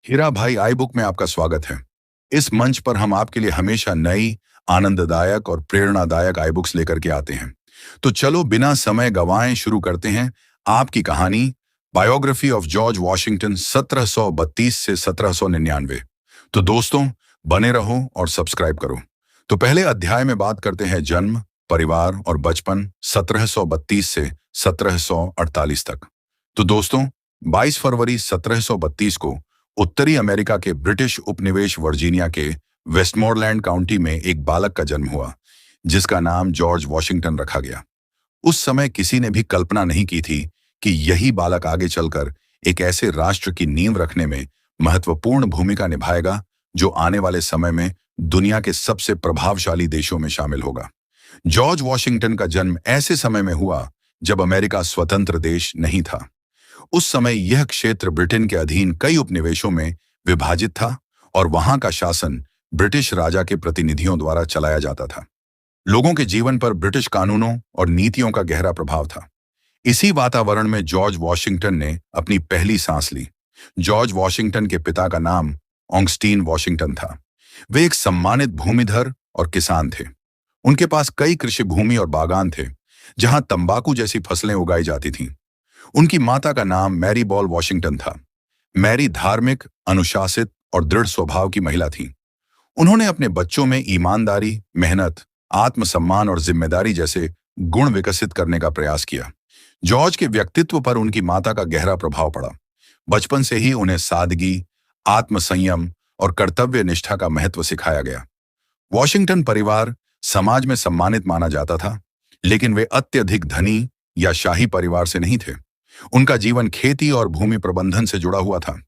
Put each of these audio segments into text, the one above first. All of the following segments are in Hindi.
हीरा भाई आई बुक में आपका स्वागत है। इस मंच पर हम आपके लिए हमेशा नई, आनंददायक और प्रेरणादायक आई बुक्स लेकर के आते हैं। तो चलो बिना समय गंवाए शुरू करते हैं आपकी कहानी, बायोग्राफी ऑफ जॉर्ज वॉशिंगटन 1732 से 1799। तो दोस्तों, बने रहो और सब्सक्राइब करो। तो पहले अध्याय में बात करते हैं जन्म, परिवार और बचपन 1732 से 1748 तक। तो दोस्तों, 22 फरवरी 1732 को उत्तरी अमेरिका के ब्रिटिश उपनिवेश वर्जीनिया के वेस्टमोरलैंड काउंटी में एक बालक का जन्म हुआ, जिसका नाम जॉर्ज वॉशिंगटन रखा गया। उस समय किसी ने भी कल्पना नहीं की थी कि यही बालक आगे चलकर एक ऐसे राष्ट्र की नींव रखने में महत्वपूर्ण भूमिका निभाएगा जो आने वाले समय में दुनिया के सबसे प्रभावशाली देशों में शामिल होगा। जॉर्ज वॉशिंगटन का जन्म ऐसे समय में हुआ जब अमेरिका स्वतंत्र देश नहीं था। उस समय यह क्षेत्र ब्रिटेन के अधीन कई उपनिवेशों में विभाजित था और वहां का शासन ब्रिटिश राजा के प्रतिनिधियों द्वारा चलाया जाता था। लोगों के जीवन पर ब्रिटिश कानूनों और नीतियों का गहरा प्रभाव था। इसी वातावरण में जॉर्ज वॉशिंगटन ने अपनी पहली सांस ली। जॉर्ज वॉशिंगटन के पिता का नाम ऑगस्टीन वॉशिंगटन था। वे एक सम्मानित भूमिधर और किसान थे। उनके पास कई कृषि भूमि और बागान थे, जहां तंबाकू जैसी फसलें उगाई जाती थीं। उनकी माता का नाम मैरी बॉल वॉशिंगटन था। मैरी धार्मिक, अनुशासित और दृढ़ स्वभाव की महिला थी। उन्होंने अपने बच्चों में ईमानदारी, मेहनत, आत्मसम्मान और जिम्मेदारी जैसे गुण विकसित करने का प्रयास किया। जॉर्ज के व्यक्तित्व पर उनकी माता का गहरा प्रभाव पड़ा। बचपन से ही उन्हें सादगी, आत्मसंयम और कर्तव्य निष्ठा का महत्व सिखाया गया। वॉशिंगटन परिवार समाज में सम्मानित माना जाता था, लेकिन वे अत्यधिक धनी या शाही परिवार से नहीं थे। उनका जीवन खेती और भूमि प्रबंधन से जुड़ा हुआ था।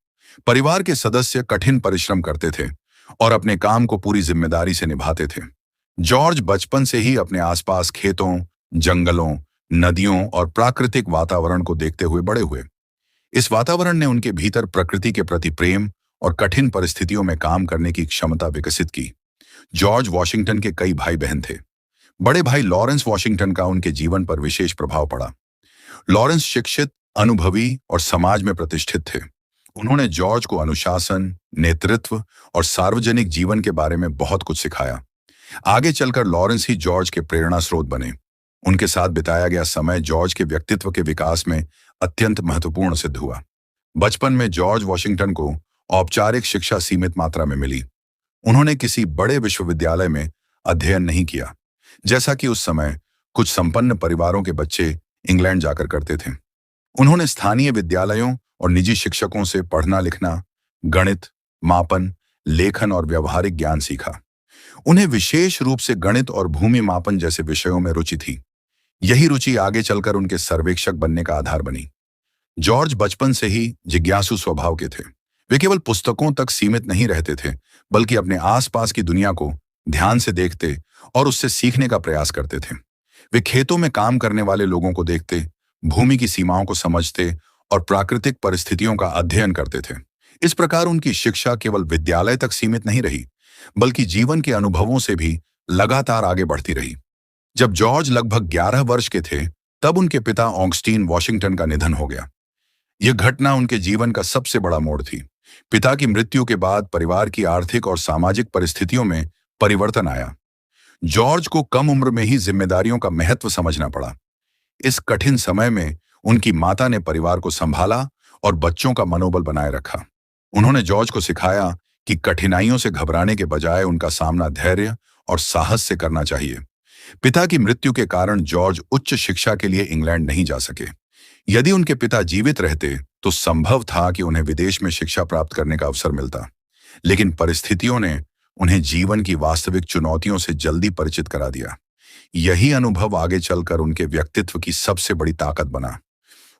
परिवार के सदस्य कठिन परिश्रम करते थे और अपने काम को पूरी जिम्मेदारी से निभाते थे। जॉर्ज बचपन से ही अपने आसपास खेतों, जंगलों, नदियों और प्राकृतिक वातावरण को देखते हुए बड़े हुए। इस वातावरण ने उनके भीतर प्रकृति के प्रति प्रेम और कठिन परिस्थितियों में काम करने की क्षमता विकसित की। जॉर्ज वॉशिंगटन के कई भाई बहन थे। बड़े भाई लॉरेंस वॉशिंगटन का उनके जीवन पर विशेष प्रभाव पड़ा। लॉरेंस शिक्षित, अनुभवी और समाज में प्रतिष्ठित थे। उन्होंने जॉर्ज को अनुशासन, नेतृत्व और सार्वजनिक जीवन के बारे में बहुत कुछ सिखाया। आगे चलकर लॉरेंस ही जॉर्ज के प्रेरणा स्रोत बने। उनके साथ बिताया गया समय जॉर्ज के व्यक्तित्व के विकास में अत्यंत महत्वपूर्ण सिद्ध हुआ। बचपन में जॉर्ज वॉशिंगटन को औपचारिक शिक्षा सीमित मात्रा में मिली। उन्होंने किसी बड़े विश्वविद्यालय में अध्ययन नहीं किया, जैसा कि उस समय कुछ संपन्न परिवारों के बच्चे इंग्लैंड जाकर करते थे। उन्होंने स्थानीय विद्यालयों और निजी शिक्षकों से पढ़ना लिखना, गणित, मापन, लेखन और व्यवहारिक ज्ञान सीखा। उन्हें विशेष रूप से गणित और भूमि मापन जैसे विषयों में रुचि थी। यही रुचि आगे चलकर उनके सर्वेक्षक बनने का आधार बनी। जॉर्ज बचपन से ही जिज्ञासु स्वभाव के थे। वे केवल पुस्तकों तक सीमित नहीं रहते थे, बल्कि अपने आसपास की दुनिया को ध्यान से देखते और उससे सीखने का प्रयास करते थे। वे खेतों में काम करने वाले लोगों को देखते, भूमि की सीमाओं को समझते और प्राकृतिक परिस्थितियों का अध्ययन करते थे। इस प्रकार उनकी शिक्षा केवल विद्यालय तक सीमित नहीं रही, बल्कि जीवन के अनुभवों से भी लगातार आगे बढ़ती रही। जब जॉर्ज लगभग 11 वर्ष के थे, तब उनके पिता ऑगस्टीन वॉशिंगटन का निधन हो गया। यह घटना उनके जीवन का सबसे बड़ा मोड़ थी। पिता की मृत्यु के बाद परिवार की आर्थिक और सामाजिक परिस्थितियों में परिवर्तन आया। जॉर्ज को कम उम्र में ही जिम्मेदारियों का महत्व समझना पड़ा। इस कठिन समय में उनकी माता ने परिवार को संभाला और बच्चों का मनोबल बनाए रखा। उन्होंने जॉर्ज को सिखाया कि कठिनाइयों से घबराने के बजाय उनका सामना धैर्य और साहस से करना चाहिए। पिता की मृत्यु के कारण जॉर्ज उच्च शिक्षा के लिए इंग्लैंड नहीं जा सके। यदि उनके पिता जीवित रहते तो संभव था कि उन्हें विदेश में शिक्षा प्राप्त करने का अवसर मिलता, लेकिन परिस्थितियों ने उन्हें जीवन की वास्तविक चुनौतियों से जल्दी परिचित करा दिया। यही अनुभव आगे चलकर उनके व्यक्तित्व की सबसे बड़ी ताकत बना।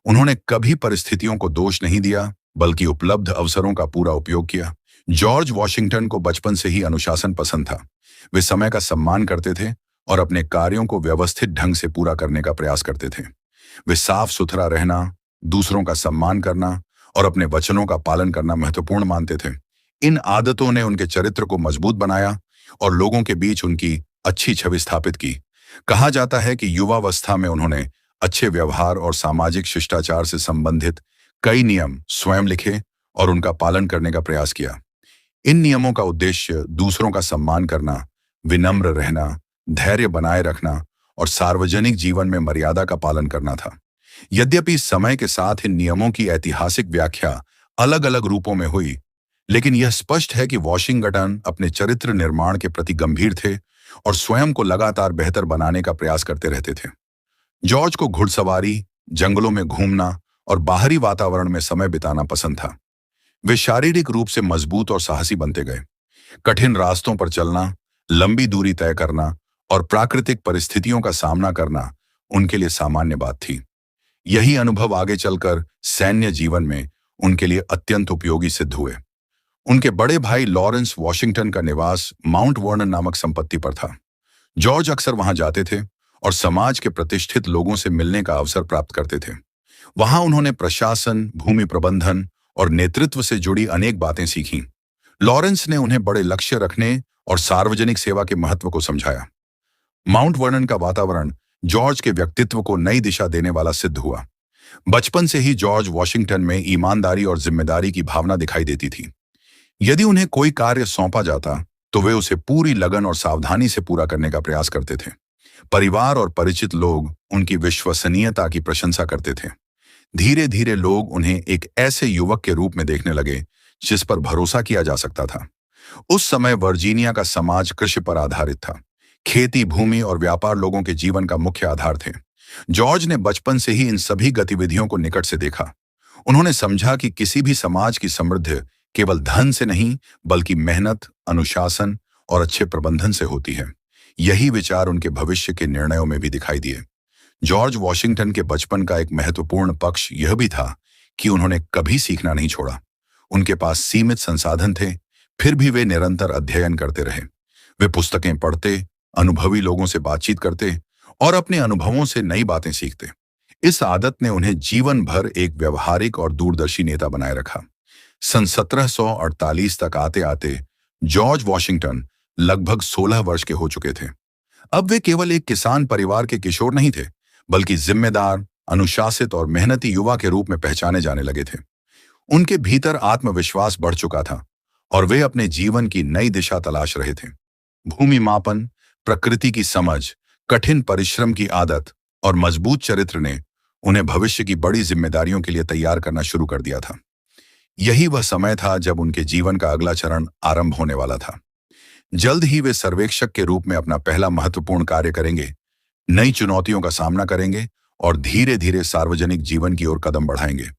उन्होंने कभी परिस्थितियों को दोष नहीं दिया, बल्कि उपलब्ध अवसरों का पूरा उपयोग किया। जॉर्ज वॉशिंगटन को बचपन से ही अनुशासन पसंद था। वे समय का सम्मान करते थे और अपने कार्यों को व्यवस्थित ढंग से पूरा करने का प्रयास करते थे। वे साफ सुथरा रहना, दूसरों का सम्मान करना और अपने वचनों का पालन करना महत्वपूर्ण मानते थे। इन आदतों ने उनके चरित्र को मजबूत बनाया और लोगों के बीच उनकी अच्छी छवि स्थापित की। कहा जाता है कि युवावस्था में उन्होंने अच्छे व्यवहार और सामाजिक शिष्टाचार से संबंधित कई नियम स्वयं लिखे और उनका पालन करने का प्रयास किया। इन नियमों का उद्देश्य दूसरों का सम्मान करना, विनम्र रहना, धैर्य बनाए रखना और सार्वजनिक जीवन में मर्यादा का पालन करना था। यद्यपि समय के साथ इन नियमों की ऐतिहासिक व्याख्या अलग अलग रूपों में हुई, लेकिन यह स्पष्ट है कि वॉशिंगटन अपने चरित्र निर्माण के प्रति गंभीर थे और स्वयं को लगातार बेहतर बनाने का प्रयास करते रहते थे। जॉर्ज को घुड़सवारी, जंगलों में घूमना और बाहरी वातावरण में समय बिताना पसंद था। वे शारीरिक रूप से मजबूत और साहसी बनते गए। कठिन रास्तों पर चलना, लंबी दूरी तय करना और प्राकृतिक परिस्थितियों का सामना करना उनके लिए सामान्य बात थी। यही अनुभव आगे चलकर सैन्य जीवन में उनके लिए अत्यंत उपयोगी सिद्ध हुए। उनके बड़े भाई लॉरेंस वॉशिंगटन का निवास माउंट वर्नन नामक संपत्ति पर था। जॉर्ज अक्सर वहां जाते थे और समाज के प्रतिष्ठित लोगों से मिलने का अवसर प्राप्त करते थे। वहां उन्होंने प्रशासन, भूमि प्रबंधन और नेतृत्व से जुड़ी अनेक बातें सीखीं। लॉरेंस ने उन्हें बड़े लक्ष्य रखने और सार्वजनिक सेवा के महत्व को समझाया। माउंट वर्नन का वातावरण जॉर्ज के व्यक्तित्व को नई दिशा देने वाला सिद्ध हुआ। बचपन से ही जॉर्ज वॉशिंगटन में ईमानदारी और जिम्मेदारी की भावना दिखाई देती थी। यदि उन्हें कोई कार्य सौंपा जाता तो वे उसे पूरी लगन और सावधानी से पूरा करने का प्रयास करते थे। परिवार और परिचित लोग उनकी विश्वसनीयता की प्रशंसा करते थे। धीरे धीरे लोग उन्हें एक ऐसे युवक के रूप में देखने लगे जिस पर भरोसा किया जा सकता था। उस समय वर्जीनिया का समाज कृषि पर आधारित था। खेती, भूमि और व्यापार लोगों के जीवन का मुख्य आधार थे। जॉर्ज ने बचपन से ही इन सभी गतिविधियों को निकट से देखा। उन्होंने समझा कि किसी भी समाज की समृद्धि केवल धन से नहीं, बल्कि मेहनत, अनुशासन और अच्छे प्रबंधन से होती है। यही विचार उनके भविष्य के निर्णयों में भी दिखाई दिए। जॉर्ज वॉशिंगटन के बचपन का एक महत्वपूर्ण पक्ष यह भी था कि उन्होंने कभी सीखना नहीं छोड़ा। उनके पास सीमित संसाधन थे, फिर भी वे निरंतर अध्ययन करते रहे। वे पुस्तकें पढ़ते, अनुभवी लोगों से बातचीत करते और अपने अनुभवों से नई बातें सीखते। इस आदत ने उन्हें जीवन भर एक व्यवहारिक और दूरदर्शी नेता बनाए रखा। सन 1748 तक आते आते जॉर्ज वॉशिंगटन लगभग 16 वर्ष के हो चुके थे। अब वे केवल एक किसान परिवार के किशोर नहीं थे, बल्कि जिम्मेदार, अनुशासित और मेहनती युवा के रूप में पहचाने जाने लगे थे। उनके भीतर आत्मविश्वास बढ़ चुका था और वे अपने जीवन की नई दिशा तलाश रहे थे। भूमि मापन, प्रकृति की समझ, कठिन परिश्रम की आदत और मजबूत चरित्र ने उन्हें भविष्य की बड़ी जिम्मेदारियों के लिए तैयार करना शुरू कर दिया था। यही वह समय था जब उनके जीवन का अगला चरण आरंभ होने वाला था। जल्द ही वे सर्वेक्षक के रूप में अपना पहला महत्वपूर्ण कार्य करेंगे, नई चुनौतियों का सामना करेंगे और धीरे धीरे सार्वजनिक जीवन की ओर कदम बढ़ाएंगे।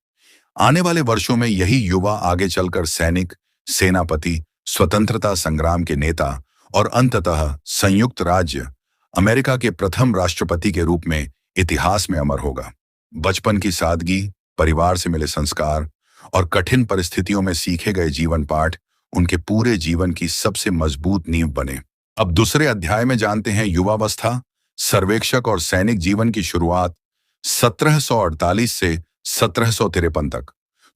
आने वाले वर्षों में यही युवा आगे चलकर सैनिक, सेनापति, स्वतंत्रता संग्राम के नेता और अंततः संयुक्त राज्य अमेरिका के प्रथम राष्ट्रपति के रूप में इतिहास में अमर होगा। बचपन की सादगी, परिवार से मिले संस्कार और कठिन परिस्थितियों में सीखे गए जीवन पाठ उनके पूरे जीवन की सबसे मजबूत नींव बने। अब दूसरे अध्याय में जानते हैं युवावस्था, सर्वेक्षक और सैनिक जीवन की शुरुआत 1748 से 1753 तक।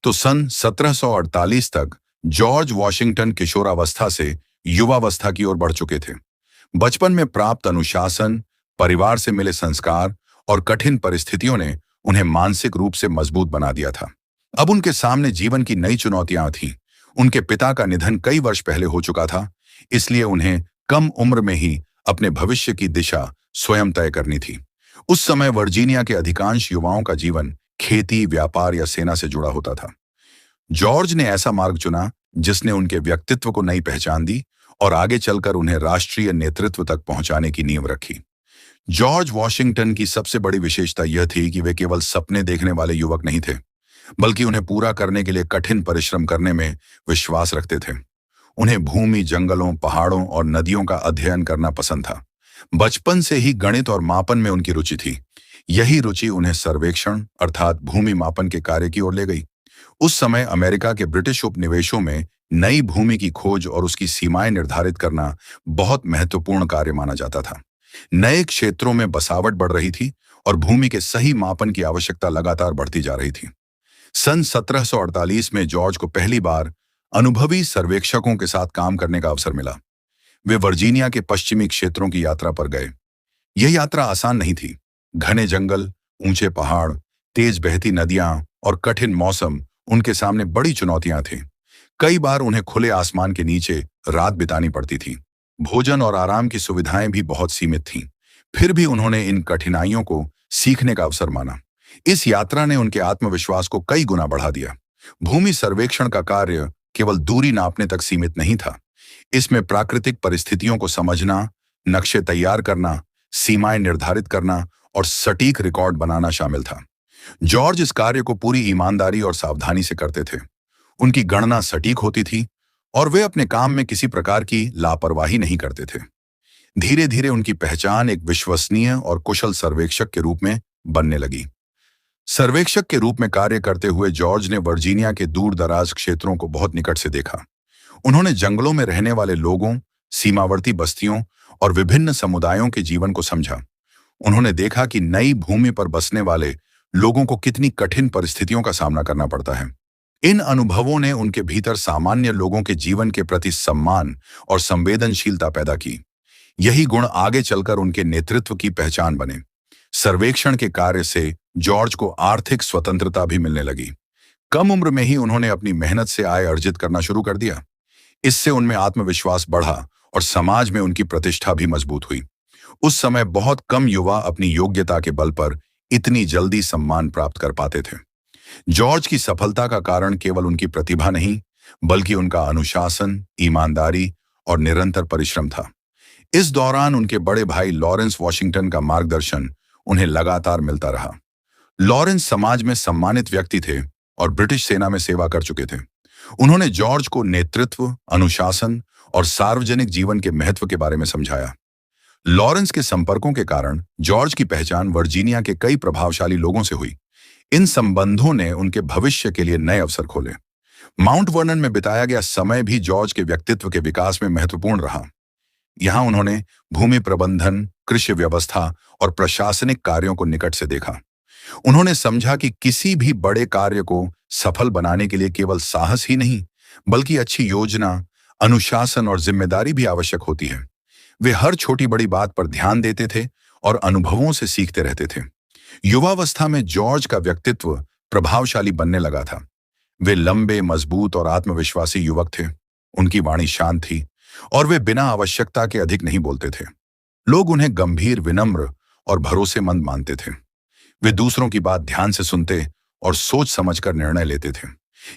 तो सन 1748 तक जॉर्ज वॉशिंगटन किशोरावस्था से युवावस्था की ओर बढ़ चुके थे। बचपन में प्राप्त अनुशासन, परिवार से मिले संस्कार और कठिन परिस्थितियों ने उन्हें मानसिक रूप से मजबूत बना दिया था। अब उनके सामने जीवन की नई चुनौतियां थीं। उनके पिता का निधन कई वर्ष पहले हो चुका था, इसलिए उन्हें कम उम्र में ही अपने भविष्य की दिशा स्वयं तय करनी थी। उस समय वर्जीनिया के अधिकांश युवाओं का जीवन खेती, व्यापार या सेना से जुड़ा होता था। जॉर्ज ने ऐसा मार्ग चुना जिसने उनके व्यक्तित्व को नई पहचान दी और आगे चलकर उन्हें राष्ट्रीय नेतृत्व तक पहुंचाने की नींव रखी। जॉर्ज वॉशिंगटन की सबसे बड़ी विशेषता यह थी कि वे केवल सपने देखने वाले युवक नहीं थे, बल्कि उन्हें पूरा करने के लिए कठिन परिश्रम करने में विश्वास रखते थे। उन्हें भूमि, जंगलों, पहाड़ों और नदियों का अध्ययन करना पसंद था। बचपन से ही गणित और मापन में उनकी रुचि थी। यही रुचि उन्हें सर्वेक्षण अर्थात भूमि मापन के कार्य की ओर ले गई। उस समय अमेरिका के ब्रिटिश उपनिवेशों में नई भूमि की खोज और उसकी सीमाएं निर्धारित करना बहुत महत्वपूर्ण कार्य माना जाता था। नए क्षेत्रों में बसावट बढ़ रही थी और भूमि के सही मापन की आवश्यकता लगातार बढ़ती जा रही थी। सन 1748 में जॉर्ज को पहली बार अनुभवी सर्वेक्षकों के साथ काम करने का अवसर मिला। वे वर्जीनिया के पश्चिमी क्षेत्रों की यात्रा पर गए। यह यात्रा आसान नहीं थी। घने जंगल, ऊंचे पहाड़, तेज बहती नदियां और कठिन मौसम उनके सामने बड़ी चुनौतियां थीं। कई बार उन्हें खुले आसमान के नीचे रात बितानी पड़ती थी। भोजन और आराम की सुविधाएं भी बहुत सीमित थीं। फिर भी उन्होंने इन कठिनाइयों को सीखने का अवसर माना। इस यात्रा ने उनके आत्मविश्वास को कई गुना बढ़ा दिया। भूमि सर्वेक्षण का कार्य केवल दूरी नापने तक सीमित नहीं था। इसमें प्राकृतिक परिस्थितियों को समझना, नक्शे तैयार करना, सीमाएं निर्धारित करना और सटीक रिकॉर्ड बनाना शामिल था। जॉर्ज इस कार्य को पूरी ईमानदारी और सावधानी से करते थे। उनकी गणना सटीक होती थी और वे अपने काम में किसी प्रकार की लापरवाही नहीं करते थे। धीरे धीरे उनकी पहचान एक विश्वसनीय और कुशल सर्वेक्षक के रूप में बनने लगी। सर्वेक्षक के रूप में कार्य करते हुए जॉर्ज ने वर्जीनिया के दूर दराज क्षेत्रों को बहुत निकट से देखा। उन्होंने जंगलों में रहने वाले लोगों, सीमावर्ती बस्तियों और विभिन्न समुदायों के जीवन को समझा। उन्होंने देखा कि नई भूमि पर बसने वाले लोगों को कितनी कठिन परिस्थितियों का सामना करना पड़ता है। इन अनुभवों ने उनके भीतर सामान्य लोगों के जीवन के प्रति सम्मान और संवेदनशीलता पैदा की। यही गुण आगे चलकर उनके नेतृत्व की पहचान बने। सर्वेक्षण के कार्य से जॉर्ज को आर्थिक स्वतंत्रता भी मिलने लगी। कम उम्र में ही उन्होंने अपनी मेहनत से आय अर्जित करना शुरू कर दिया। इससे उनमें आत्मविश्वास बढ़ा और समाज में उनकी प्रतिष्ठा भी मजबूत हुई। उस समय बहुत कम युवा अपनी योग्यता के बल पर इतनी जल्दी सम्मान प्राप्त कर पाते थे। जॉर्ज की सफलता का कारण केवल उनकी प्रतिभा नहीं, बल्कि उनका अनुशासन, ईमानदारी और निरंतर परिश्रम था। इस दौरान उनके बड़े भाई लॉरेंस वॉशिंगटन का मार्गदर्शन उन्हें लगातार मिलता रहा। लॉरेंस समाज में सम्मानित व्यक्ति थे और ब्रिटिश सेना में सेवा कर चुके थे। उन्होंने जॉर्ज को नेतृत्व, अनुशासन और सार्वजनिक जीवन के महत्व के बारे में समझाया। लॉरेंस के संपर्कों के कारण जॉर्ज की पहचान वर्जीनिया के कई प्रभावशाली लोगों से हुई। इन संबंधों ने उनके भविष्य के लिए नए अवसर खोले। माउंट वर्नन में बिताया गया समय भी जॉर्ज के व्यक्तित्व के विकास में महत्वपूर्ण रहा। यहाँ उन्होंने भूमि प्रबंधन, कृषि व्यवस्था और प्रशासनिक कार्यों को निकट से देखा। उन्होंने समझा कि किसी भी बड़े कार्य को सफल बनाने के लिए केवल साहस ही नहीं, बल्कि अच्छी योजना, अनुशासन और जिम्मेदारी भी आवश्यक होती है। वे हर छोटी बड़ी बात पर ध्यान देते थे और अनुभवों से सीखते रहते थे। युवावस्था में जॉर्ज का व्यक्तित्व प्रभावशाली बनने लगा था। वे लंबे, मजबूत और आत्मविश्वासी युवक थे। उनकी वाणी शांत थी और वे बिना आवश्यकता के अधिक नहीं बोलते थे। लोग उन्हें गंभीर, विनम्र और भरोसेमंद मानते थे। वे दूसरों की बात ध्यान से सुनते और सोच समझकर निर्णय लेते थे।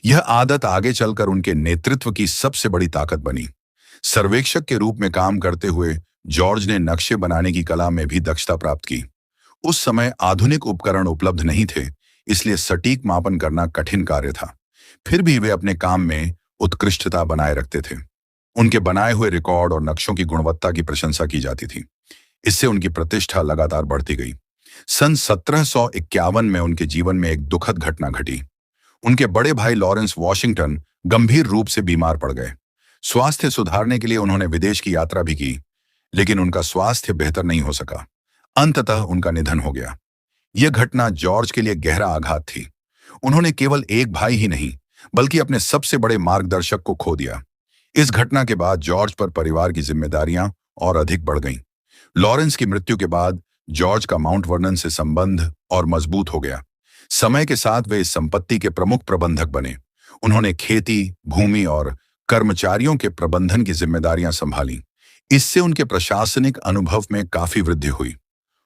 यह आदत आगे चलकर उनके नेतृत्व की सबसे बड़ी ताकत बनी। सर्वेक्षक के रूप में काम करते हुए जॉर्ज ने नक्शे बनाने की कला में भी दक्षता प्राप्त की। उस समय आधुनिक उपकरण उपलब्ध नहीं थे, इसलिए सटीक मापन करना कठिन कार्य था। फिर भी वे अपने काम में उत्कृष्टता बनाए रखते थे। उनके बनाए हुए रिकॉर्ड और नक्शों की गुणवत्ता की प्रशंसा की जाती थी। इससे उनकी प्रतिष्ठा लगातार बढ़ती गई। सन 1751 में उनके जीवन में एक दुखद घटना घटी। उनके बड़े भाई लॉरेंस वॉशिंगटन गंभीर रूप से बीमार पड़ गए। स्वास्थ्य सुधारने के लिए उन्होंने विदेश की यात्रा भी की, लेकिन उनका स्वास्थ्य बेहतर नहीं हो सका। अंततः उनका निधन हो गया। यह घटना जॉर्ज के लिए गहरा आघात थी। उन्होंने केवल एक भाई ही नहीं, बल्कि अपने सबसे बड़े मार्गदर्शक को खो दिया। इस घटना के बाद जॉर्ज पर परिवार की जिम्मेदारियां और अधिक बढ़ गईं। लॉरेंस की मृत्यु के बाद जॉर्ज का माउंट वर्नन से संबंध और मजबूत हो गया। समय के साथ वे इस संपत्ति के प्रमुख प्रबंधक बने। उन्होंने खेती, भूमि और कर्मचारियों के प्रबंधन की जिम्मेदारियां संभाली। इससे उनके प्रशासनिक अनुभव में काफी वृद्धि हुई।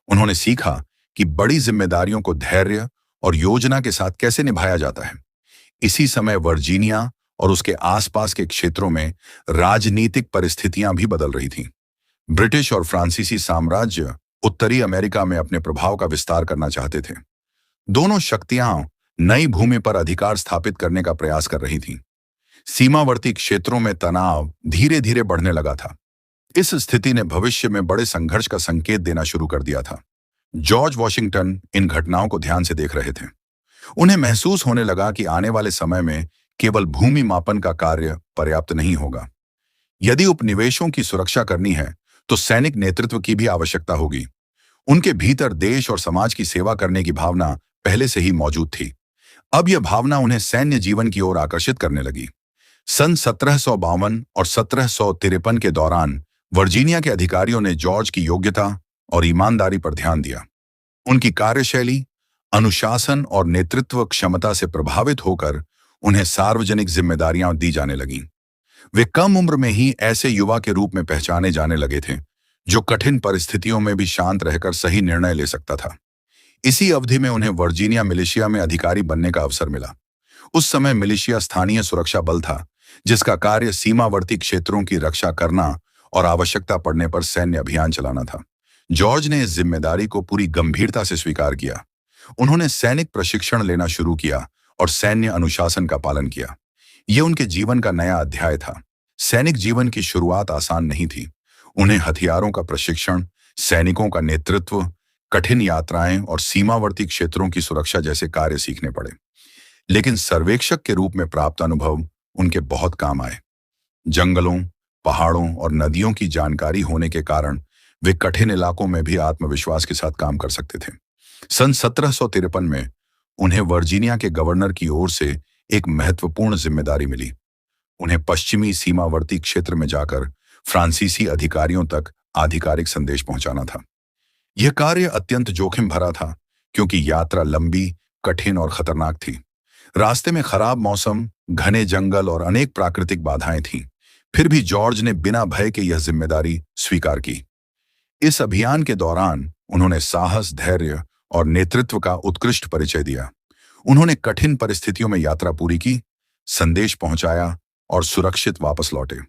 उन्होंने सीखा कि बड़ी जिम्मेदारियों को धैर्य और योजना के साथ कैसे निभाया जाता है। इसी समय वर्जीनिया और उसके आसपास के क्षेत्रों में राजनीतिक परिस्थितियां भी बदल रही थीं। ब्रिटिश और फ्रांसीसी साम्राज्य उत्तरी अमेरिका में अपने प्रभाव का विस्तार करना चाहते थे। दोनों शक्तियां नई भूमि पर अधिकार स्थापित करने का प्रयास कर रही थीं। सीमावर्ती क्षेत्रों में तनाव धीरे धीरे बढ़ने लगा था। इस स्थिति ने भविष्य में बड़े संघर्ष का संकेत देना शुरू कर दिया था। जॉर्ज वॉशिंगटन इन घटनाओं को ध्यान से देख रहे थे। उन्हें महसूस होने लगा कि आने वाले समय में केवल भूमि मापन का कार्य पर्याप्त नहीं होगा। यदि उपनिवेशों की सुरक्षा करनी है, तो सैनिक नेतृत्व की भी आवश्यकता होगी। उनके भीतर देश और समाज की सेवा करने की भावना पहले से ही मौजूद थी। अब यह भावना उन्हें सैन्य जीवन की ओर आकर्षित करने लगी। सन 1752 और 1753 के दौरान वर्जीनिया के अधिकारियों ने जॉर्ज की योग्यता और ईमानदारी पर ध्यान दिया। उनकी कार्यशैली, अनुशासन और नेतृत्व क्षमता से प्रभावित होकर उन्हें सार्वजनिक जिम्मेदारियां दी जाने लगीं। वे कम उम्र में ही ऐसे युवा के रूप में पहचाने जाने लगे थे जो कठिन परिस्थितियों में भी शांत रहकर सही निर्णय ले सकता था। इसी अवधि में उन्हें वर्जीनिया मिलिशिया में अधिकारी बनने का अवसर मिला। उस समय मिलिशिया स्थानीय सुरक्षा बल था जिसका कार्य सीमावर्ती क्षेत्रों की रक्षा करना और आवश्यकता पड़ने पर सैन्य अभियान चलाना था। जॉर्ज ने इस जिम्मेदारी को पूरी गंभीरता से स्वीकार किया। उन्होंने सैनिक प्रशिक्षण लेना शुरू किया और सैन्य अनुशासन का पालन किया। यह उनके जीवन का नया अध्याय था। सैनिक जीवन की शुरुआत आसान नहीं थी। उन्हें हथियारों का प्रशिक्षण, सैनिकों का नेतृत्व, कठिन यात्राएं और सीमावर्ती क्षेत्रों की सुरक्षा जैसे कार्य सीखने पड़े। लेकिन सर्वेक्षक के रूप में प्राप्त अनुभव उनके बहुत काम आए। जंगलों, पहाड़ों और नदियों की जानकारी होने के कारण वे कठिन इलाकों में भी आत्मविश्वास के साथ काम कर सकते थे। सन 1753 में उन्हें वर्जीनिया के गवर्नर की ओर से एक महत्वपूर्ण जिम्मेदारी मिली। उन्हें पश्चिमी सीमावर्ती क्षेत्र में जाकर फ्रांसीसी अधिकारियों तक आधिकारिक संदेश पहुंचाना था। यह कार्य अत्यंत जोखिम भरा था क्योंकि यात्रा लंबी, कठिन और खतरनाक थी। रास्ते में खराब मौसम, घने जंगल और अनेक प्राकृतिक बाधाएं थीं। फिर भी जॉर्ज ने बिना भय के यह जिम्मेदारी स्वीकार की। इस अभियान के दौरान उन्होंने साहस, धैर्य और नेतृत्व का उत्कृष्ट परिचय दिया। उन्होंने कठिन परिस्थितियों में यात्रा पूरी की, संदेश पहुंचाया और सुरक्षित वापस लौटे।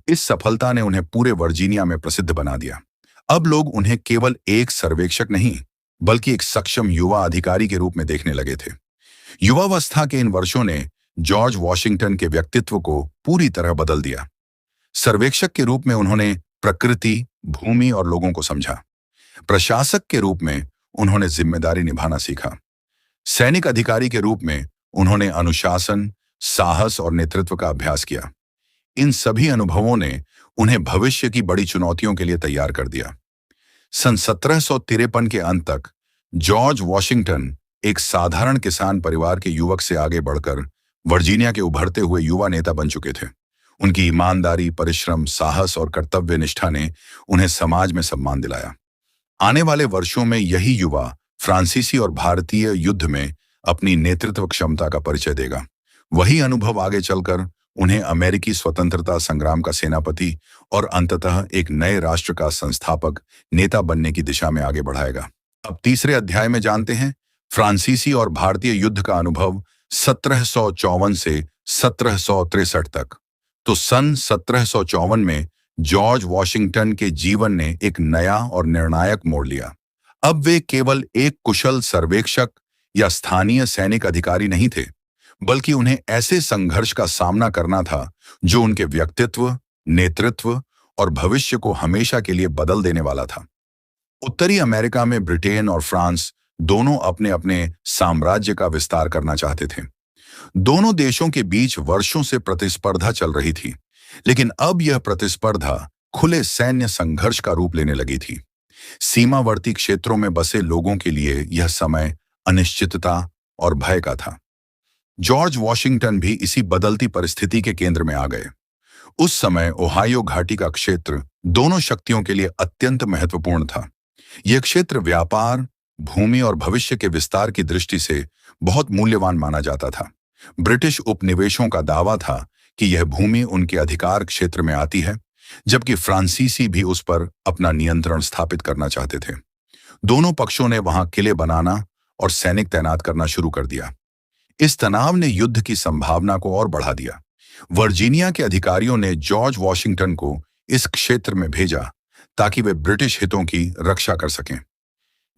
इस सफलता ने उन्हें पूरे वर्जीनिया में प्रसिद्ध बना दिया। अब लोग उन्हें केवल एक सर्वेक्षक नहीं, बल्कि एक सक्षम युवा अधिकारी के रूप में देखने लगे थे। युवावस्था के इन वर्षों ने जॉर्ज वॉशिंगटन के व्यक्तित्व को पूरी तरह बदल दिया। सर्वेक्षक के रूप में उन्होंने प्रकृति, भूमि और लोगों को समझा। प्रशासक के रूप में उन्होंने जिम्मेदारी निभाना सीखा। सैनिक अधिकारी के रूप में उन्होंने अनुशासन, साहस और नेतृत्व का अभ्यास किया। इन सभी अनुभवों ने उन्हें भविष्य की बड़ी चुनौतियों के लिए तैयार कर दिया। सन 1753 के अंत तक जॉर्ज वॉशिंगटन एक साधारण किसान परिवार के युवक से आगे बढ़कर वर्जीनिया के उभरते हुए युवा नेता बन चुके थे। उनकी ईमानदारी, परिश्रम, साहस और कर्तव्य निष्ठा ने उन्हें समाज में सम्मान दिलाया। आने वाले वर्षों में यही युवा फ्रांसीसी और भारतीय युद्ध में अपनी नेतृत्व क्षमता का परिचय देगा। वही अनुभव आगे चलकर उन्हें अमेरिकी स्वतंत्रता संग्राम का सेनापति और अंततः एक नए राष्ट्र का संस्थापक नेता बनने की दिशा में आगे बढ़ाएगा। अब तीसरे अध्याय में जानते हैं फ्रांसीसी और भारतीय युद्ध का अनुभव 1754 से 1763 तक। तो सन 1754 में जॉर्ज वॉशिंगटन के जीवन ने एक नया और निर्णायक मोड़ लिया। अब वे केवल एक कुशल सर्वेक्षक या स्थानीय सैनिक अधिकारी नहीं थे, बल्कि उन्हें ऐसे संघर्ष का सामना करना था जो उनके व्यक्तित्व, नेतृत्व और भविष्य को हमेशा के लिए बदल देने वाला था। उत्तरी अमेरिका में ब्रिटेन और फ्रांस दोनों अपने अपने साम्राज्य का विस्तार करना चाहते थे। दोनों देशों के बीच वर्षों से प्रतिस्पर्धा चल रही थी, लेकिन अब यह प्रतिस्पर्धा खुले सैन्य संघर्ष का रूप लेने लगी थी। सीमावर्ती क्षेत्रों में बसे लोगों के लिए यह समय अनिश्चितता और भय का था। जॉर्ज वॉशिंगटन भी इसी बदलती परिस्थिति के केंद्र में आ गए। उस समय ओहायो घाटी का क्षेत्र दोनों शक्तियों के लिए अत्यंत महत्वपूर्ण था। यह क्षेत्र व्यापार, भूमि और भविष्य के विस्तार की दृष्टि से बहुत मूल्यवान माना जाता था। ब्रिटिश उपनिवेशों का दावा था कि यह भूमि उनके अधिकार क्षेत्र में आती है, जबकि फ्रांसीसी भी उस पर अपना नियंत्रण स्थापित करना चाहते थे। दोनों पक्षों ने वहां किले बनाना और सैनिक तैनात करना शुरू कर दिया। इस तनाव ने युद्ध की संभावना को और बढ़ा दिया। वर्जीनिया के अधिकारियों ने जॉर्ज वॉशिंगटन को इस क्षेत्र में भेजा ताकि वे ब्रिटिश हितों की रक्षा कर सकें।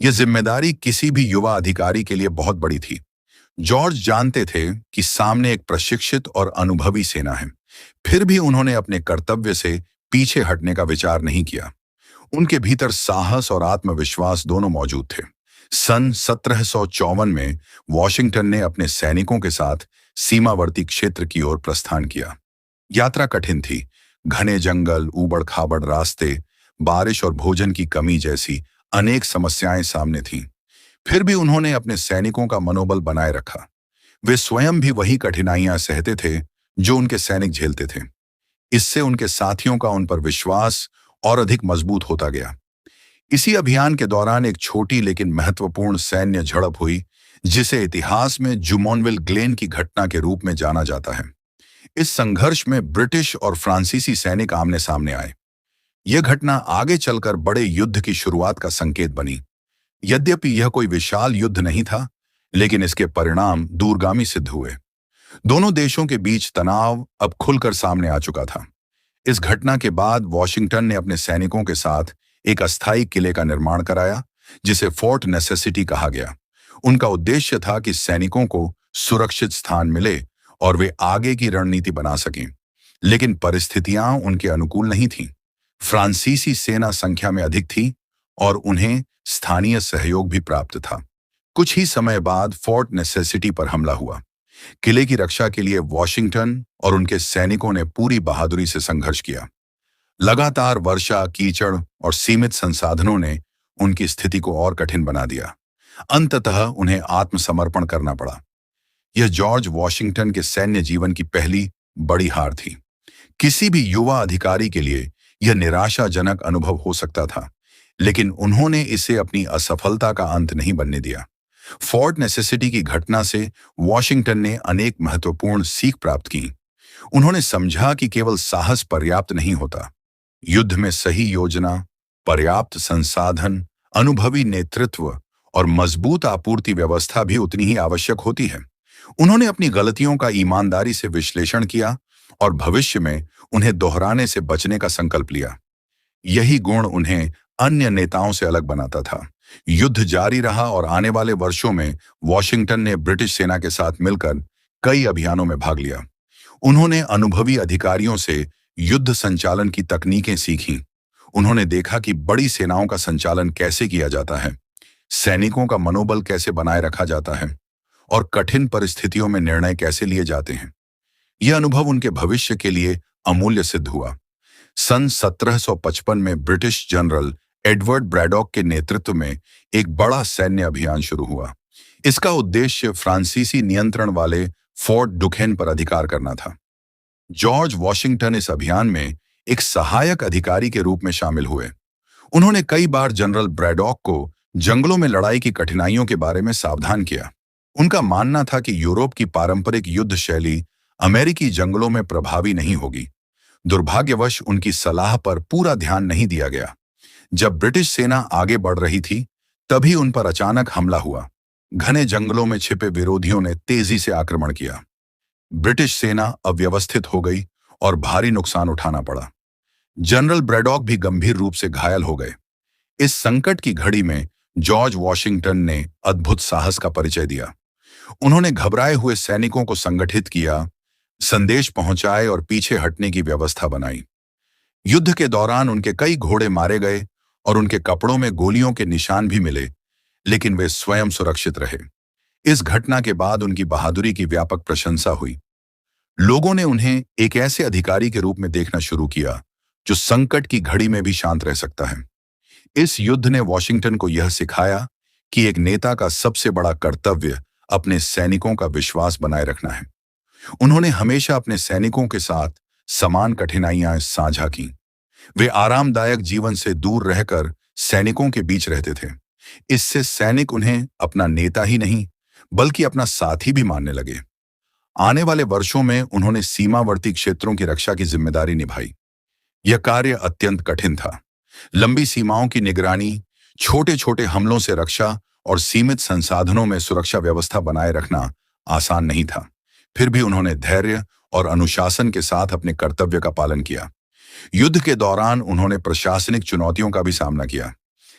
यह जिम्मेदारी किसी भी युवा अधिकारी के लिए बहुत बड़ी थी। जॉर्ज जानते थे कि सामने एक प्रशिक्षित और अनुभवी सेना है, फिर भी उन्होंने अपने कर्तव्य से पीछे हटने का विचार नहीं किया। उनके भीतर साहस और आत्मविश्वास दोनों मौजूद थे। सन 1754 में वॉशिंगटन ने अपने सैनिकों के साथ सीमावर्ती क्षेत्र की ओर प्रस्थान किया। यात्रा कठिन थी। घने जंगल, ऊबड़-खाबड़ रास्ते, बारिश और भोजन की कमी जैसी अनेक समस्याएं सामने थीं। फिर भी उन्होंने अपने सैनिकों का मनोबल बनाए रखा। वे स्वयं भी वही कठिनाइयां सहते थे जो उनके सैनिक झेलते थे। इससे उनके साथियों का उन पर विश्वास और अधिक मजबूत होता गया। इसी अभियान के दौरान एक छोटी लेकिन महत्वपूर्ण सैन्य झड़प हुई जिसे इतिहास में जुमोनविल ग्लेन की घटना के रूप में जाना जाता है। इस संघर्ष में ब्रिटिश और फ्रांसीसी सैनिक आमने सामने आए। यह घटना आगे चलकर बड़े युद्ध की शुरुआत का संकेत बनी। यद्यपि यह कोई विशाल युद्ध नहीं था, लेकिन इसके परिणाम दूरगामी सिद्ध हुए। दोनों देशों के बीच तनाव अब खुलकर सामने आ चुका था। इस घटना के बाद वॉशिंगटन ने अपने सैनिकों के साथ एक अस्थायी किले का निर्माण कराया, जिसे फोर्ट नेसेसिटी कहा गया। उनका उद्देश्य था कि सैनिकों को सुरक्षित स्थान मिले और वे आगे की रणनीति बना सकें। लेकिन परिस्थितियां उनके अनुकूल नहीं थीं। फ्रांसीसी सेना संख्या में अधिक थी और उन्हें स्थानीय सहयोग भी प्राप्त था। कुछ ही समय बाद फोर्ट नेसेसिटी पर हमला हुआ। किले की रक्षा के लिए वॉशिंगटन और उनके सैनिकों ने पूरी बहादुरी से संघर्ष किया। लगातार वर्षा, कीचड़ और सीमित संसाधनों ने उनकी स्थिति को और कठिन बना दिया। अंततः उन्हें आत्मसमर्पण करना पड़ा। यह जॉर्ज वॉशिंगटन के सैन्य जीवन की पहली बड़ी हार थी। किसी भी युवा अधिकारी के लिए यह निराशाजनक अनुभव हो सकता था, लेकिन उन्होंने इसे अपनी असफलता का अंत नहीं बनने दिया। फोर्ट नेसेसिटी की घटना से वॉशिंगटन ने अनेक महत्वपूर्ण सीख प्राप्त की। उन्होंने समझा कि केवल साहस पर्याप्त नहीं होता। युद्ध में सही योजना, पर्याप्त संसाधन, अनुभवी नेतृत्व और मजबूत आपूर्ति व्यवस्था भी उतनी ही आवश्यक होती है। उन्होंने अपनी गलतियों का ईमानदारी से विश्लेषण किया और भविष्य में उन्हें दोहराने से बचने का संकल्प लिया। यही गुण उन्हें अन्य नेताओं से अलग बनाता था। युद्ध जारी रहा और आने वाले वर्षों में वॉशिंगटन ने ब्रिटिश सेना के साथ मिलकर कई अभियानों में भाग लिया। उन्होंने अनुभवी अधिकारियों से युद्ध संचालन की तकनीकें सीखीं। उन्होंने देखा कि बड़ी सेनाओं का संचालन कैसे किया जाता है, सैनिकों का मनोबल कैसे बनाए रखा जाता है और कठिन परिस्थितियों में निर्णय कैसे लिए जाते हैं। यह अनुभव उनके भविष्य के लिए अमूल्य सिद्ध हुआ। सन 1755 में ब्रिटिश जनरल एडवर्ड ब्रैडॉक के नेतृत्व में एक बड़ा सैन्य अभियान शुरू हुआ। इसका उद्देश्य फ्रांसीसी नियंत्रण वाले फोर्ट डुकेन पर अधिकार करना था। जॉर्ज वॉशिंगटन इस अभियान में एक सहायक अधिकारी के रूप में शामिल हुए। उन्होंने कई बार जनरल ब्रैडॉक को जंगलों में लड़ाई की कठिनाइयों के बारे में सावधान किया। उनका मानना था कि यूरोप की पारंपरिक युद्ध शैली अमेरिकी जंगलों में प्रभावी नहीं होगी। दुर्भाग्यवश उनकी सलाह पर पूरा ध्यान नहीं दिया गया। जब ब्रिटिश सेना आगे बढ़ रही थी, तभी उन पर अचानक हमला हुआ। घने जंगलों में छिपे विरोधियों ने तेजी से आक्रमण किया। ब्रिटिश सेना अव्यवस्थित हो गई और भारी नुकसान उठाना पड़ा। जनरल ब्रैडॉक भी गंभीर रूप से घायल हो गए। इस संकट की घड़ी में जॉर्ज वॉशिंगटन ने अद्भुत साहस का परिचय दिया। उन्होंने घबराए हुए सैनिकों को संगठित किया, संदेश पहुंचाए और पीछे हटने की व्यवस्था बनाई। युद्ध के दौरान उनके कई घोड़े मारे गए और उनके कपड़ों में गोलियों के निशान भी मिले, लेकिन वे स्वयं सुरक्षित रहे। इस घटना के बाद उनकी बहादुरी की व्यापक प्रशंसा हुई। लोगों ने उन्हें एक ऐसे अधिकारी के रूप में देखना शुरू किया जो संकट की घड़ी में भी शांत रह सकता है। इस युद्ध ने वॉशिंगटन को यह सिखाया कि एक नेता का सबसे बड़ा कर्तव्य अपने सैनिकों का विश्वास बनाए रखना है। उन्होंने हमेशा अपने सैनिकों के साथ समान कठिनाइयां साझा की। वे आरामदायक जीवन से दूर रहकर सैनिकों के बीच रहते थे। इससे सैनिक उन्हें अपना नेता ही नहीं, बल्कि अपना साथी भी मानने लगे। आने वाले वर्षों में उन्होंने सीमावर्ती क्षेत्रों की रक्षा की जिम्मेदारी निभाई। यह कार्य अत्यंत कठिन था। लंबी सीमाओं की निगरानी, छोटे छोटे हमलों से रक्षा और सीमित संसाधनों में सुरक्षा व्यवस्था बनाए रखना आसान नहीं था। फिर भी उन्होंने धैर्य और अनुशासन के साथ अपने कर्तव्य का पालन किया। युद्ध के दौरान उन्होंने प्रशासनिक चुनौतियों का भी सामना किया।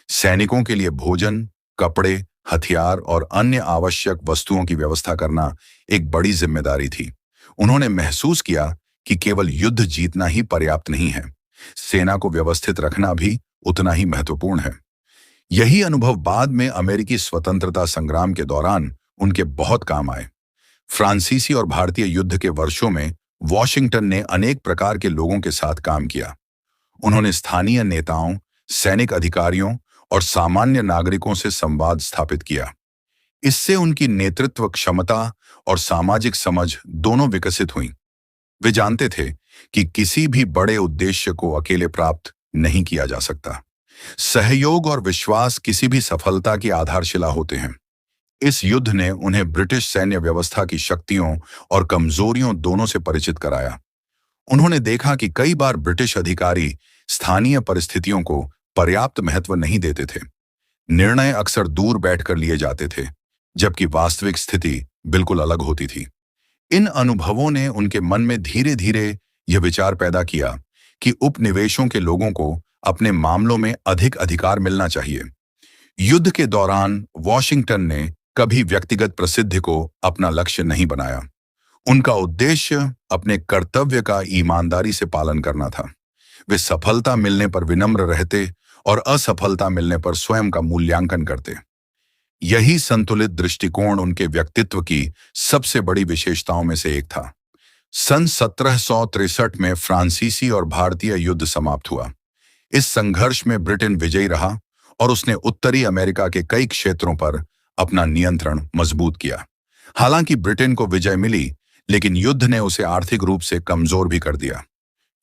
सैनिकों के लिए भोजन, कपड़े, हथियार और अन्य आवश्यक वस्तुओं की व्यवस्था करना एक बड़ी जिम्मेदारी थी। उन्होंने महसूस किया कि केवल युद्ध जीतना ही पर्याप्त नहीं है, सेना को व्यवस्थित रखना भी उतना ही महत्वपूर्ण है। यही अनुभव बाद में अमेरिकी स्वतंत्रता संग्राम के दौरान उनके बहुत काम आए। फ्रांसीसी और भारतीय युद्ध के वर्षों में वॉशिंगटन ने अनेक प्रकार के लोगों के साथ काम किया। उन्होंने स्थानीय नेताओं, सैनिक अधिकारियों और सामान्य नागरिकों से संवाद स्थापित किया। इससे उनकी नेतृत्व क्षमता और सामाजिक समझ दोनों विकसित हुई। वे जानते थे कि किसी भी बड़े उद्देश्य को अकेले प्राप्त नहीं किया जा सकता। सहयोग और विश्वास किसी भी सफलता की आधारशिला होते हैं। इस युद्ध ने उन्हें ब्रिटिश सैन्य व्यवस्था की शक्तियों और कमजोरियों दोनों से परिचित कराया। उन्होंने देखा कि कई बार ब्रिटिश अधिकारी स्थानीय परिस्थितियों को पर्याप्त महत्व नहीं देते थे। निर्णय अक्सर दूर बैठकर लिए जाते थे, जबकि वास्तविक स्थिति बिल्कुल अलग होती थी। इन अनुभवों ने उनके मन में धीरे धीरे यह विचार पैदा किया कि उपनिवेशों के लोगों को अपने मामलों में अधिक अधिकार मिलना चाहिए। युद्ध के दौरान वॉशिंगटन ने कभी व्यक्तिगत प्रसिद्धि को अपना लक्ष्य नहीं बनाया। उनका उद्देश्य अपने कर्तव्य का ईमानदारी से पालन करना था। वे सफलता मिलने पर विनम्र रहते और असफलता मिलने पर स्वयं का मूल्यांकन करते। यही संतुलित दृष्टिकोण उनके व्यक्तित्व की सबसे बड़ी विशेषताओं में से एक था। सन 1763 में फ्रांसीसी और भारतीय युद्ध समाप्त हुआ। इस संघर्ष में ब्रिटेन विजयी रहा और उसने उत्तरी अमेरिका के कई क्षेत्रों पर अपना नियंत्रण मजबूत किया। हालांकि ब्रिटेन को विजय मिली, लेकिन युद्ध ने उसे आर्थिक रूप से कमजोर भी कर दिया।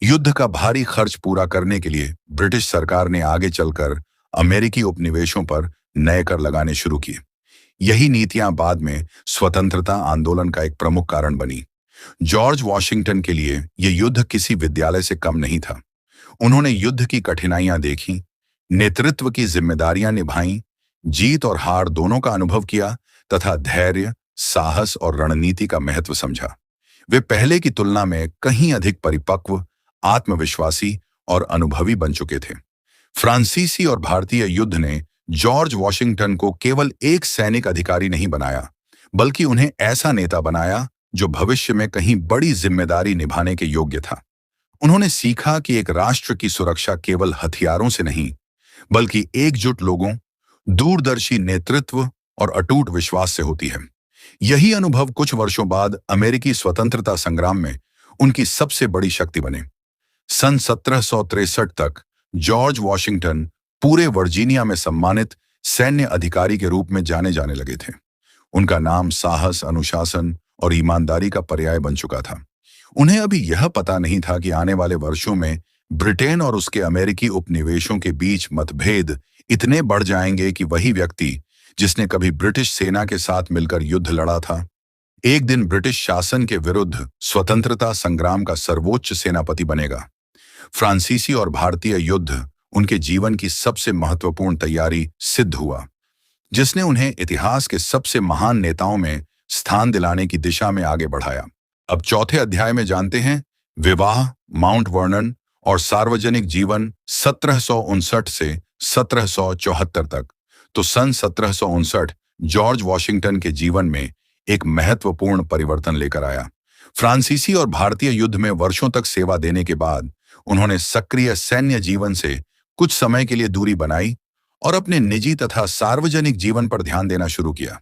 युद्ध का भारी खर्च पूरा करने के लिए ब्रिटिश सरकार ने आगे चलकर अमेरिकी उपनिवेशों पर नए कर लगाने शुरू किए। यही नीतियां बाद में स्वतंत्रता आंदोलन का एक प्रमुख कारण बनी। जॉर्ज वॉशिंगटन के लिए यह युद्ध किसी विद्यालय से कम नहीं था। उन्होंने युद्ध की कठिनाइयां देखी, नेतृत्व की जिम्मेदारियां निभाई, जीत और हार दोनों का अनुभव किया तथा धैर्य, साहस और रणनीति का महत्व समझा। वे पहले की तुलना में कहीं अधिक परिपक्व, आत्मविश्वासी और अनुभवी बन चुके थे। फ्रांसीसी और भारतीय युद्ध ने जॉर्ज वॉशिंगटन को केवल एक सैनिक अधिकारी नहीं बनाया, बल्कि उन्हें ऐसा नेता बनाया जो भविष्य में कहीं बड़ी जिम्मेदारी निभाने के योग्य था। उन्होंने सीखा कि एक राष्ट्र की सुरक्षा केवल हथियारों से नहीं, बल्कि एकजुट लोगों, दूरदर्शी नेतृत्व और अटूट विश्वास से होती है। यही अनुभव कुछ वर्षों बाद अमेरिकी स्वतंत्रता संग्राम में उनकी सबसे बड़ी शक्ति बने। सन 1763 तक जॉर्ज वॉशिंगटन पूरे वर्जीनिया में सम्मानित सैन्य अधिकारी के रूप में जाने जाने लगे थे। उनका नाम साहस, अनुशासन और ईमानदारी का पर्याय बन चुका था। उन्हें अभी यह पता नहीं था कि आने वाले वर्षों में ब्रिटेन और उसके अमेरिकी उपनिवेशों के बीच मतभेद इतने बढ़ जाएंगे कि वही व्यक्ति जिसने कभी ब्रिटिश सेना के साथ मिलकर युद्ध लड़ा था, एक दिन ब्रिटिश शासन के विरुद्ध स्वतंत्रता संग्राम का सर्वोच्च सेनापति बनेगा। फ्रांसीसी और भारतीय युद्ध उनके जीवन की सबसे महत्वपूर्ण तैयारी सिद्ध हुआ, जिसने उन्हें इतिहास के सबसे महान नेताओं में स्थान दिलाने की दिशा में आगे बढ़ाया। अब चौथे अध्याय में जानते हैं विवाह, माउंट वर्नन और सार्वजनिक जीवन 1759 से 1774 तक। तो सन 1759 जॉर्ज वॉशिंगटन के जीवन में एक महत्वपूर्ण परिवर्तन लेकर आया। फ्रांसीसी और भारतीय युद्ध में वर्षों तक सेवा देने के बाद उन्होंने सक्रिय सैन्य जीवन से कुछ समय के लिए दूरी बनाई और अपने निजी तथा सार्वजनिक जीवन पर ध्यान देना शुरू किया।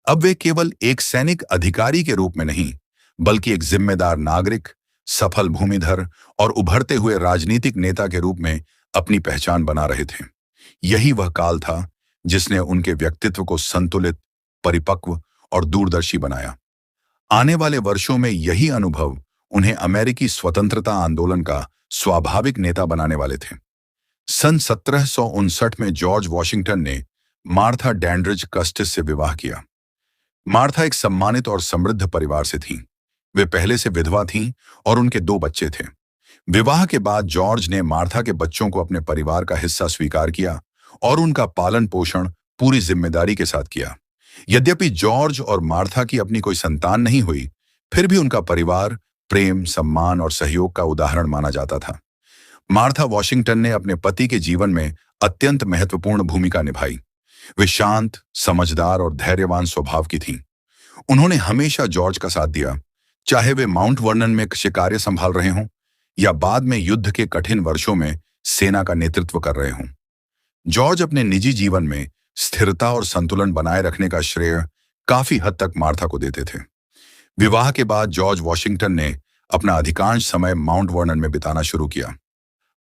अब वे केवल एक सैनिक अधिकारी के रूप में नहीं, बल्कि एक जिम्मेदार नागरिक, सफल भूमिधर और उभरते हुए राजनीतिक नेता के रूप में अपनी पहचान बना रहे थे। यही वह काल था जिसने उनके व्यक्तित्व को संतुलित, परिपक्व और दूरदर्शी बनाया। आने वाले वर्षों में यही अनुभव उन्हें अमेरिकी स्वतंत्रता आंदोलन का स्वाभाविक नेता बनाने वाले थे। सन 1759 में जॉर्ज वॉशिंगटन ने मार्था डैंड्रिज कस्टिस से विवाह किया। मार्था एक सम्मानित और समृद्ध परिवार से थीं। वे पहले से विधवा थीं और उनके 2 बच्चे थे। विवाह के बाद जॉर्ज ने मार्था के बच्चों को अपने परिवार का हिस्सा स्वीकार किया और उनका पालन पोषण पूरी जिम्मेदारी के साथ किया। यद्यपि जॉर्ज और मार्था की अपनी कोई संतान नहीं हुई, फिर भी उनका परिवार प्रेम, सम्मान और सहयोग का उदाहरण माना जाता था। मार्था वॉशिंगटन ने अपने पति के जीवन में अत्यंत महत्वपूर्ण भूमिका निभाई। वे शांत, समझदार और धैर्यवान स्वभाव की थीं। उन्होंने हमेशा जॉर्ज का साथ दिया, चाहे वे माउंट वर्नन में कार्य संभाल रहे हों या बाद में युद्ध के कठिन वर्षों में सेना का नेतृत्व कर रहे हों। जॉर्ज अपने निजी जीवन में स्थिरता और संतुलन बनाए रखने का श्रेय काफी हद तक मार्था को देते थे। विवाह के बाद जॉर्ज वॉशिंगटन ने अपना अधिकांश समय माउंट वर्नन में बिताना शुरू किया।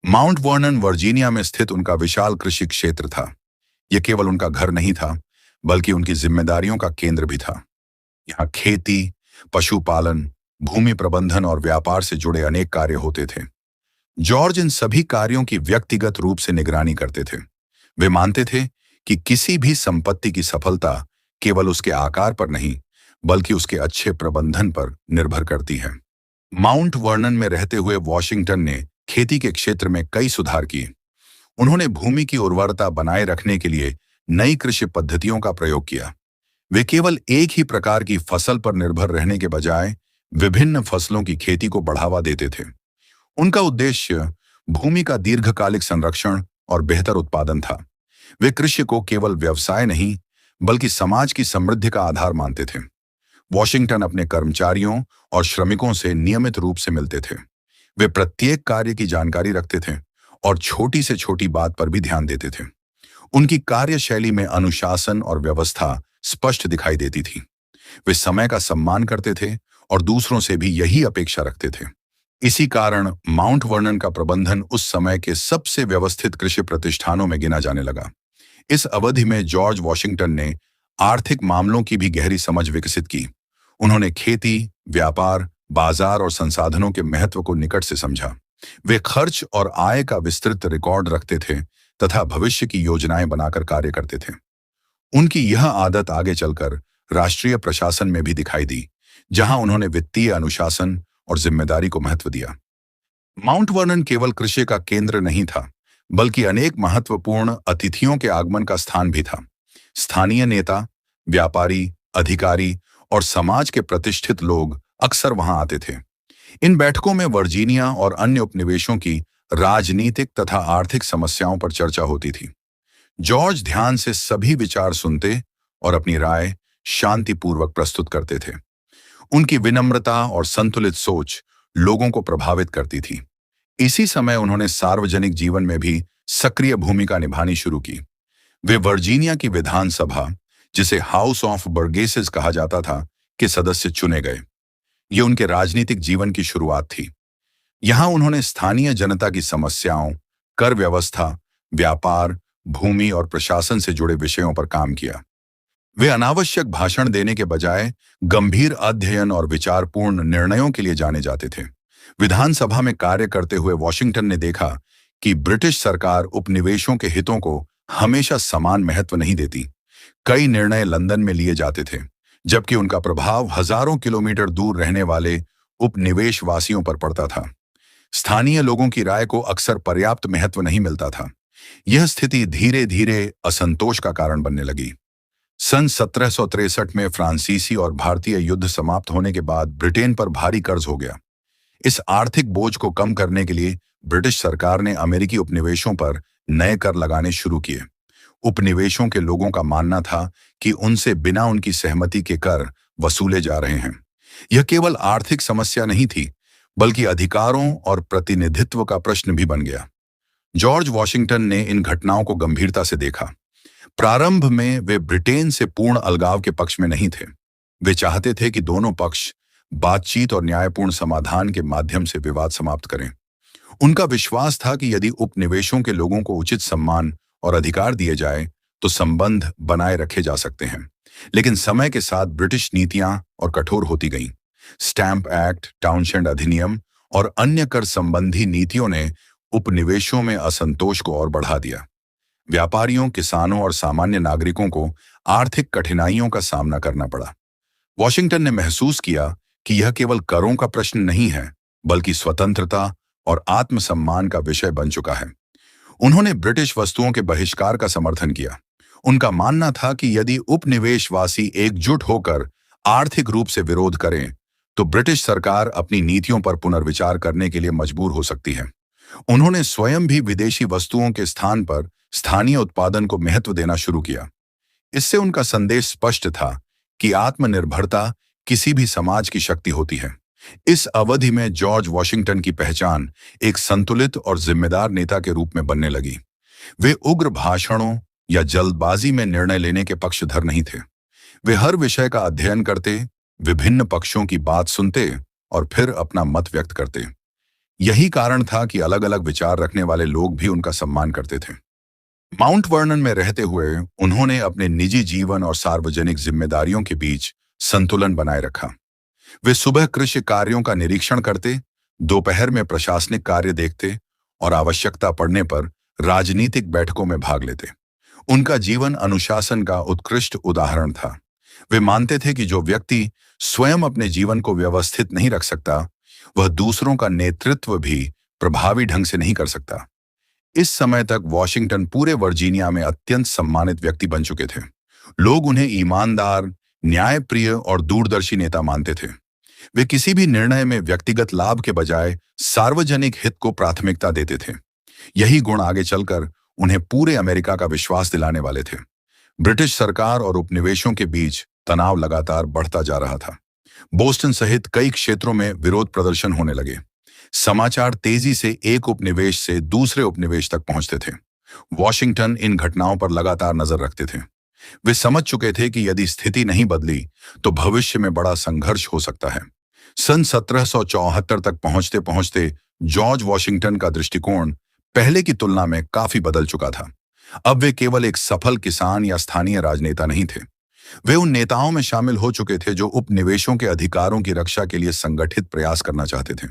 माउंट वर्नन वर्जीनिया में स्थित उनका विशाल कृषि क्षेत्र था। यह केवल उनका घर नहीं था, बल्कि उनकी जिम्मेदारियों का केंद्र भी था। यहाँ खेती, पशुपालन, भूमि प्रबंधन और व्यापार से जुड़े अनेक कार्य होते थे। जॉर्ज इन सभी कार्यों की व्यक्तिगत रूप से निगरानी करते थे। वे मानते थे कि किसी भी संपत्ति की सफलता केवल उसके आकार पर नहीं, बल्कि उसके अच्छे प्रबंधन पर निर्भर करती है। माउंट वर्नन में रहते हुए वॉशिंगटन ने खेती के क्षेत्र में कई सुधार किए। उन्होंने भूमि की उर्वरता बनाए रखने के लिए नई कृषि पद्धतियों का प्रयोग किया। वे केवल एक ही प्रकार की फसल पर निर्भर रहने के बजाय विभिन्न फसलों की खेती को बढ़ावा देते थे। उनका उद्देश्य भूमि का दीर्घकालिक संरक्षण और बेहतर उत्पादन था। वे कृषि को केवल व्यवसाय नहीं, बल्कि समाज की समृद्धि का आधार मानते थे। वॉशिंगटन अपने कर्मचारियों और श्रमिकों से नियमित रूप से मिलते थे। वे प्रत्येक कार्य की जानकारी रखते थे और छोटी से छोटी बात पर भी ध्यान देते थे। उनकी कार्यशैली में अनुशासन और व्यवस्था स्पष्ट दिखाई देती थी। वे समय का सम्मान करते थे और दूसरों से भी यही अपेक्षा रखते थे। इसी कारण माउंट वर्नन का प्रबंधन उस समय के सबसे व्यवस्थित कृषि प्रतिष्ठानों में गिना जाने लगा। इस अवधि में जॉर्ज वॉशिंगटन ने आर्थिक मामलों की भी गहरी समझ विकसित की। उन्होंने खेती, व्यापार, बाजार और संसाधनों के महत्व को निकट से समझा। वे खर्च और आय का विस्तृत रिकॉर्ड रखते थे तथा भविष्य की योजनाएं बनाकर कार्य करते थे। उनकी यह आदत आगे चलकर राष्ट्रीय प्रशासन में भी दिखाई दी, जहां उन्होंने वित्तीय अनुशासन और जिम्मेदारी को महत्व दिया। माउंट वर्नन केवल कृषि का केंद्र नहीं था, बल्कि अनेक महत्वपूर्ण अतिथियों के आगमन का स्थान भी था। स्थानीय नेता, व्यापारी, अधिकारी और समाज के प्रतिष्ठित लोग अक्सर वहां आते थे। इन बैठकों में वर्जीनिया और अन्य उपनिवेशों की राजनीतिक तथा आर्थिक समस्याओं पर चर्चा होती थी। जॉर्ज ध्यान से सभी विचार सुनते और अपनी राय शांतिपूर्वक प्रस्तुत करते थे। उनकी विनम्रता और संतुलित सोच लोगों को प्रभावित करती थी। इसी समय उन्होंने सार्वजनिक जीवन में भी सक्रिय भूमिका निभानी शुरू की। वे वर्जीनिया की विधानसभा, जिसे हाउस ऑफ बर्गेसेस कहा जाता था, के सदस्य चुने गए। ये उनके राजनीतिक जीवन की शुरुआत थी। यहां उन्होंने स्थानीय जनता की समस्याओं, कर व्यवस्था, व्यापार, भूमि और प्रशासन से जुड़े विषयों पर काम किया। वे अनावश्यक भाषण देने के बजाय गंभीर अध्ययन और विचारपूर्ण निर्णयों के लिए जाने जाते थे। विधानसभा में कार्य करते हुए वॉशिंगटन ने देखा कि ब्रिटिश सरकार उपनिवेशों के हितों को हमेशा समान महत्व नहीं देती। कई निर्णय लंदन में लिए जाते थे, जबकि उनका प्रभाव हजारों किलोमीटर दूर रहने वाले उपनिवेशवासियों पर पड़ता था। स्थानीय लोगों की राय को अक्सर पर्याप्त महत्व नहीं मिलता था। यह स्थिति धीरे धीरे असंतोष का कारण बनने लगी। सन 1763 में फ्रांसीसी और भारतीय युद्ध समाप्त होने के बाद ब्रिटेन पर भारी कर्ज हो गया। इस आर्थिक बोझ को कम करने के लिए ब्रिटिश सरकार ने अमेरिकी उपनिवेशों पर नए कर लगाने शुरू किए। उपनिवेशों के लोगों का मानना था कि उनसे बिना उनकी सहमति के कर वसूले जा रहे हैं। यह केवल आर्थिक समस्या नहीं थी, बल्कि अधिकारों और प्रतिनिधित्व का प्रश्न भी बन गया। जॉर्ज वॉशिंगटन ने इन घटनाओं को गंभीरता से देखा। प्रारंभ में वे ब्रिटेन से पूर्ण अलगाव के पक्ष में नहीं थे। वे चाहते थे कि दोनों पक्ष बातचीत और न्यायपूर्ण समाधान के माध्यम से विवाद समाप्त करें। उनका विश्वास था कि यदि उपनिवेशों के लोगों को उचित सम्मान और अधिकार दिए जाए तो संबंध बनाए रखे जा सकते हैं। लेकिन समय के साथ ब्रिटिश नीतियां और कठोर होती गईं। स्टैंप एक्ट, टाउनशेंड अधिनियम और अन्य कर संबंधी नीतियों ने उपनिवेशों में असंतोष को और बढ़ा दिया। व्यापारियों, किसानों और सामान्य नागरिकों को आर्थिक कठिनाइयों का सामना करना पड़ा। वॉशिंगटन ने महसूस किया कि यह केवल करों का प्रश्न नहीं है, बल्कि स्वतंत्रता और आत्मसम्मान का विषय बन चुका है। उन्होंने ब्रिटिश वस्तुओं के बहिष्कार का समर्थन किया। उनका मानना था कि यदि उपनिवेशवासी एकजुट होकर आर्थिक रूप से विरोध करें, तो ब्रिटिश सरकार अपनी नीतियों पर पुनर्विचार करने के लिए मजबूर हो सकती है। उन्होंने स्वयं भी विदेशी वस्तुओं के स्थान पर स्थानीय उत्पादन को महत्व देना शुरू किया। इससे उनका संदेश स्पष्ट था कि आत्मनिर्भरता किसी भी समाज की शक्ति होती है। इस अवधि में जॉर्ज वॉशिंगटन की पहचान एक संतुलित और जिम्मेदार नेता के रूप में बनने लगी। वे उग्र भाषणों या जल्दबाजी में निर्णय लेने के पक्षधर नहीं थे। वे हर विषय का अध्ययन करते, विभिन्न पक्षों की बात सुनते और फिर अपना मत व्यक्त करते। यही कारण था कि अलग अलग विचार रखने वाले लोग भी उनका सम्मान करते थे। माउंट वर्नन में रहते हुए उन्होंने अपने निजी जीवन और सार्वजनिक जिम्मेदारियों के बीच संतुलन बनाए रखा। वे सुबह कृषि कार्यों का निरीक्षण करते, दोपहर में प्रशासनिक कार्य देखते और आवश्यकता पड़ने पर राजनीतिक बैठकों में भाग लेते। उनका जीवन अनुशासन का उत्कृष्ट उदाहरण था। वे मानते थे कि जो व्यक्ति स्वयं अपने जीवन को व्यवस्थित नहीं रख सकता, वह दूसरों का नेतृत्व भी प्रभावी ढंग से नहीं कर सकता। इस समय तक वॉशिंगटन पूरे वर्जीनिया में अत्यंत सम्मानित व्यक्ति बन चुके थे। लोग उन्हें ईमानदार, न्यायप्रिय और दूरदर्शी नेता मानते थे। वे किसी भी निर्णय में व्यक्तिगत लाभ के बजाय सार्वजनिक हित को प्राथमिकता देते थे। यही गुण आगे चलकर उन्हें पूरे अमेरिका का विश्वास दिलाने वाले थे। ब्रिटिश सरकार और उपनिवेशों के बीच तनाव लगातार बढ़ता जा रहा था। बोस्टन सहित कई क्षेत्रों में विरोध प्रदर्शन होने लगे। समाचार तेजी से एक उपनिवेश से दूसरे उपनिवेश तक पहुंचते थे। वॉशिंगटन इन घटनाओं पर लगातार नजर रखते थे। वे समझ चुके थे कि यदि स्थिति नहीं बदली तो भविष्य में बड़ा संघर्ष हो सकता है। सन 1774 तक पहुंचते पहुंचते जॉर्ज वॉशिंगटन का दृष्टिकोण पहले की तुलना में काफी बदल चुका था। अब वे केवल एक सफल किसान या स्थानीय राजनेता नहीं थे। वे उन नेताओं में शामिल हो चुके थे जो उपनिवेशों के अधिकारों की रक्षा के लिए संगठित प्रयास करना चाहते थे।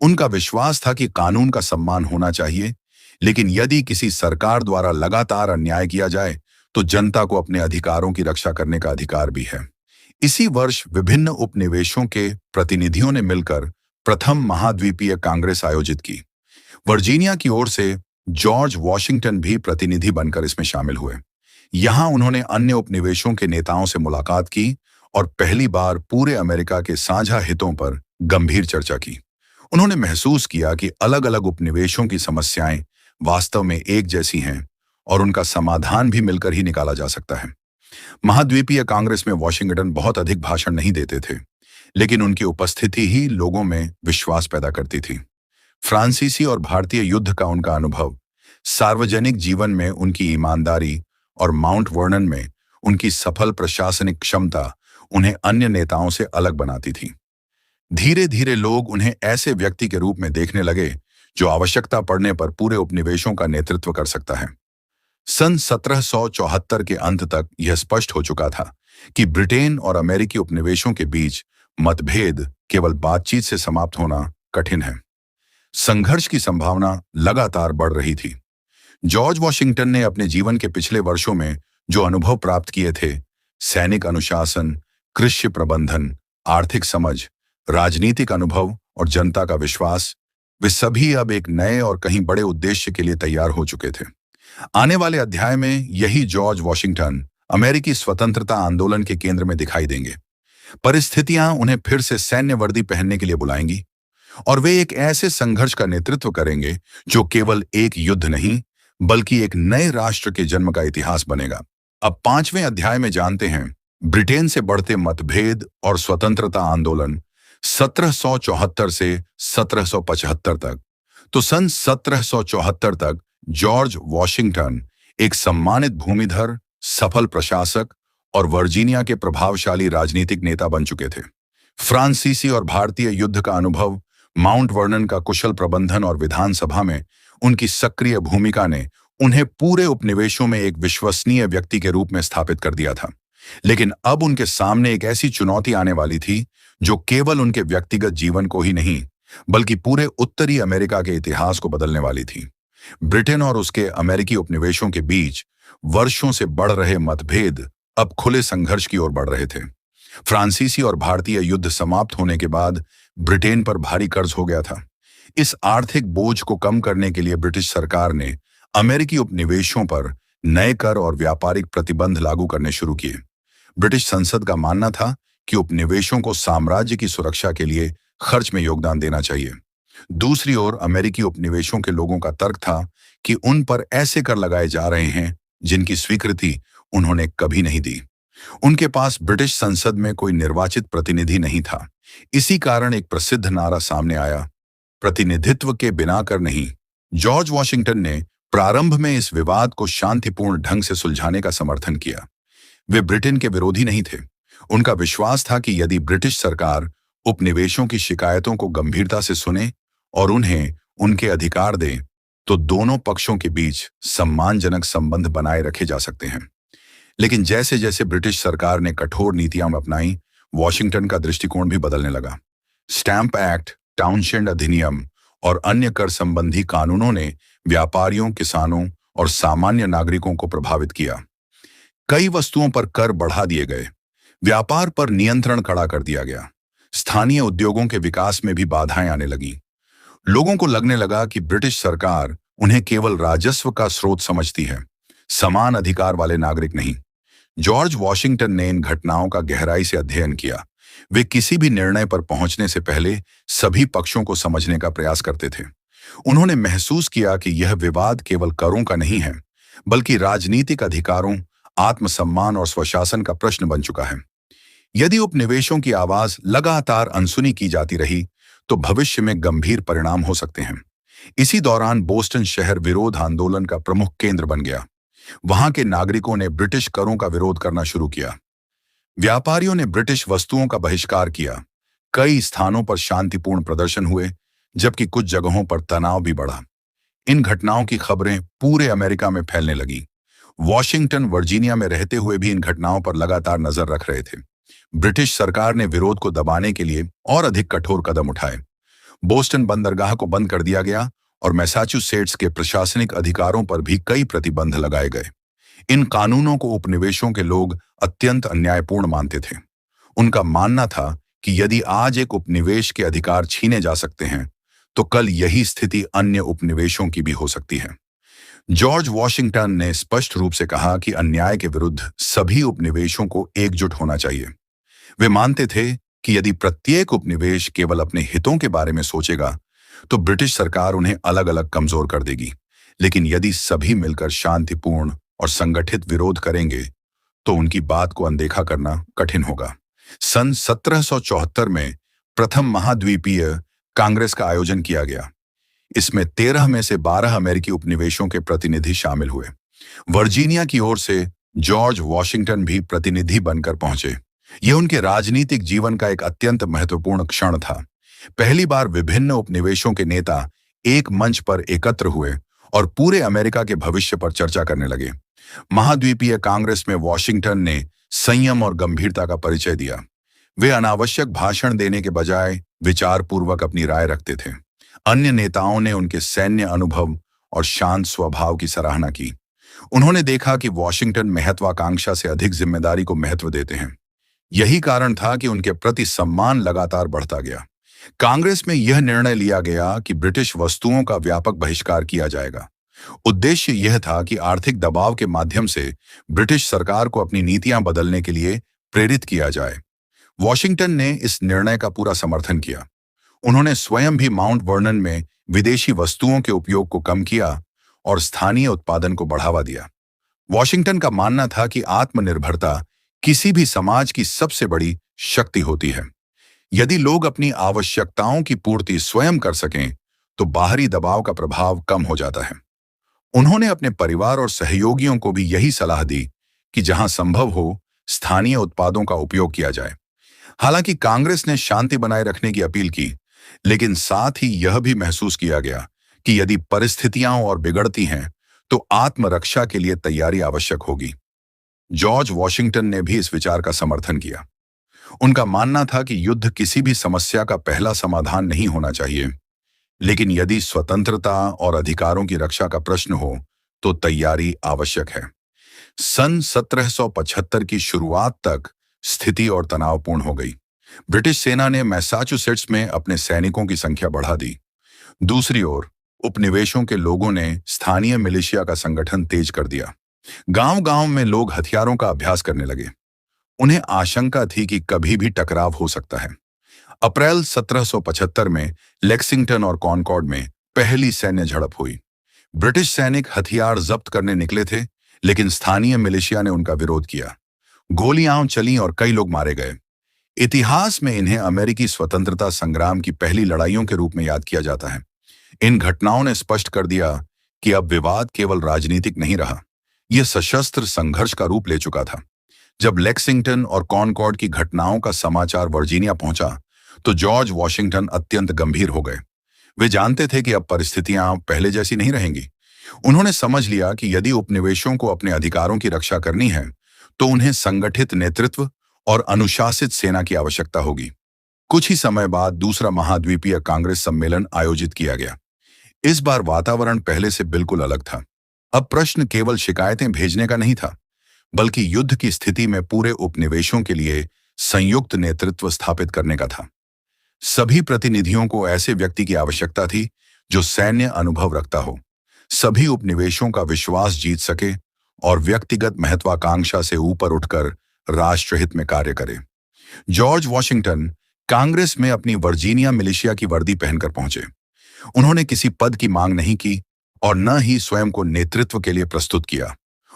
उनका विश्वास था कि कानून का सम्मान होना चाहिए, लेकिन यदि किसी सरकार द्वारा लगातार अन्याय किया जाए तो जनता को अपने अधिकारों की रक्षा करने का अधिकार भी है। इसी वर्ष विभिन्न उपनिवेशों के प्रतिनिधियों ने मिलकर प्रथम महाद्वीपीय कांग्रेस आयोजित की। वर्जीनिया की ओर से जॉर्ज वॉशिंगटन भी प्रतिनिधि बनकर इसमें शामिल हुए। यहां उन्होंने अन्य उपनिवेशों के नेताओं से मुलाकात की और पहली बार पूरे अमेरिका के साझा हितों पर गंभीर चर्चा की। उन्होंने महसूस किया कि अलग अलग उपनिवेशों की समस्याएं वास्तव में एक जैसी हैं और उनका समाधान भी मिलकर ही निकाला जा सकता है। महाद्वीपीय कांग्रेस में वॉशिंगटन बहुत अधिक भाषण नहीं देते थे, लेकिन उनकी उपस्थिति ही लोगों में विश्वास पैदा करती थी। फ्रांसीसी और भारतीय युद्ध का उनका अनुभव, सार्वजनिक जीवन में उनकी ईमानदारी और माउंट वर्नन में उनकी सफल प्रशासनिक क्षमता उन्हें अन्य नेताओं से अलग बनाती थी। धीरे धीरे लोग उन्हें ऐसे व्यक्ति के रूप में देखने लगे जो आवश्यकता पड़ने पर पूरे उपनिवेशों का नेतृत्व कर सकता है। सन 1774 के अंत तक यह स्पष्ट हो चुका था कि ब्रिटेन और अमेरिकी उपनिवेशों के बीच मतभेद केवल बातचीत से समाप्त होना कठिन है। संघर्ष की संभावना लगातार बढ़ रही थी। जॉर्ज वॉशिंगटन ने अपने जीवन के पिछले वर्षों में जो अनुभव प्राप्त किए थे, सैनिक अनुशासन, कृषि प्रबंधन, आर्थिक समझ, राजनीतिक अनुभव और जनता का विश्वास, वे सभी अब एक नए और कहीं बड़े उद्देश्य के लिए तैयार हो चुके थे। आने वाले अध्याय में यही जॉर्ज वॉशिंगटन अमेरिकी स्वतंत्रता आंदोलन के केंद्र में दिखाई देंगे। परिस्थितियां उन्हें फिर से सैन्य वर्दी पहनने के लिए बुलाएंगी और वे एक ऐसे संघर्ष का नेतृत्व करेंगे जो केवल एक युद्ध नहीं, बल्कि एक नए राष्ट्र के जन्म का इतिहास बनेगा। अब 5वें अध्याय में जानते हैं ब्रिटेन से बढ़ते मतभेद और स्वतंत्रता आंदोलन 1774 से 1775 तक। तो सन 1774 तक जॉर्ज वॉशिंगटन एक सम्मानित भूमिधर, सफल प्रशासक और वर्जीनिया के प्रभावशाली राजनीतिक नेता बन चुके थे। फ्रांसीसी और भारतीय युद्ध का अनुभव, माउंट वर्नन का कुशल प्रबंधन और विधानसभा में उनकी सक्रिय भूमिका ने उन्हें पूरे उपनिवेशों में एक विश्वसनीय व्यक्ति के रूप में स्थापित कर दिया था। लेकिन अब उनके सामने एक ऐसी चुनौती आने वाली थी जो केवल उनके व्यक्तिगत जीवन को ही नहीं, बल्कि पूरे उत्तरी अमेरिका के इतिहास को बदलने वाली थी। ब्रिटेन और उसके अमेरिकी उपनिवेशों के बीच वर्षों से बढ़ रहे मतभेद अब खुले संघर्ष की ओर बढ़ रहे थे। फ्रांसीसी और भारतीय युद्ध समाप्त होने के बाद ब्रिटेन पर भारी कर्ज हो गया था। इस आर्थिक बोझ को कम करने के लिए ब्रिटिश सरकार ने अमेरिकी उपनिवेशों पर नए कर और व्यापारिक प्रतिबंध लागू करने शुरू किए। ब्रिटिश संसद का मानना था कि उपनिवेशों को साम्राज्य की सुरक्षा के लिए खर्च में योगदान देना चाहिए। दूसरी ओर अमेरिकी उपनिवेशों के लोगों का तर्क था कि उन पर ऐसे कर लगाए जा रहे हैं जिनकी स्वीकृति उन्होंने कभी नहीं दी। उनके पास ब्रिटिश संसद में कोई निर्वाचित प्रतिनिधि नहीं था। इसी कारण एक प्रसिद्ध नारा सामने आया, प्रतिनिधित्व के बिना कर नहीं। जॉर्ज वॉशिंगटन ने प्रारंभ में इस विवाद को शांतिपूर्ण ढंग से सुलझाने का समर्थन किया। वे ब्रिटेन के विरोधी नहीं थे। उनका विश्वास था कि यदि ब्रिटिश सरकार उपनिवेशों की शिकायतों को गंभीरता से सुने और उन्हें उनके अधिकार दे, तो दोनों पक्षों के बीच सम्मानजनक संबंध बनाए रखे जा सकते हैं। लेकिन जैसे जैसे ब्रिटिश सरकार ने कठोर नीतियां अपनाई, वॉशिंगटन का दृष्टिकोण भी बदलने लगा। स्टैंप एक्ट, टाउनशेंड अधिनियम और अन्य कर संबंधी कानूनों ने व्यापारियों, किसानों और सामान्य नागरिकों को प्रभावित किया। कई वस्तुओं पर कर बढ़ा दिए गए। व्यापार पर नियंत्रण कड़ा कर दिया गया। स्थानीय उद्योगों के विकास में भी बाधाएं आने लगीं। लोगों को लगने लगा कि ब्रिटिश सरकार उन्हें केवल राजस्व का स्रोत समझती है, समान अधिकार वाले नागरिक नहीं। जॉर्ज वॉशिंगटन ने इन घटनाओं का गहराई से अध्ययन किया। वे किसी भी निर्णय पर पहुंचने से पहले सभी पक्षों को समझने का प्रयास करते थे। उन्होंने महसूस किया कि यह विवाद केवल करों का नहीं है, बल्कि राजनीतिक अधिकारों, आत्मसम्मान और स्वशासन का प्रश्न बन चुका है। यदि उपनिवेशों की आवाज लगातार अनसुनी की जाती रही, तो भविष्य में गंभीर परिणाम हो सकते हैं। इसी दौरान बोस्टन शहर विरोध आंदोलन का प्रमुख केंद्र बन गया। वहां के नागरिकों ने ब्रिटिश करों का विरोध करना शुरू किया। व्यापारियों ने ब्रिटिश वस्तुओं का बहिष्कार किया। कई स्थानों पर शांतिपूर्ण प्रदर्शन हुए, जबकि कुछ जगहों पर तनाव भी बढ़ा। इन घटनाओं की खबरें पूरे अमेरिका में फैलने लगी। वॉशिंगटन वर्जीनिया में रहते हुए भी इन घटनाओं पर लगातार नजर रख रहे थे। ब्रिटिश सरकार ने विरोध को दबाने के लिए और अधिक कठोर कदम उठाए। बोस्टन बंदरगाह को बंद कर दिया गया और मैसाचुसेट्स के प्रशासनिक अधिकारों पर भी कई प्रतिबंध लगाए गए। इन कानूनों को उपनिवेशों के लोग अत्यंत अन्यायपूर्ण मानते थे। उनका मानना था कि यदि आज एक उपनिवेश के अधिकार छीने जा सकते हैं, तो कल यही स्थिति अन्य उपनिवेशों की भी हो सकती है। जॉर्ज वॉशिंगटन ने स्पष्ट रूप से कहा कि अन्याय के विरुद्ध सभी उपनिवेशों को एकजुट होना चाहिए। वे मानते थे कि यदि प्रत्येक उपनिवेश केवल अपने हितों के बारे में सोचेगा, तो ब्रिटिश सरकार उन्हें अलग अलग कमजोर कर देगी। लेकिन यदि सभी मिलकर शांतिपूर्ण और संगठित विरोध करेंगे, तो उनकी बात को अनदेखा करना कठिन होगा। सन 1774 में प्रथम महाद्वीपीय कांग्रेस का आयोजन किया गया। इसमें 13 में से 12 अमेरिकी उपनिवेशों के प्रतिनिधि शामिल हुए। वर्जीनिया की ओर से जॉर्ज वॉशिंगटन भी प्रतिनिधि बनकर पहुंचे। यह उनके राजनीतिक जीवन का एक अत्यंत महत्वपूर्ण क्षण था। पहली बार विभिन्न उपनिवेशों के नेता एक मंच पर एकत्र हुए और पूरे अमेरिका के भविष्य पर चर्चा करने लगे। महाद्वीपीय कांग्रेस में वॉशिंगटन ने संयम और गंभीरता का परिचय दिया। वे अनावश्यक भाषण देने के बजाय विचारपूर्वक अपनी राय रखते थे। अन्य नेताओं ने उनके सैन्य अनुभव और शांत स्वभाव की सराहना की। उन्होंने देखा कि वॉशिंगटन महत्वाकांक्षा से अधिक जिम्मेदारी को महत्व देते हैं। यही कारण था कि उनके प्रति सम्मान लगातार बढ़ता गया। कांग्रेस में यह निर्णय लिया गया कि ब्रिटिश वस्तुओं का व्यापक बहिष्कार किया जाएगा। उद्देश्य यह था कि आर्थिक दबाव के माध्यम से ब्रिटिश सरकार को अपनी नीतियां बदलने के लिए प्रेरित किया जाए। वॉशिंगटन ने इस निर्णय का पूरा समर्थन किया। उन्होंने स्वयं भी माउंट वर्नन में विदेशी वस्तुओं के उपयोग को कम किया और स्थानीय उत्पादन को बढ़ावा दिया। वॉशिंगटन का मानना था कि आत्मनिर्भरता किसी भी समाज की सबसे बड़ी शक्ति होती है। यदि लोग अपनी आवश्यकताओं की पूर्ति स्वयं कर सकें, तो बाहरी दबाव का प्रभाव कम हो जाता है। उन्होंने अपने परिवार और सहयोगियों को भी यही सलाह दी कि जहां संभव हो, स्थानीय उत्पादों का उपयोग किया जाए। हालांकि कांग्रेस ने शांति बनाए रखने की अपील की, लेकिन साथ ही यह भी महसूस किया गया कि यदि परिस्थितियां और बिगड़ती हैं, तो आत्मरक्षा के लिए तैयारी आवश्यक होगी। जॉर्ज वॉशिंगटन ने भी इस विचार का समर्थन किया। उनका मानना था कि युद्ध किसी भी समस्या का पहला समाधान नहीं होना चाहिए, लेकिन यदि स्वतंत्रता और अधिकारों की रक्षा का प्रश्न हो, तो तैयारी आवश्यक है। सन 1775 की शुरुआत तक स्थिति और तनावपूर्ण हो गई। ब्रिटिश सेना ने मैसाचुसेट्स में अपने सैनिकों की संख्या बढ़ा दी। दूसरी ओर उपनिवेशों के लोगों ने स्थानीय मिलिशिया का संगठन तेज कर दिया। गांव-गांव में लोग हथियारों का अभ्यास करने लगे। उन्हें आशंका थी कि कभी भी टकराव हो सकता है। अप्रैल 1775 में लेक्सिंगटन और कॉनकॉर्ड में पहली सैन्य झड़प हुई। ब्रिटिश सैनिक हथियार जब्त करने निकले थे, लेकिन स्थानीय मिलिशिया ने उनका विरोध किया। गोलियां चलीं और कई लोग मारे गए। इतिहास में इन्हें अमेरिकी स्वतंत्रता संग्राम की पहली लड़ाइयों के रूप में याद किया जाता है। इन घटनाओं ने स्पष्ट कर दिया कि अब विवाद केवल राजनीतिक नहीं रहा, यह सशस्त्र संघर्ष का रूप ले चुका था। जब लेक्सिंगटन और कॉनकॉर्ड की घटनाओं का समाचार वर्जीनिया पहुंचा, तो जॉर्ज वॉशिंगटन अत्यंत गंभीर हो गए। वे जानते थे कि अब परिस्थितियां पहले जैसी नहीं रहेंगी। उन्होंने समझ लिया कि यदि उपनिवेशों को अपने अधिकारों की रक्षा करनी है, तो उन्हें संगठित नेतृत्व और अनुशासित सेना की आवश्यकता होगी। कुछ ही समय बाद दूसरा महाद्वीपीय कांग्रेस सम्मेलन आयोजित किया गया। इस बार वातावरण पहले से बिल्कुल अलग था। अब प्रश्न केवल शिकायतें भेजने का नहीं था, बल्कि युद्ध की स्थिति में पूरे उपनिवेशों के लिए संयुक्त नेतृत्व स्थापित करने का था। सभी प्रतिनिधियों को ऐसे व्यक्ति की आवश्यकता थी जो सैन्य अनुभव रखता हो, सभी उपनिवेशों का विश्वास जीत सके और व्यक्तिगत महत्वाकांक्षा से ऊपर उठकर राष्ट्रहित में कार्य करे। जॉर्ज वॉशिंगटन कांग्रेस में अपनी वर्जीनिया मिलिशिया की वर्दी पहनकर पहुंचे। उन्होंने किसी पद की मांग नहीं की और न ही स्वयं को नेतृत्व के लिए प्रस्तुत किया।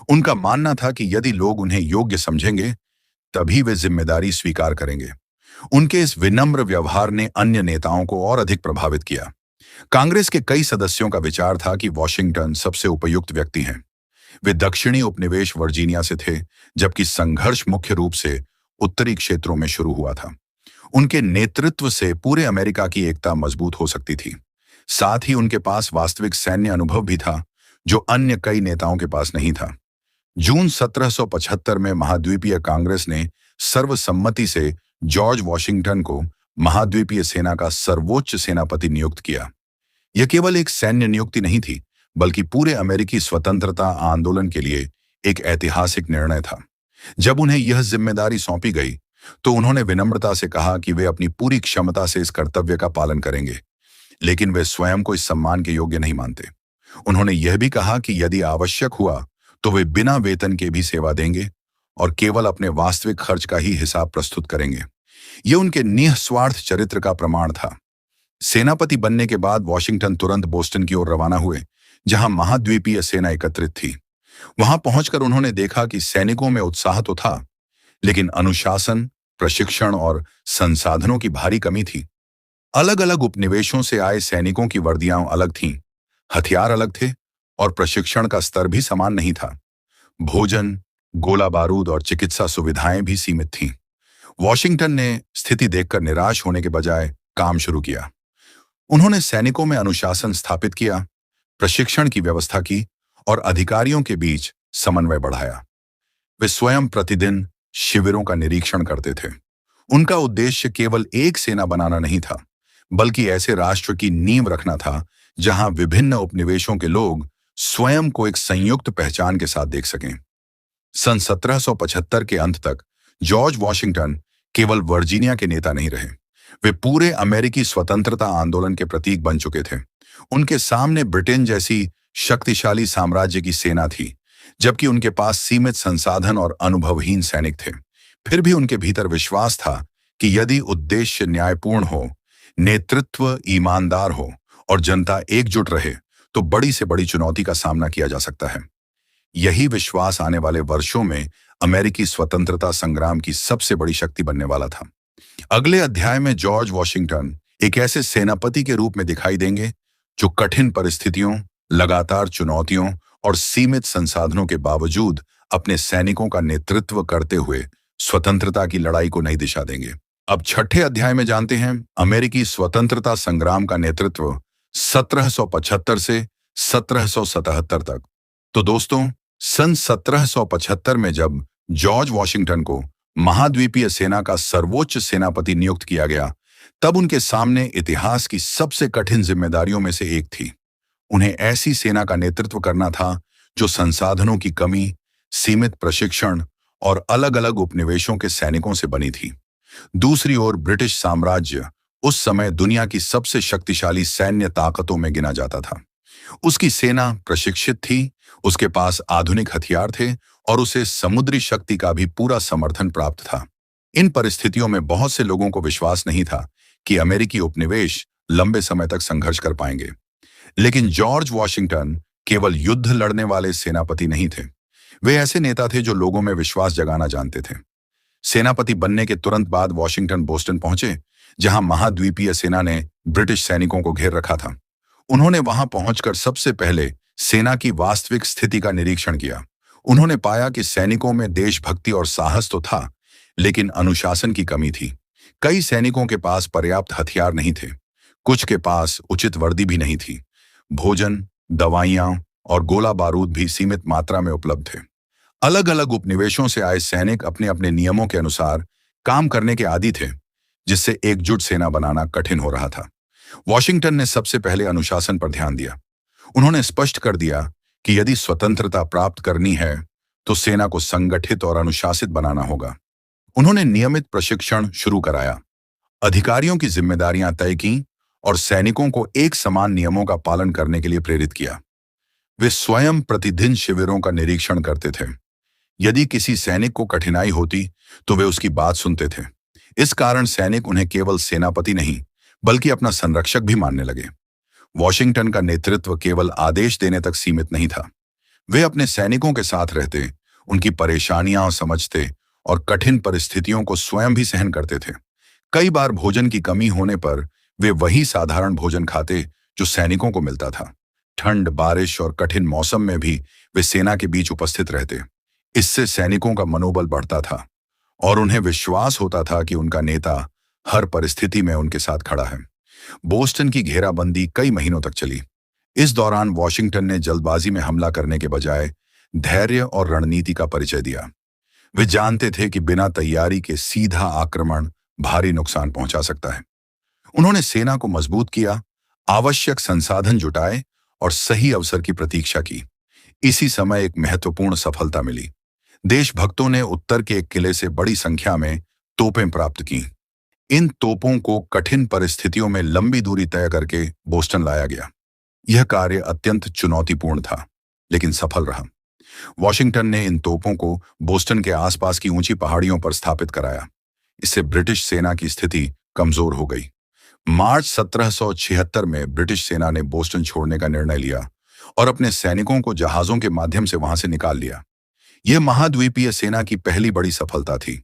उनका मानना था कि यदि लोग उन्हें योग्य समझेंगे तभी वे जिम्मेदारी स्वीकार करेंगे। उनके इस विनम्र व्यवहार ने अन्य नेताओं को और अधिक प्रभावित किया। कांग्रेस के कई सदस्यों का विचार था कि वॉशिंगटन सबसे उपयुक्त व्यक्ति हैं। वे दक्षिणी उपनिवेश वर्जीनिया से थे, जबकि संघर्ष मुख्य रूप से उत्तरी क्षेत्रों में शुरू हुआ था। उनके नेतृत्व से पूरे अमेरिका की एकता मजबूत हो सकती थी। साथ ही उनके पास वास्तविक सैन्य अनुभव भी था, जो अन्य कई नेताओं के पास नहीं था। जून 1775 में महाद्वीपीय कांग्रेस ने सर्वसम्मति से जॉर्ज वॉशिंगटन को महाद्वीपीय सेना का सर्वोच्च सेनापति नियुक्त किया। यह केवल एक सैन्य नियुक्ति नहीं थी, बल्कि पूरे अमेरिकी स्वतंत्रता आंदोलन के लिए एक ऐतिहासिक निर्णय था। जब उन्हें यह जिम्मेदारी सौंपी गई तो उन्होंने विनम्रता से कहा कि वे अपनी पूरी क्षमता से इस कर्तव्य का पालन करेंगे, लेकिन वे स्वयं को इस सम्मान के योग्य नहीं मानते। उन्होंने यह भी कहा कि यदि आवश्यक हुआ तो वे बिना वेतन के भी सेवा देंगे और केवल अपने वास्तविक खर्च का ही हिसाब प्रस्तुत करेंगे। यह उनके निस्वार्थ चरित्र का प्रमाण था। सेनापति बनने के बाद वॉशिंगटन तुरंत बोस्टन की ओर रवाना हुए, जहां महाद्वीपीय सेना एकत्रित थी। वहां पहुंचकर उन्होंने देखा कि सैनिकों में उत्साह तो था, लेकिन अनुशासन, प्रशिक्षण और संसाधनों की भारी कमी थी। अलग अलग उपनिवेशों से आए सैनिकों की वर्दियां अलग थीं, हथियार अलग थे और प्रशिक्षण का स्तर भी समान नहीं था। भोजन, गोला बारूद और चिकित्सा सुविधाएं भी सीमित थीं। वॉशिंगटन ने स्थिति देखकर निराश होने के बजाय काम शुरू किया। उन्होंने सैनिकों में अनुशासन स्थापित किया, प्रशिक्षण की व्यवस्था की और अधिकारियों के बीच समन्वय बढ़ाया। वे स्वयं प्रतिदिन शिविरों का निरीक्षण करते थे। उनका उद्देश्य केवल एक सेना बनाना नहीं था, बल्कि ऐसे राष्ट्र की नींव रखना था जहां विभिन्न उपनिवेशों के लोग स्वयं को एक संयुक्त पहचान के साथ देख सकें। सन 1775 के अंत तक जॉर्ज वॉशिंगटन केवल वर्जीनिया के नेता नहीं रहे, वे पूरे अमेरिकी स्वतंत्रता आंदोलन के प्रतीक बन चुके थे। उनके सामने ब्रिटेन जैसी शक्तिशाली साम्राज्य की सेना थी, जबकि उनके पास सीमित संसाधन और अनुभवहीन सैनिक थे। फिर भी उनके भीतर विश्वास था कि यदि उद्देश्य न्यायपूर्ण हो, नेतृत्व ईमानदार हो और जनता एकजुट रहे तो बड़ी से बड़ी चुनौती का सामना किया जा सकता है। यही विश्वास आने वाले वर्षों में अमेरिकी स्वतंत्रता संग्राम की सबसे बड़ी शक्ति बनने वाला था। अगले अध्याय में जॉर्ज वॉशिंगटन एक ऐसे सेनापति के रूप में दिखाई देंगे जो कठिन परिस्थितियों, लगातार चुनौतियों और सीमित संसाधनों के बावजूद अपने सैनिकों का नेतृत्व करते हुए स्वतंत्रता की लड़ाई को नई दिशा देंगे। अब छठे अध्याय में जानते हैं अमेरिकी स्वतंत्रता संग्राम का नेतृत्व 1775 से 1777 तक। तो दोस्तों, सन 1775 में जब जॉर्ज वॉशिंगटन को महाद्वीपीय सेना का सर्वोच्च सेनापति नियुक्त किया गया, तब उनके सामने इतिहास की सबसे कठिन जिम्मेदारियों में से एक थी। उन्हें ऐसी सेना का नेतृत्व करना था जो संसाधनों की कमी, सीमित प्रशिक्षण और अलग-अलग उपनिवेशों के सैनिकों से बनी थी। दूसरी ओर ब्रिटिश साम्राज्य उस समय दुनिया की सबसे शक्तिशाली सैन्य ताकतों में गिना जाता था। उसकी सेना प्रशिक्षित थी, उसके पास आधुनिक हथियार थे और उसे समुद्री शक्ति का भी पूरा समर्थन प्राप्त था। इन परिस्थितियों में बहुत से लोगों को विश्वास नहीं था कि अमेरिकी उपनिवेश लंबे समय तक संघर्ष कर पाएंगे। लेकिन जॉर्ज वॉशिंगटन केवल युद्ध लड़ने वाले सेनापति नहीं थे, वे ऐसे नेता थे जो लोगों में विश्वास जगाना जानते थे। सेनापति बनने के तुरंत बाद वॉशिंगटन बोस्टन पहुंचे, जहां महाद्वीपीय सेना ने ब्रिटिश सैनिकों को घेर रखा था। उन्होंने वहां पहुंचकर सबसे पहले सेना की वास्तविक स्थिति का निरीक्षण किया। उन्होंने पाया कि सैनिकों में देशभक्ति और साहस तो था, लेकिन अनुशासन की कमी थी। कई सैनिकों के पास पर्याप्त हथियार नहीं थे, कुछ के पास उचित वर्दी भी नहीं थी। भोजन, दवाइयां और गोला बारूद भी सीमित मात्रा में उपलब्ध थे। अलग अलग उपनिवेशों से आए सैनिक अपने अपने नियमों के अनुसार काम करने के आदी थे, जिससे एकजुट सेना बनाना कठिन हो रहा था। वॉशिंगटन ने सबसे पहले अनुशासन पर ध्यान दिया। उन्होंने स्पष्ट कर दिया कि यदि स्वतंत्रता प्राप्त करनी है तो सेना को संगठित और अनुशासित बनाना होगा। उन्होंने नियमित प्रशिक्षण शुरू कराया, अधिकारियों की जिम्मेदारियां तय की और सैनिकों को एक समान नियमों का पालन करने के लिए प्रेरित किया। वे स्वयं प्रतिदिन शिविरों का निरीक्षण करते थे। यदि किसी सैनिक को कठिनाई होती तो वे उसकी बात सुनते थे। इस कारण सैनिक उन्हें केवल सेनापति नहीं बल्कि अपना संरक्षक भी मानने लगे। वॉशिंगटन का नेतृत्व केवल आदेश देने तक सीमित नहीं था। वे अपने सैनिकों के साथ रहते, उनकी परेशानियां समझते और कठिन परिस्थितियों को स्वयं भी सहन करते थे। कई बार भोजन की कमी होने पर वे वही साधारण भोजन खाते जो सैनिकों को मिलता था। ठंड, बारिश और कठिन मौसम में भी वे सेना के बीच उपस्थित रहते। इससे सैनिकों का मनोबल बढ़ता था और उन्हें विश्वास होता था कि उनका नेता हर परिस्थिति में उनके साथ खड़ा है। बोस्टन की घेराबंदी कई महीनों तक चली। इस दौरान वॉशिंगटन ने जल्दबाजी में हमला करने के बजाय धैर्य और रणनीति का परिचय दिया। वे जानते थे कि बिना तैयारी के सीधा आक्रमण भारी नुकसान पहुंचा सकता है। उन्होंने सेना को मजबूत किया, आवश्यक संसाधन जुटाए और सही अवसर की प्रतीक्षा की। इसी समय एक महत्वपूर्ण सफलता मिली। देशभक्तों ने उत्तर के एक किले से बड़ी संख्या में तोपें प्राप्त की। इन तोपों को कठिन परिस्थितियों में लंबी दूरी तय करके बोस्टन लाया गया। यह कार्य अत्यंत चुनौतीपूर्ण था, लेकिन सफल रहा। वॉशिंगटन ने इन तोपों को बोस्टन के आसपास की ऊंची पहाड़ियों पर स्थापित कराया। इससे ब्रिटिश सेना की स्थिति कमजोर हो गई। मार्च 1776 में ब्रिटिश सेना ने बोस्टन छोड़ने का निर्णय लिया और अपने सैनिकों को जहाजों के माध्यम से वहां से निकाल लिया। यह महाद्वीपीय सेना की पहली बड़ी सफलता थी।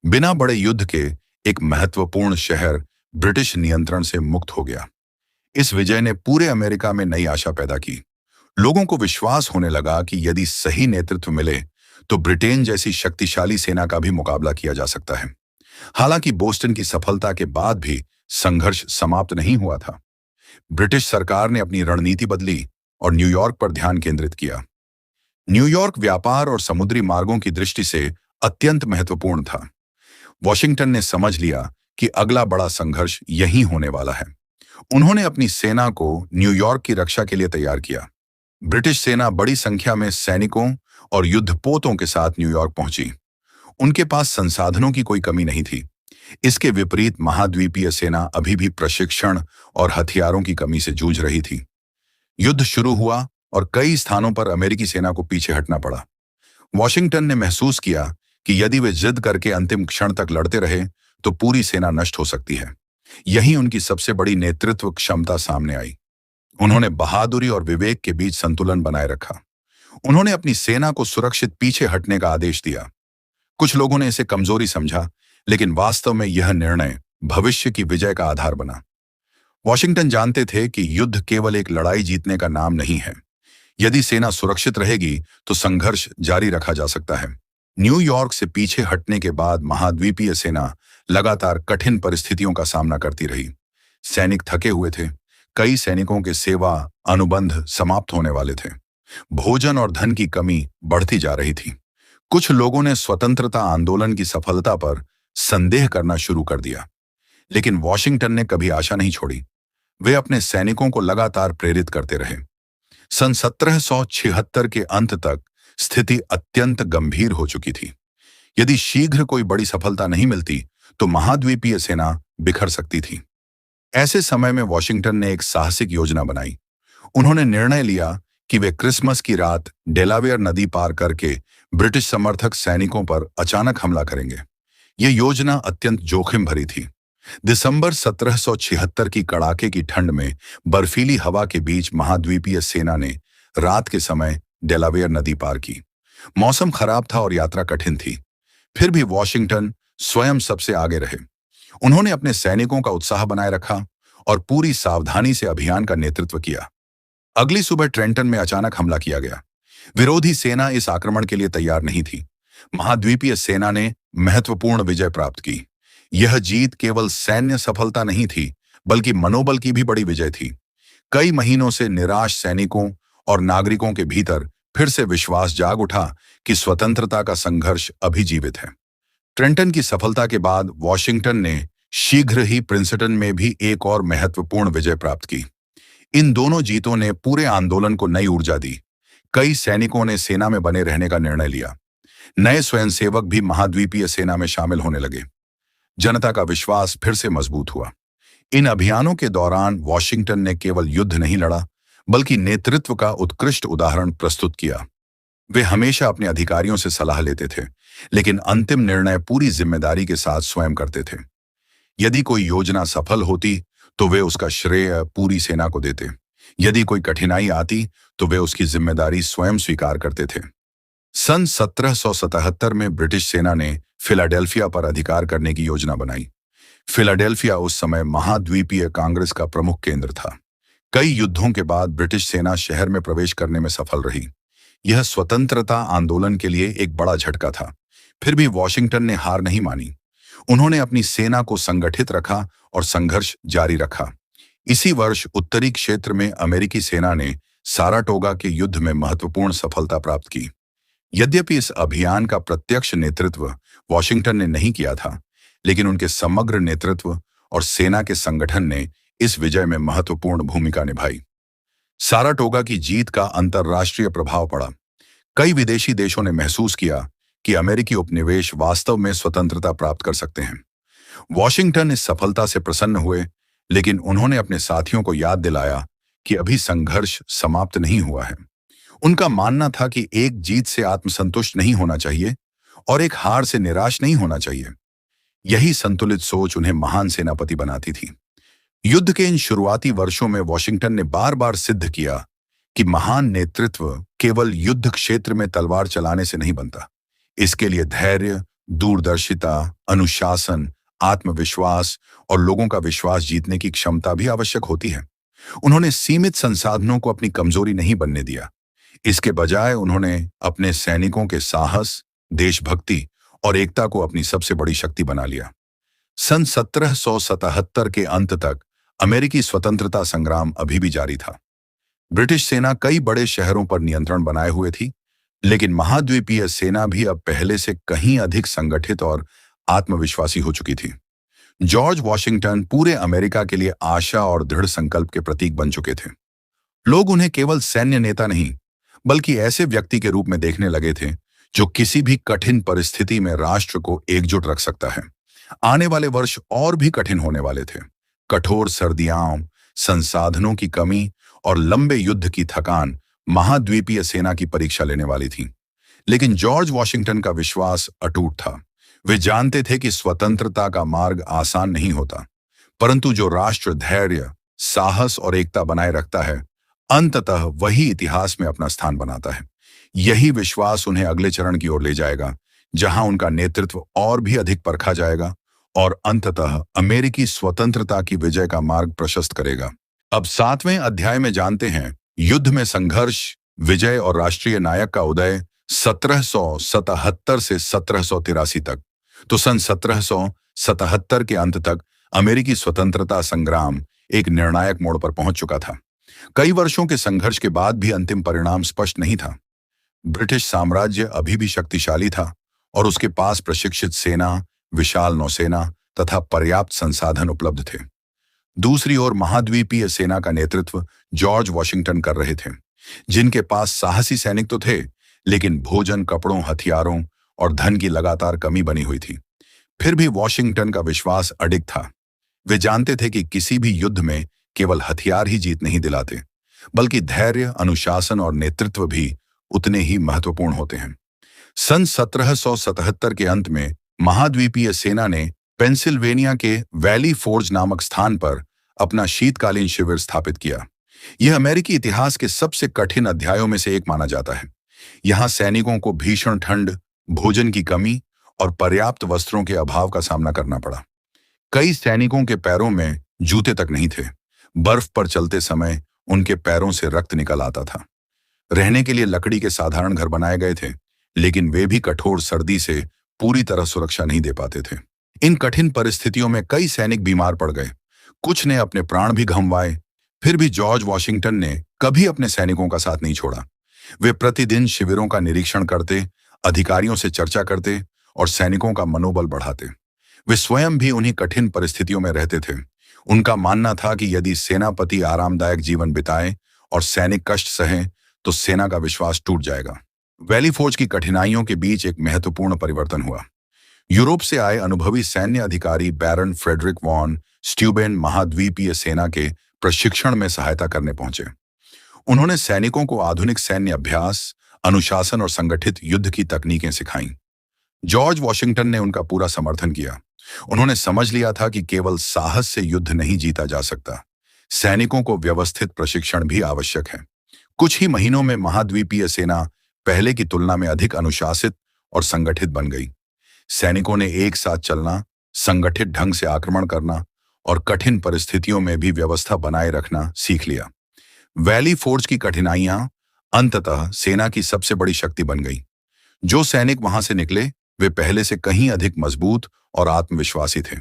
बिना बड़े युद्ध के एक महत्वपूर्ण शहर ब्रिटिश नियंत्रण से मुक्त हो गया। इस विजय ने पूरे अमेरिका में नई आशा पैदा की। लोगों को विश्वास होने लगा कि यदि सही नेतृत्व मिले तो ब्रिटेन जैसी शक्तिशाली सेना का भी मुकाबला किया जा सकता है। हालांकि बोस्टन की सफलता के बाद भी संघर्ष समाप्त नहीं हुआ था। ब्रिटिश सरकार ने अपनी रणनीति बदली और न्यूयॉर्क पर ध्यान केंद्रित किया। न्यूयॉर्क व्यापार और समुद्री मार्गों की दृष्टि से अत्यंत महत्वपूर्ण था। वॉशिंगटन ने समझ लिया कि अगला बड़ा संघर्ष यहीं होने वाला है। उन्होंने अपनी सेना को न्यूयॉर्क की रक्षा के लिए तैयार किया। ब्रिटिश सेना बड़ी संख्या में सैनिकों और युद्धपोतों के साथ न्यूयॉर्क पहुंची। उनके पास संसाधनों की कोई कमी नहीं थी। इसके विपरीत महाद्वीपीय सेना अभी भी प्रशिक्षण और हथियारों की कमी से जूझ रही थी। युद्ध शुरू हुआ और कई स्थानों पर अमेरिकी सेना को पीछे हटना पड़ा। वॉशिंगटन ने महसूस किया कि यदि वे जिद करके अंतिम क्षण तक लड़ते रहे तो पूरी सेना नष्ट हो सकती है। यही उनकी सबसे बड़ी नेतृत्व क्षमता सामने आई। उन्होंने बहादुरी और विवेक के बीच संतुलन बनाए रखा। उन्होंने अपनी सेना को सुरक्षित पीछे हटने का आदेश दिया। कुछ लोगों ने इसे कमजोरी समझा, लेकिन वास्तव में यह निर्णय भविष्य की विजय का आधार बना। वॉशिंगटन जानते थे कि युद्ध केवल एक लड़ाई जीतने का नाम नहीं है। यदि सेना सुरक्षित रहेगी तो संघर्ष जारी रखा जा सकता है। न्यूयॉर्क से पीछे हटने के बाद महाद्वीपीय सेना लगातार कठिन परिस्थितियों का सामना करती रही। सैनिक थके हुए थे। कई सैनिकों के सेवा अनुबंध समाप्त होने वाले थे। भोजन और धन की कमी बढ़ती जा रही थी। कुछ लोगों ने स्वतंत्रता आंदोलन की सफलता पर संदेह करना शुरू कर दिया, लेकिन वॉशिंगटन ने कभी आशा नहीं छोड़ी। वे अपने सैनिकों को लगातार प्रेरित करते रहे। सन 1776 के अंत तक स्थिति अत्यंत गंभीर हो चुकी थी। यदि शीघ्र कोई बड़ी सफलता नहीं मिलती तो महाद्वीपीय सेना बिखर सकती थी। ऐसे समय में वॉशिंगटन ने एक साहसिक योजना बनाई। उन्होंने निर्णय लिया कि वे क्रिसमस की रात डेलावेयर नदी पार करके ब्रिटिश समर्थक सैनिकों पर अचानक हमला करेंगे। यह योजना अत्यंत जोखिम भरी थी। दिसंबर 1776 की कड़ाके की ठंड में बर्फीली हवा के बीच महाद्वीपीय सेना ने रात के समय डेलावेयर नदी पार की। मौसम खराब था और यात्रा कठिन थी। फिर भी वॉशिंगटन स्वयं सबसे आगे रहे। उन्होंने अपने सैनिकों का उत्साह बनाए रखा और पूरी सावधानी से अभियान का नेतृत्व किया। अगली सुबह ट्रेंटन में अचानक हमला किया गया। विरोधी सेना इस आक्रमण के लिए तैयार नहीं थी। महाद्वीपीय सेना ने महत्वपूर्ण विजय प्राप्त की। यह जीत केवल सैन्य सफलता नहीं थी, बल्कि मनोबल की भी बड़ी विजय थी। कई महीनों से निराश सैनिकों और नागरिकों के भीतर फिर से विश्वास जाग उठा कि स्वतंत्रता का संघर्ष अभी जीवित है। ट्रेंटन की सफलता के बाद वॉशिंगटन ने शीघ्र ही प्रिंसटन में भी एक और महत्वपूर्ण विजय प्राप्त की। इन दोनों जीतों ने पूरे आंदोलन को नई ऊर्जा दी। कई सैनिकों ने सेना में बने रहने का निर्णय लिया। नए स्वयंसेवक भी महाद्वीपीय सेना में शामिल होने लगे। जनता का विश्वास फिर से मजबूत हुआ। इन अभियानों के दौरान वॉशिंगटन ने केवल युद्ध नहीं लड़ा, बल्कि नेतृत्व का उत्कृष्ट उदाहरण प्रस्तुत किया। वे हमेशा अपने अधिकारियों से सलाह लेते थे, लेकिन अंतिम निर्णय पूरी जिम्मेदारी के साथ स्वयं करते थे। यदि कोई योजना सफल होती तो वे उसका श्रेय पूरी सेना को देते। यदि कोई कठिनाई आती तो वे उसकी जिम्मेदारी स्वयं स्वीकार करते थे। सन 1777 में ब्रिटिश सेना ने फिलाडेल्फिया पर अधिकार करने की योजना बनाई। फिलाडेल्फिया उस समय महाद्वीपीय कांग्रेस का प्रमुख केंद्र था। कई युद्धों के बाद ब्रिटिश सेना शहर में प्रवेश करने में सफल रही। यह स्वतंत्रता आंदोलन के लिए एक बड़ा झटका था। फिर भी वॉशिंगटन ने हार नहीं मानी। उन्होंने अपनी सेना को संगठित रखा और संघर्ष जारी रखा। इसी वर्ष उत्तरी क्षेत्र में अमेरिकी सेना ने साराटोगा के युद्ध में महत्वपूर्ण सफलता प्राप्त की। यद्यपि इस अभियान का प्रत्यक्ष नेतृत्व वॉशिंगटन ने नहीं किया था, लेकिन उनके समग्र नेतृत्व और सेना के संगठन ने इस विजय में महत्वपूर्ण भूमिका निभाई। साराटोगा की जीत का अंतर्राष्ट्रीय प्रभाव पड़ा। कई विदेशी देशों ने महसूस किया कि अमेरिकी उपनिवेश वास्तव में स्वतंत्रता प्राप्त कर सकते हैं। वॉशिंगटन इस सफलता से प्रसन्न हुए, लेकिन उन्होंने अपने साथियों को याद दिलाया कि अभी संघर्ष समाप्त नहीं हुआ है। उनका मानना था कि एक जीत से आत्मसंतुष्ट नहीं होना चाहिए और एक हार से निराश नहीं होना चाहिए। यही संतुलित सोच उन्हें महान सेनापति बनाती थी। युद्ध के इन शुरुआती वर्षों में वॉशिंगटन ने बार बार सिद्ध किया कि महान नेतृत्व केवल युद्ध क्षेत्र में तलवार चलाने से नहीं बनता। इसके लिए धैर्य, दूरदर्शिता, अनुशासन, आत्मविश्वास और लोगों का विश्वास जीतने की क्षमता भी आवश्यक होती है। उन्होंने सीमित संसाधनों को अपनी कमजोरी नहीं बनने दिया। इसके बजाय उन्होंने अपने सैनिकों के साहस, देशभक्ति और एकता को अपनी सबसे बड़ी शक्ति बना लिया। सन 1777 के अंत तक अमेरिकी स्वतंत्रता संग्राम अभी भी जारी था। ब्रिटिश सेना कई बड़े शहरों पर नियंत्रण बनाए हुए थी, लेकिन महाद्वीपीय सेना भी अब पहले से कहीं अधिक संगठित और आत्मविश्वासी हो चुकी थी। जॉर्ज वॉशिंगटन पूरे अमेरिका के लिए आशा और दृढ़ संकल्प के प्रतीक बन चुके थे। लोग उन्हें केवल सैन्य नेता नहीं, बल्कि ऐसे व्यक्ति के रूप में देखने लगे थे जो किसी भी कठिन परिस्थिति में राष्ट्र को एकजुट रख सकता है। आने वाले वर्ष और भी कठिन होने वाले थे। कठोर सर्दियां, संसाधनों की कमी और लंबे युद्ध की थकान महाद्वीपीय सेना की परीक्षा लेने वाली थी। लेकिन जॉर्ज वॉशिंगटन का विश्वास अटूट था। वे जानते थे कि स्वतंत्रता का मार्ग आसान नहीं होता, परंतु जो राष्ट्र धैर्य, साहस और एकता बनाए रखता है, अंततः वही इतिहास में अपना स्थान बनाता है। यही विश्वास उन्हें अगले चरण की ओर ले जाएगा, जहां उनका नेतृत्व और भी अधिक परखा जाएगा और अंततः अमेरिकी स्वतंत्रता की विजय का मार्ग प्रशस्त करेगा। अब 7वें अध्याय में जानते हैं युद्ध में संघर्ष, विजय और राष्ट्रीय नायक का उदय 1777 से 1783 तक। तो सन 1777 के अंत तक अमेरिकी स्वतंत्रता संग्राम एक निर्णायक मोड़ पर पहुंच चुका था। कई वर्षों के संघर्ष के बाद भी अंतिम परिणाम स्पष्ट नहीं था। ब्रिटिश साम्राज्य अभी भी शक्तिशाली था और उसके पास प्रशिक्षित सेना, विशाल नौसेना तथा पर्याप्त संसाधन उपलब्ध थे। दूसरी ओर महाद्वीपीय सेना का नेतृत्व जॉर्ज वॉशिंगटन कर रहे थे, जिनके पास साहसी सैनिक तो थे, लेकिन भोजन, कपड़ों, हथियारों और धन की लगातार कमी बनी हुई थी। फिर भी वॉशिंगटन का विश्वास अडिग था। वे जानते थे कि किसी भी युद्ध में केवल हथियार ही जीत नहीं दिलाते, बल्कि धैर्य, अनुशासन और नेतृत्व भी उतने ही महत्वपूर्ण होते हैं। सन 1777 के अंत में महाद्वीपीय सेना ने पेंसिल्वेनिया के वैली फोर्ज नामक स्थान पर अपना शीतकालीन शिविर स्थापित किया। यह अमेरिकी इतिहास के सबसे कठिन अध्यायों में से एक माना जाता है। यहाँ सैनिकों को भीषण ठंड, भोजन की कमी और पर्याप्त वस्त्रों के अभाव का सामना करना पड़ा। कई सैनिकों के पैरों में जूते तक नहीं थे। बर्फ पर चलते समय उनके पैरों से रक्त निकल आता था। रहने के लिए लकड़ी के साधारण घर बनाए गए थे, लेकिन वे भी कठोर सर्दी से पूरी तरह सुरक्षा नहीं दे पाते थे। इन कठिन परिस्थितियों में कई सैनिक बीमार पड़ गए, कुछ ने अपने प्राण भी गंवाए। फिर भी जॉर्ज वॉशिंगटन ने कभी अपने सैनिकों का साथ नहीं छोड़ा। वे प्रतिदिन शिविरों का निरीक्षण करते, अधिकारियों से चर्चा करते और सैनिकों का मनोबल बढ़ाते। वे स्वयं भी उन्हीं कठिन परिस्थितियों में रहते थे। उनका मानना था कि यदि सेनापति आरामदायक जीवन बिताए और सैनिक कष्ट सहें, तो सेना का विश्वास टूट जाएगा। वैली फोर्ज की कठिनाइयों के बीच एक महत्वपूर्ण परिवर्तन हुआ। यूरोप से आए अनुभवी सैन्य अधिकारी बैरन फ्रेडरिक वॉन स्ट्यूबेन महाद्वीपीय सेना के प्रशिक्षण में सहायता करने पहुंचे। उन्होंने सैनिकों को आधुनिक सैन्य अभ्यास, अनुशासन और संगठित युद्ध की तकनीकें सिखाईं। जॉर्ज वॉशिंगटन ने उनका पूरा समर्थन किया। उन्होंने समझ लिया था कि केवल साहस से युद्ध नहीं जीता जा सकता, सैनिकों को व्यवस्थित प्रशिक्षण भी आवश्यक है। कुछ ही महीनों में महाद्वीपीय सेना पहले की तुलना में अधिक अनुशासित और संगठित बन गई। सैनिकों ने एक साथ चलना, संगठित ढंग से आक्रमण करना और कठिन परिस्थितियों में भी व्यवस्था बनाए रखना सीख लिया। वैली फोर्ज की कठिनाइयां अंततः सेना की सबसे बड़ी शक्ति बन गई। जो सैनिक वहां से निकले वे पहले से कहीं अधिक मजबूत और आत्मविश्वासी थे।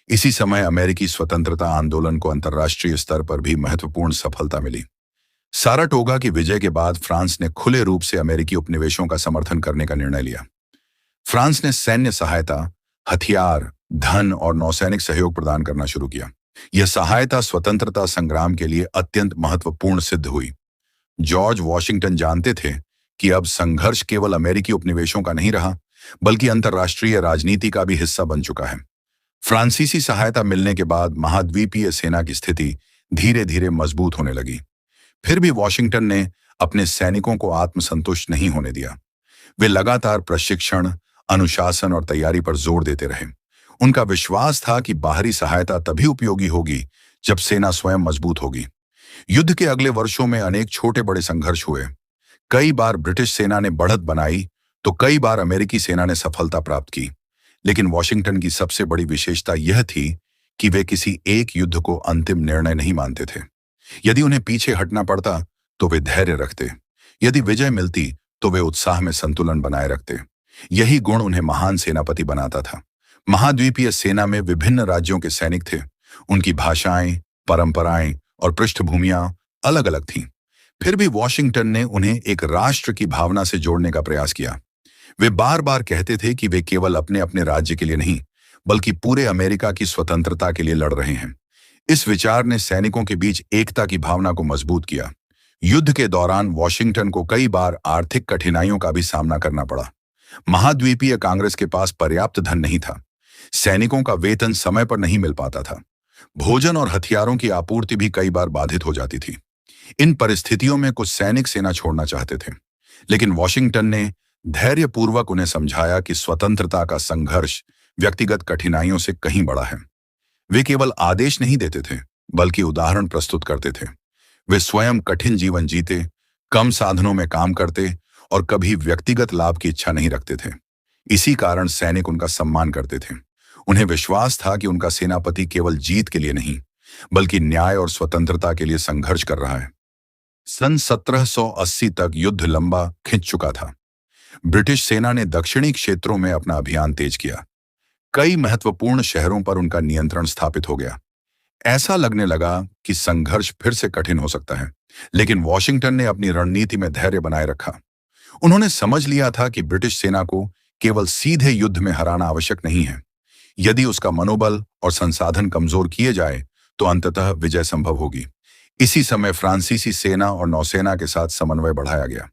इसी समय अमेरिकी स्वतंत्रता आंदोलन को अंतर्राष्ट्रीय स्तर पर भी महत्वपूर्ण सफलता मिली। साराटोगा की विजय के बाद फ्रांस ने खुले रूप से अमेरिकी उपनिवेशों का समर्थन करने का निर्णय लिया। फ्रांस ने सैन्य सहायता, हथियार, धन और नौसैनिक सहयोग प्रदान करना शुरू किया। यह सहायता स्वतंत्रता संग्राम के लिए अत्यंत महत्वपूर्ण सिद्ध हुई। जॉर्ज वॉशिंगटन जानते थे कि अब संघर्ष केवल अमेरिकी उपनिवेशों का नहीं रहा, बल्कि अंतर्राष्ट्रीय राजनीति का भी हिस्सा बन चुका है। फ्रांसीसी सहायता मिलने के बाद महाद्वीपीय सेना की स्थिति धीरे धीरे मजबूत होने लगी। फिर भी वॉशिंगटन ने अपने सैनिकों को आत्मसंतुष्ट नहीं होने दिया। वे लगातार प्रशिक्षण, अनुशासन और तैयारी पर जोर देते रहे। उनका विश्वास था कि बाहरी सहायता तभी उपयोगी होगी जब सेना स्वयं मजबूत होगी। युद्ध के अगले वर्षों में अनेक छोटे बड़े संघर्ष हुए। कई बार ब्रिटिश सेना ने बढ़त बनाई तो कई बार अमेरिकी सेना ने सफलता प्राप्त की। लेकिन वॉशिंगटन की सबसे बड़ी विशेषता यह थी कि वे किसी एक युद्ध को अंतिम निर्णय नहीं मानते थे। यदि उन्हें पीछे हटना पड़ता तो वे धैर्य रखते। यदि विजय मिलती तो वे उत्साह में संतुलन बनाए रखते। यही गुण उन्हें महान सेनापति बनाता था। महाद्वीपीय सेना में विभिन्न राज्यों के सैनिक थे। उनकी भाषाएं, परंपराएं और पृष्ठभूमियां अलग अलग थीं। फिर भी वॉशिंगटन ने उन्हें एक राष्ट्र की भावना से जोड़ने का प्रयास किया। वे बार बार कहते थे कि वे केवल अपने अपने राज्य के लिए नहीं, बल्कि पूरे अमेरिका की स्वतंत्रता के लिए लड़ रहे हैं। इस विचार ने सैनिकों के बीच एकता की भावना को मजबूत किया। युद्ध के दौरान वॉशिंगटन को कई बार आर्थिक कठिनाइयों का भी सामना करना पड़ा। महाद्वीपीय कांग्रेस के पास पर्याप्त धन नहीं था। सैनिकों का वेतन समय पर नहीं मिल पाता था। भोजन और हथियारों की आपूर्ति भी कई बार बाधित हो जाती थी। इन परिस्थितियों में कुछ सैनिक सेना छोड़ना चाहते थे, लेकिन वॉशिंगटन ने धैर्यपूर्वक उन्हें समझाया कि स्वतंत्रता का संघर्ष व्यक्तिगत कठिनाइयों से कहीं बड़ा है। वे केवल आदेश नहीं देते थे, बल्कि उदाहरण प्रस्तुत करते थे। वे स्वयं कठिन जीवन जीते, कम साधनों में काम करते और कभी व्यक्तिगत लाभ की इच्छा नहीं रखते थे। इसी कारण सैनिक उनका सम्मान करते थे। उन्हें विश्वास था कि उनका सेनापति केवल जीत के लिए नहीं, बल्कि न्याय और स्वतंत्रता के लिए संघर्ष कर रहा है। सन 1780 तक युद्ध लंबा खिंच चुका था। ब्रिटिश सेना ने दक्षिणी क्षेत्रों में अपना अभियान तेज किया। कई महत्वपूर्ण शहरों पर उनका नियंत्रण स्थापित हो गया। ऐसा लगने लगा कि संघर्ष फिर से कठिन हो सकता है, लेकिन वॉशिंगटन ने अपनी रणनीति में धैर्य बनाए रखा। उन्होंने समझ लिया था कि ब्रिटिश सेना को केवल सीधे युद्ध में हराना आवश्यक नहीं है। यदि उसका मनोबल और संसाधन कमजोर किए जाए तो अंततः विजय संभव होगी। इसी समय फ्रांसीसी सेना और नौसेना के साथ समन्वय बढ़ाया गया।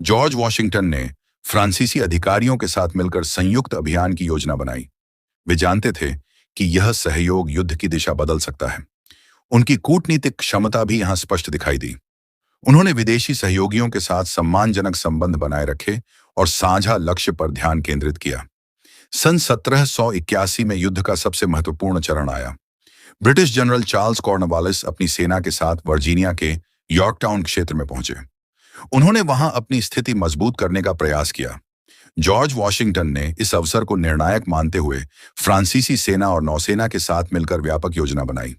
जॉर्ज वॉशिंगटन ने फ्रांसीसी अधिकारियों के साथ मिलकर संयुक्त अभियान की योजना बनाई। वे जानते थे कि यह सहयोग युद्ध की दिशा बदल सकता है। उनकी कूटनीतिक क्षमता भी यहां स्पष्ट दिखाई दी। उन्होंने विदेशी सहयोगियों के साथ सम्मानजनक संबंध बनाए रखे और साझा लक्ष्य पर ध्यान केंद्रित किया। सन 1781 में युद्ध का सबसे महत्वपूर्ण चरण आया। ब्रिटिश जनरल चार्ल्स कॉर्नवालिस अपनी सेना के साथ वर्जीनिया के यॉर्कटाउन क्षेत्र में पहुंचे। उन्होंने वहां अपनी स्थिति मजबूत करने का प्रयास किया। जॉर्ज वॉशिंगटन ने इस अवसर को निर्णायक मानते हुए फ्रांसीसी सेना और नौसेना के साथ मिलकर व्यापक योजना बनाई।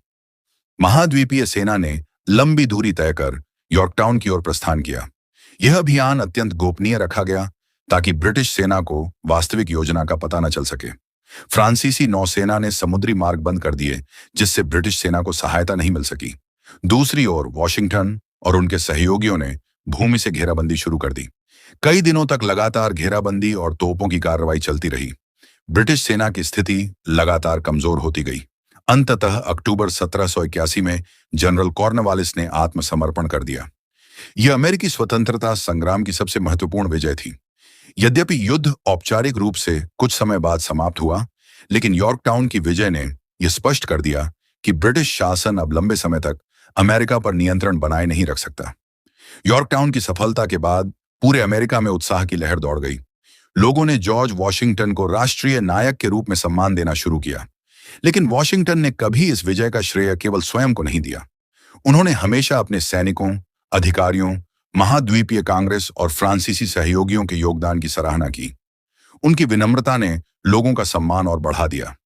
महाद्वीपीय सेना ने लंबी दूरी तय कर यॉर्कटाउन की ओर प्रस्थान किया। यह अभियान अत्यंत गोपनीय रखा गया ताकि ब्रिटिश सेना को वास्तविक योजना का पता न चल सके। फ्रांसीसी नौसेना ने समुद्री मार्ग बंद कर दिए, जिससे ब्रिटिश सेना को सहायता नहीं मिल सकी। दूसरी ओर वॉशिंगटन और उनके सहयोगियों ने भूमि से घेराबंदी शुरू कर दी। कई दिनों तक लगातार घेराबंदी और तोपों की कार्रवाई चलती रही। ब्रिटिश सेना की स्थिति लगातार कमजोर होती गई। अंततः अक्टूबर 1781 में जनरल कॉर्नवालिस ने आत्मसमर्पण कर दिया। यह अमेरिकी स्वतंत्रता संग्राम की सबसे महत्वपूर्ण विजय थी। यद्यपि युद्ध औपचारिक रूप से कुछ समय बाद समाप्त हुआ, लेकिन यॉर्कटाउन की विजय ने यह स्पष्ट कर दिया कि ब्रिटिश शासन अब लंबे समय तक अमेरिका पर नियंत्रण बनाए नहीं रख सकता। यॉर्कटाउन की सफलता के बाद पूरे अमेरिका में उत्साह की लहर दौड़ गई। लोगों ने जॉर्ज वॉशिंगटन को राष्ट्रीय नायक के रूप में सम्मान देना शुरू किया। लेकिन वॉशिंगटन ने कभी इस विजय का श्रेय केवल स्वयं को नहीं दिया। उन्होंने हमेशा अपने सैनिकों, अधिकारियों, महाद्वीपीय कांग्रेस और फ्रांसीसी सहयोगियों के योगदान की सराहना की। उनकी विनम्रता ने लोगों का सम्मान और बढ़ा दिया।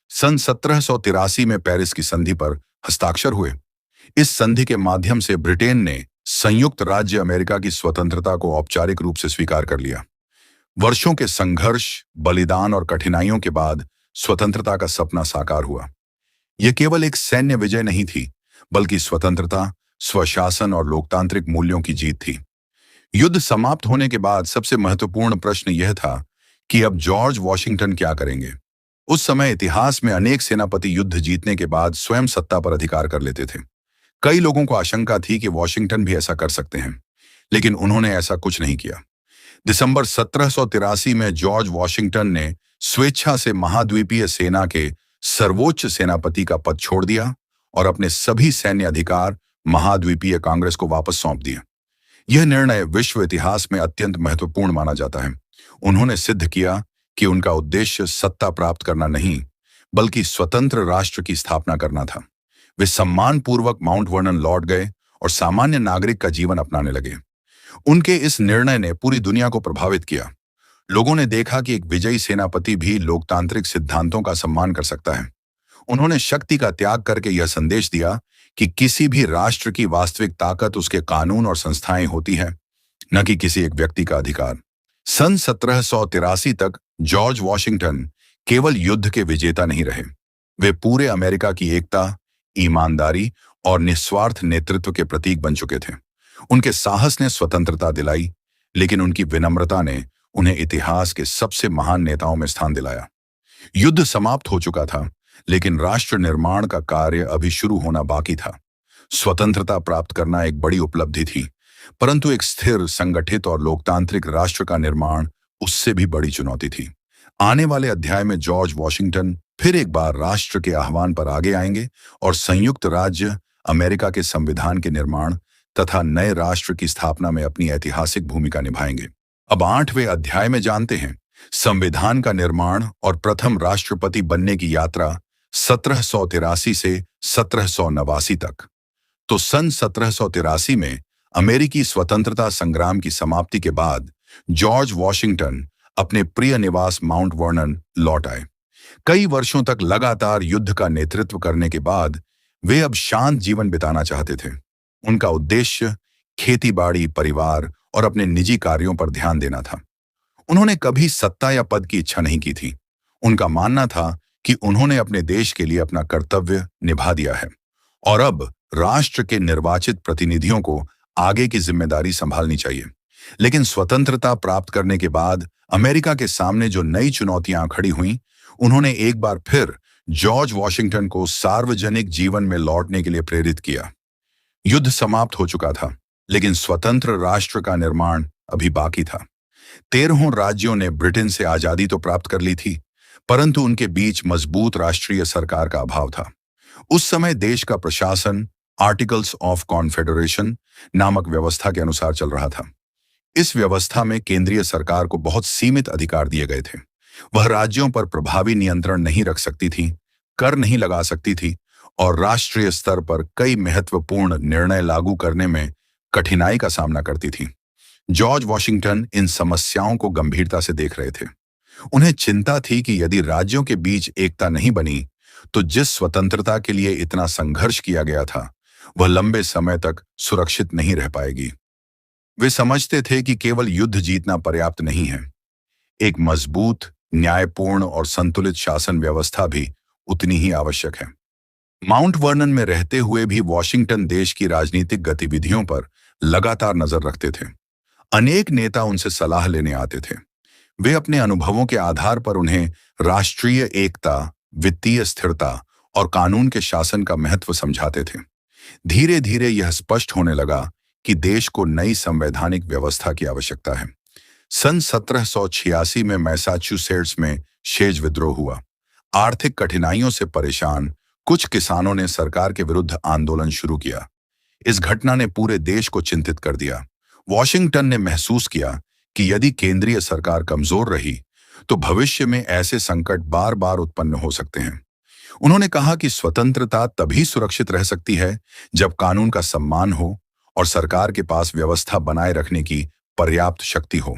सन 1783 में पेरिस की संधि पर हस्ताक्षर हुए। इस संधि के माध्यम से ब्रिटेन ने संयुक्त राज्य अमेरिका की स्वतंत्रता को औपचारिक रूप से स्वीकार कर लिया। वर्षों के संघर्ष, बलिदान और कठिनाइयों के बाद स्वतंत्रता का सपना साकार हुआ। यह केवल एक सैन्य विजय नहीं थी, बल्कि स्वतंत्रता, स्वशासन और लोकतांत्रिक मूल्यों की जीत थी। युद्ध समाप्त होने के बाद सबसे महत्वपूर्ण प्रश्न यह था कि अब जॉर्ज वॉशिंगटन क्या करेंगे। उस समय इतिहास में अनेक सेनापति युद्ध जीतने के बाद स्वयं सत्ता पर अधिकार कर लेते थे। कई लोगों को आशंका थी कि वॉशिंगटन भी ऐसा कर सकते हैं, लेकिन उन्होंने ऐसा कुछ नहीं किया। दिसंबर 1783 में जॉर्ज वॉशिंगटन ने स्वेच्छा से महाद्वीपीय सेना के सर्वोच्च सेनापति का पद छोड़ दिया और अपने सभी सैन्य अधिकार महाद्वीपीय कांग्रेस को वापस सौंप दिए। यह निर्णय विश्व इतिहास में अत्यंत महत्वपूर्ण माना जाता है। उन्होंने सिद्ध किया कि उनका उद्देश्य सत्ता प्राप्त करना नहीं, बल्कि स्वतंत्र राष्ट्र की स्थापना करना था। वे सम्मानपूर्वक माउंट वर्नन लौट गए और सामान्य नागरिक का जीवन अपनाने लगे। उनके इस निर्णय ने पूरी दुनिया को प्रभावित किया। लोगों ने देखा कि एक विजयी सेनापति भी लोकतांत्रिक सिद्धांतों का सम्मान कर सकता है। उन्होंने शक्ति का त्याग करके यह संदेश दिया कि किसी भी राष्ट्र की वास्तविक ताकत उसके कानून और संस्थाएं होती है, न कि किसी एक व्यक्ति का अधिकार। सन 1783 तक जॉर्ज वॉशिंगटन केवल युद्ध के विजेता नहीं रहे। वे पूरे अमेरिका की एकता, ईमानदारी और निस्वार्थ नेतृत्व के प्रतीक बन चुके थे। उनके साहस ने स्वतंत्रता दिलाई, लेकिन उनकी विनम्रता ने उन्हें इतिहास के सबसे महान नेताओं में स्थान दिलाया। युद्ध समाप्त हो चुका था, लेकिन राष्ट्र निर्माण का कार्य अभी शुरू होना बाकी था। स्वतंत्रता प्राप्त करना एक बड़ी उपलब्धि थी, परंतु एक स्थिर, संगठित और लोकतांत्रिक राष्ट्र का निर्माण उससे भी बड़ी चुनौती थी। आने वाले अध्याय में जॉर्ज वॉशिंगटन फिर एक बार राष्ट्र के आह्वान पर आगे आएंगे और संयुक्त राज्य अमेरिका के संविधान के निर्माण तथा नए राष्ट्र की स्थापना में अपनी ऐतिहासिक भूमिका निभाएंगे। अब 8वें अध्याय में जानते हैं संविधान का निर्माण और प्रथम राष्ट्रपति बनने की यात्रा 1783 से 1789 तक। तो सन 1783 में अमेरिकी स्वतंत्रता संग्राम की समाप्ति के बाद जॉर्ज वॉशिंगटन अपने प्रिय निवास माउंट वर्नन लौट आए। कई वर्षों तक लगातार युद्ध का नेतृत्व करने के बाद वे अब शांत जीवन बिताना चाहते थे। उनका उद्देश्य खेती-बाड़ी, परिवार और अपने निजी कार्यों पर ध्यान देना था। उन्होंने कभी सत्ता या पद की इच्छा नहीं की थी। उनका मानना था कि उन्होंने अपने देश के लिए अपना कर्तव्य निभा दिया है और अब राष्ट्र के निर्वाचित प्रतिनिधियों को आगे की जिम्मेदारी संभालनी चाहिए। लेकिन स्वतंत्रता प्राप्त करने के बाद अमेरिका के सामने जो नई चुनौतियां खड़ी हुईं, उन्होंने एक बार फिर जॉर्ज वॉशिंगटन को सार्वजनिक जीवन में लौटने के लिए प्रेरित किया। युद्ध समाप्त हो चुका था, लेकिन स्वतंत्र राष्ट्र का निर्माण अभी बाकी था। 13 राज्यों ने ब्रिटेन से आजादी तो प्राप्त कर ली थी, परंतु उनके बीच मजबूत राष्ट्रीय सरकार का अभाव था। उस समय देश का प्रशासन आर्टिकल्स ऑफ कॉन्फेडरेशन नामक व्यवस्था के अनुसार चल रहा था। इस व्यवस्था में केंद्रीय सरकार को बहुत सीमित अधिकार दिए गए थे। वह राज्यों पर प्रभावी नियंत्रण नहीं रख सकती थी, कर नहीं लगा सकती थी और राष्ट्रीय स्तर पर कई महत्वपूर्ण निर्णय लागू करने में कठिनाई का सामना करती थी। जॉर्ज वॉशिंगटन इन समस्याओं को गंभीरता से देख रहे थे। उन्हें चिंता थी कि यदि राज्यों के बीच एकता नहीं बनी, तो जिस स्वतंत्रता के लिए इतना संघर्ष किया गया था, वह लंबे समय तक सुरक्षित नहीं रह पाएगी। वे समझते थे कि केवल युद्ध जीतना पर्याप्त नहीं है। एक मजबूत, न्यायपूर्ण और संतुलित शासन व्यवस्था भी उतनी ही आवश्यक है। माउंट वर्नन में रहते हुए भी वॉशिंगटन देश की राजनीतिक गतिविधियों पर लगातार नजर रखते थे। अनेक नेता उनसे सलाह लेने आते थे। वे अपने अनुभवों के आधार पर उन्हें राष्ट्रीय एकता, वित्तीय स्थिरता और कानून के शासन का महत्व समझाते थे। धीरे धीरे यह स्पष्ट होने लगा कि देश को नई संवैधानिक व्यवस्था की आवश्यकता है। सन 1786 में मैसाचुसेट्स में शेज विद्रोह हुआ। आर्थिक कठिनाइयों से परेशान कुछ किसानों ने सरकार के विरुद्ध आंदोलन शुरू किया। इस घटना ने पूरे देश को चिंतित कर दिया। वॉशिंगटन ने महसूस किया कि यदि केंद्रीय सरकार कमजोर रही तो भविष्य में ऐसे संकट बार बार उत्पन्न हो सकते हैं। उन्होंने कहा कि स्वतंत्रता तभी सुरक्षित रह सकती है जब कानून का सम्मान हो और सरकार के पास व्यवस्था बनाए रखने की पर्याप्त शक्ति हो।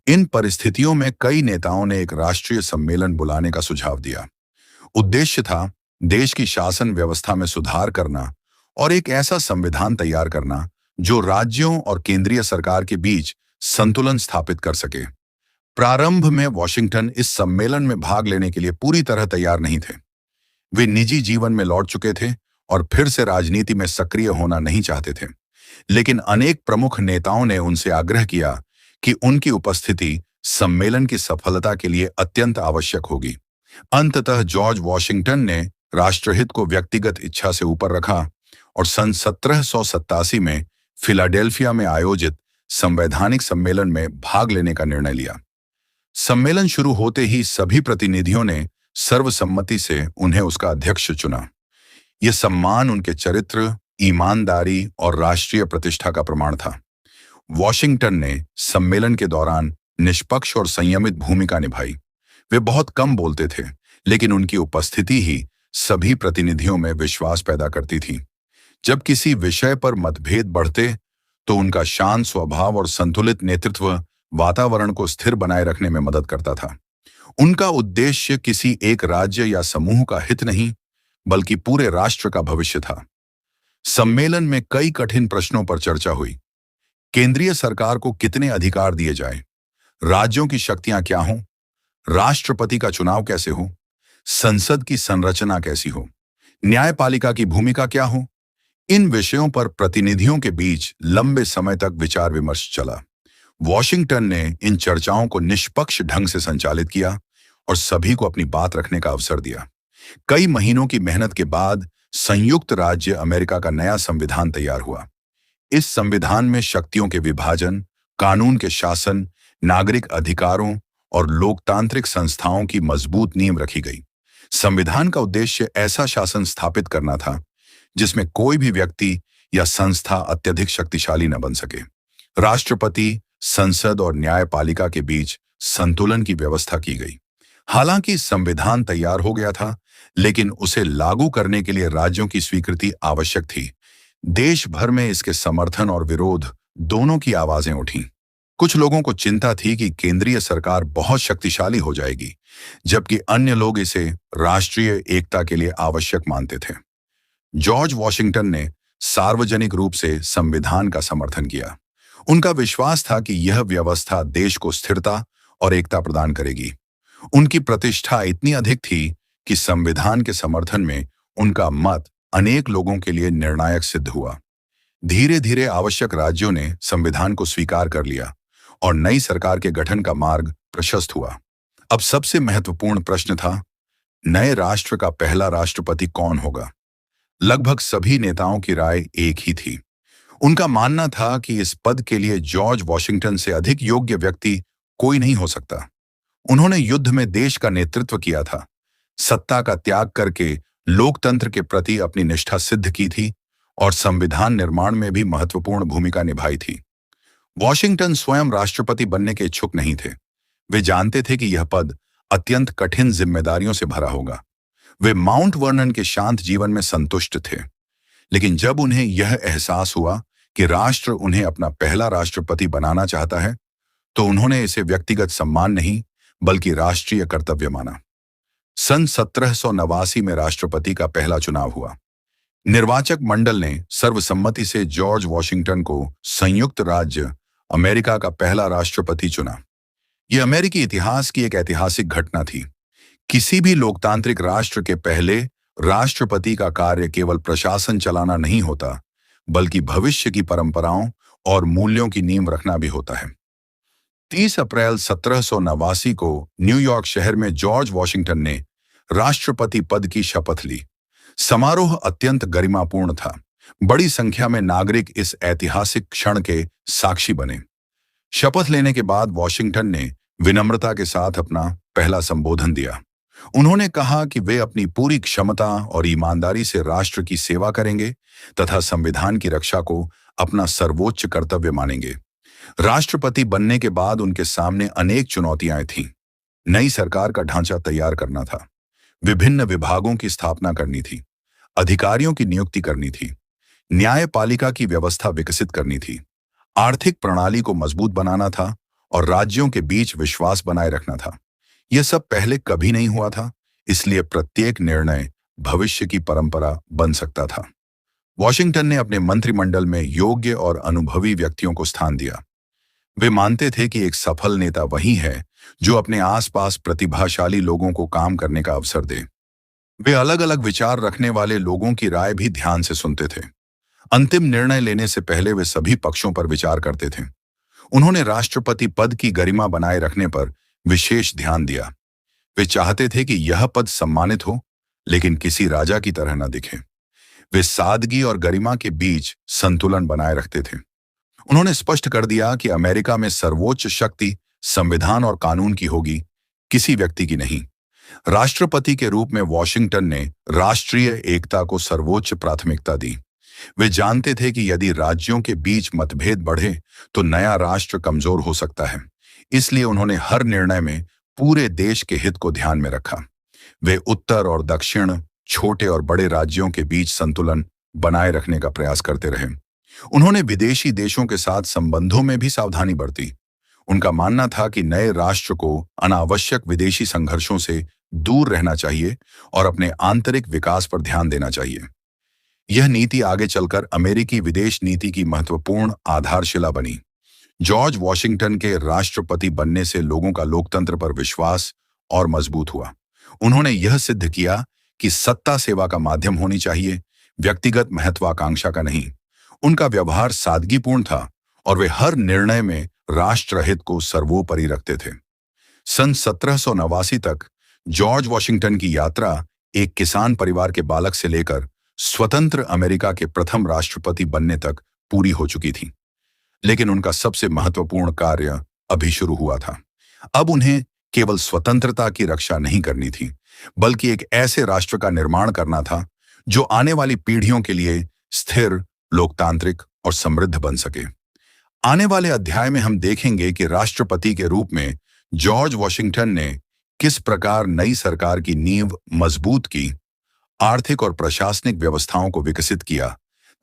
इन परिस्थितियों में कई नेताओं ने एक राष्ट्रीय सम्मेलन बुलाने का सुझाव दिया। उद्देश्य था देश की शासन व्यवस्था में सुधार करना और एक ऐसा संविधान तैयार करना जो राज्यों और केंद्रीय सरकार के बीच संतुलन स्थापित कर सके। प्रारंभ में वॉशिंगटन इस सम्मेलन में भाग लेने के लिए पूरी तरह तैयार नहीं थे। वे निजी जीवन में लौट चुके थे और फिर से राजनीति में सक्रिय होना नहीं चाहते थे। लेकिन अनेक प्रमुख नेताओं ने उनसे आग्रह किया कि उनकी उपस्थिति सम्मेलन की सफलता के लिए अत्यंत आवश्यक होगी। अंततः जॉर्ज वॉशिंगटन ने राष्ट्रहित को व्यक्तिगत इच्छा से ऊपर रखा और सन 1787 में फिलाडेल्फिया में आयोजित संवैधानिक सम्मेलन में भाग लेने का निर्णय लिया। सम्मेलन शुरू होते ही सभी प्रतिनिधियों ने सर्वसम्मति से उन्हें उसका अध्यक्ष चुना। यह सम्मान उनके चरित्र, ईमानदारी और राष्ट्रीय प्रतिष्ठा का प्रमाण था। वॉशिंगटन ने सम्मेलन के दौरान निष्पक्ष और संयमित भूमिका निभाई। वे बहुत कम बोलते थे, लेकिन उनकी उपस्थिति ही सभी प्रतिनिधियों में विश्वास पैदा करती थी। जब किसी विषय पर मतभेद बढ़ते तो उनका शांत स्वभाव और संतुलित नेतृत्व वातावरण को स्थिर बनाए रखने में मदद करता था। उनका उद्देश्य किसी एक राज्य या समूह का हित नहीं, बल्कि पूरे राष्ट्र का भविष्य था। सम्मेलन में कई कठिन प्रश्नों पर चर्चा हुई। केंद्रीय सरकार को कितने अधिकार दिए जाएं? राज्यों की शक्तियां क्या हों? राष्ट्रपति का चुनाव कैसे हो? संसद की संरचना कैसी हो? न्यायपालिका की भूमिका क्या हो? इन विषयों पर प्रतिनिधियों के बीच लंबे समय तक विचार विमर्श चला। वॉशिंगटन ने इन चर्चाओं को निष्पक्ष ढंग से संचालित किया और सभी को अपनी बात रखने का अवसर दिया। कई महीनों की मेहनत के बाद संयुक्त राज्य अमेरिका का नया संविधान तैयार हुआ। इस संविधान में शक्तियों के विभाजन, कानून के शासन, नागरिक अधिकारों और लोकतांत्रिक संस्थाओं की मजबूत नींव रखी गई। संविधान का उद्देश्य ऐसा शासन स्थापित करना था जिसमें कोई भी व्यक्ति या संस्था अत्यधिक शक्तिशाली न बन सके। राष्ट्रपति, संसद और न्यायपालिका के बीच संतुलन की व्यवस्था की गई। हालांकि संविधान तैयार हो गया था, लेकिन उसे लागू करने के लिए राज्यों की स्वीकृति आवश्यक थी। देश भर में इसके समर्थन और विरोध दोनों की आवाजें उठीं। कुछ लोगों को चिंता थी कि केंद्रीय सरकार बहुत शक्तिशाली हो जाएगी, जबकि अन्य लोग इसे राष्ट्रीय एकता के लिए आवश्यक मानते थे। जॉर्ज वॉशिंगटन ने सार्वजनिक रूप से संविधान का समर्थन किया। उनका विश्वास था कि यह व्यवस्था देश को स्थिरता और एकता प्रदान करेगी। उनकी प्रतिष्ठा इतनी अधिक थी कि संविधान के समर्थन में उनका मत अनेक लोगों के लिए निर्णायक सिद्ध हुआ। धीरे धीरे आवश्यक राज्यों ने संविधान को स्वीकार कर लिया और नई सरकार के गठन का मार्ग प्रशस्त हुआ। अब सबसे महत्वपूर्ण प्रश्न था, नए राष्ट्र का पहला राष्ट्रपति कौन होगा? लगभग सभी नेताओं की राय एक ही थी। उनका मानना था कि इस पद के लिए जॉर्ज वॉशिंगटन से अधिक योग्य व्यक्ति कोई नहीं हो सकता। उन्होंने युद्ध में देश का नेतृत्व किया था, सत्ता का त्याग करके लोकतंत्र के प्रति अपनी निष्ठा सिद्ध की थी और संविधान निर्माण में भी महत्वपूर्ण भूमिका निभाई थी। वॉशिंगटन स्वयं राष्ट्रपति बनने के इच्छुक नहीं थे। वे जानते थे कि यह पद अत्यंत कठिन जिम्मेदारियों से भरा होगा। वे माउंट वर्नन के शांत जीवन में संतुष्ट थे, लेकिन जब उन्हें यह एहसास हुआ कि राष्ट्र उन्हें अपना पहला राष्ट्रपति बनाना चाहता है, तो उन्होंने इसे व्यक्तिगत सम्मान नहीं बल्कि राष्ट्रीय कर्तव्य माना। सन 1789 में राष्ट्रपति का पहला चुनाव हुआ। निर्वाचक मंडल ने सर्वसम्मति से जॉर्ज वॉशिंगटन को संयुक्त राज्य अमेरिका का पहला राष्ट्रपति चुना। यह अमेरिकी इतिहास की एक ऐतिहासिक घटना थी। किसी भी लोकतांत्रिक राष्ट्र के पहले राष्ट्रपति का कार्य केवल प्रशासन चलाना नहीं होता, बल्कि भविष्य की परंपराओं और मूल्यों की नींव रखना भी होता है। 30 अप्रैल 1789 को न्यूयॉर्क शहर में जॉर्ज वॉशिंगटन ने राष्ट्रपति पद की शपथ ली। समारोह अत्यंत गरिमापूर्ण था। बड़ी संख्या में नागरिक इस ऐतिहासिक क्षण के साक्षी बने। शपथ लेने के बाद वॉशिंगटन ने विनम्रता के साथ अपना पहला संबोधन दिया। उन्होंने कहा कि वे अपनी पूरी क्षमता और ईमानदारी से राष्ट्र की सेवा करेंगे तथा संविधान की रक्षा को अपना सर्वोच्च कर्तव्य मानेंगे। राष्ट्रपति बनने के बाद उनके सामने अनेक चुनौतियां थीं। नई सरकार का ढांचा तैयार करना था, विभिन्न विभागों की स्थापना करनी थी, अधिकारियों की नियुक्ति करनी थी, न्यायपालिका की व्यवस्था विकसित करनी थी, आर्थिक प्रणाली को मजबूत बनाना था और राज्यों के बीच विश्वास बनाए रखना था। यह सब पहले कभी नहीं हुआ था, इसलिए प्रत्येक निर्णय भविष्य की परंपरा बन सकता था। वॉशिंगटन ने अपने मंत्रिमंडल में योग्य और अनुभवी व्यक्तियों को स्थान दिया। वे मानते थे कि एक सफल नेता वही है जो अपने आसपास प्रतिभाशाली लोगों को काम करने का अवसर दे। वे अलग अलग विचार रखने वाले लोगों की राय भी ध्यान से सुनते थे। अंतिम निर्णय लेने से पहले वे सभी पक्षों पर विचार करते थे। उन्होंने राष्ट्रपति पद की गरिमा बनाए रखने पर विशेष ध्यान दिया। वे चाहते थे कि यह पद सम्मानित हो, लेकिन किसी राजा की तरह न दिखे। वे सादगी और गरिमा के बीच संतुलन बनाए रखते थे। उन्होंने स्पष्ट कर दिया कि अमेरिका में सर्वोच्च शक्ति संविधान और कानून की होगी, किसी व्यक्ति की नहीं। राष्ट्रपति के रूप में वॉशिंगटन ने राष्ट्रीय एकता को सर्वोच्च प्राथमिकता दी। वे जानते थे कि यदि राज्यों के बीच मतभेद बढ़े तो नया राष्ट्र कमजोर हो सकता है। इसलिए उन्होंने हर निर्णय में पूरे देश के हित को ध्यान में रखा। वे उत्तर और दक्षिण, छोटे और बड़े राज्यों के बीच संतुलन बनाए रखने का प्रयास करते रहे। उन्होंने विदेशी देशों के साथ संबंधों में भी सावधानी बरती। उनका मानना था कि नए राष्ट्र को अनावश्यक विदेशी संघर्षों से दूर रहना चाहिए और अपने आंतरिक विकास पर ध्यान देना चाहिए। यह नीति आगे चलकर अमेरिकी विदेश नीति की महत्वपूर्ण आधारशिला बनी। जॉर्ज वॉशिंगटन के राष्ट्रपति बनने से लोगों का लोकतंत्र पर विश्वास और मजबूत हुआ। उन्होंने यह सिद्ध किया कि सत्ता सेवा का माध्यम होनी चाहिए, व्यक्तिगत महत्वाकांक्षा का नहीं। उनका व्यवहार सादगीपूर्ण था और वे हर निर्णय में राष्ट्रहित को सर्वोपरि रखते थे। सन 1789 तक जॉर्ज वॉशिंगटन की यात्रा एक किसान परिवार के बालक से लेकर स्वतंत्र अमेरिका के प्रथम राष्ट्रपति बनने तक पूरी हो चुकी थी। लेकिन उनका सबसे महत्वपूर्ण कार्य अभी शुरू हुआ था। अब उन्हें केवल स्वतंत्रता की रक्षा नहीं करनी थी, बल्कि एक ऐसे राष्ट्र का निर्माण करना था जो आने वाली पीढ़ियों के लिए स्थिर, लोकतांत्रिक और समृद्ध बन सके। आने वाले अध्याय में हम देखेंगे कि राष्ट्रपति के रूप में जॉर्ज वॉशिंगटन ने किस प्रकार नई सरकार की नींव मजबूत की, आर्थिक और प्रशासनिक व्यवस्थाओं को विकसित किया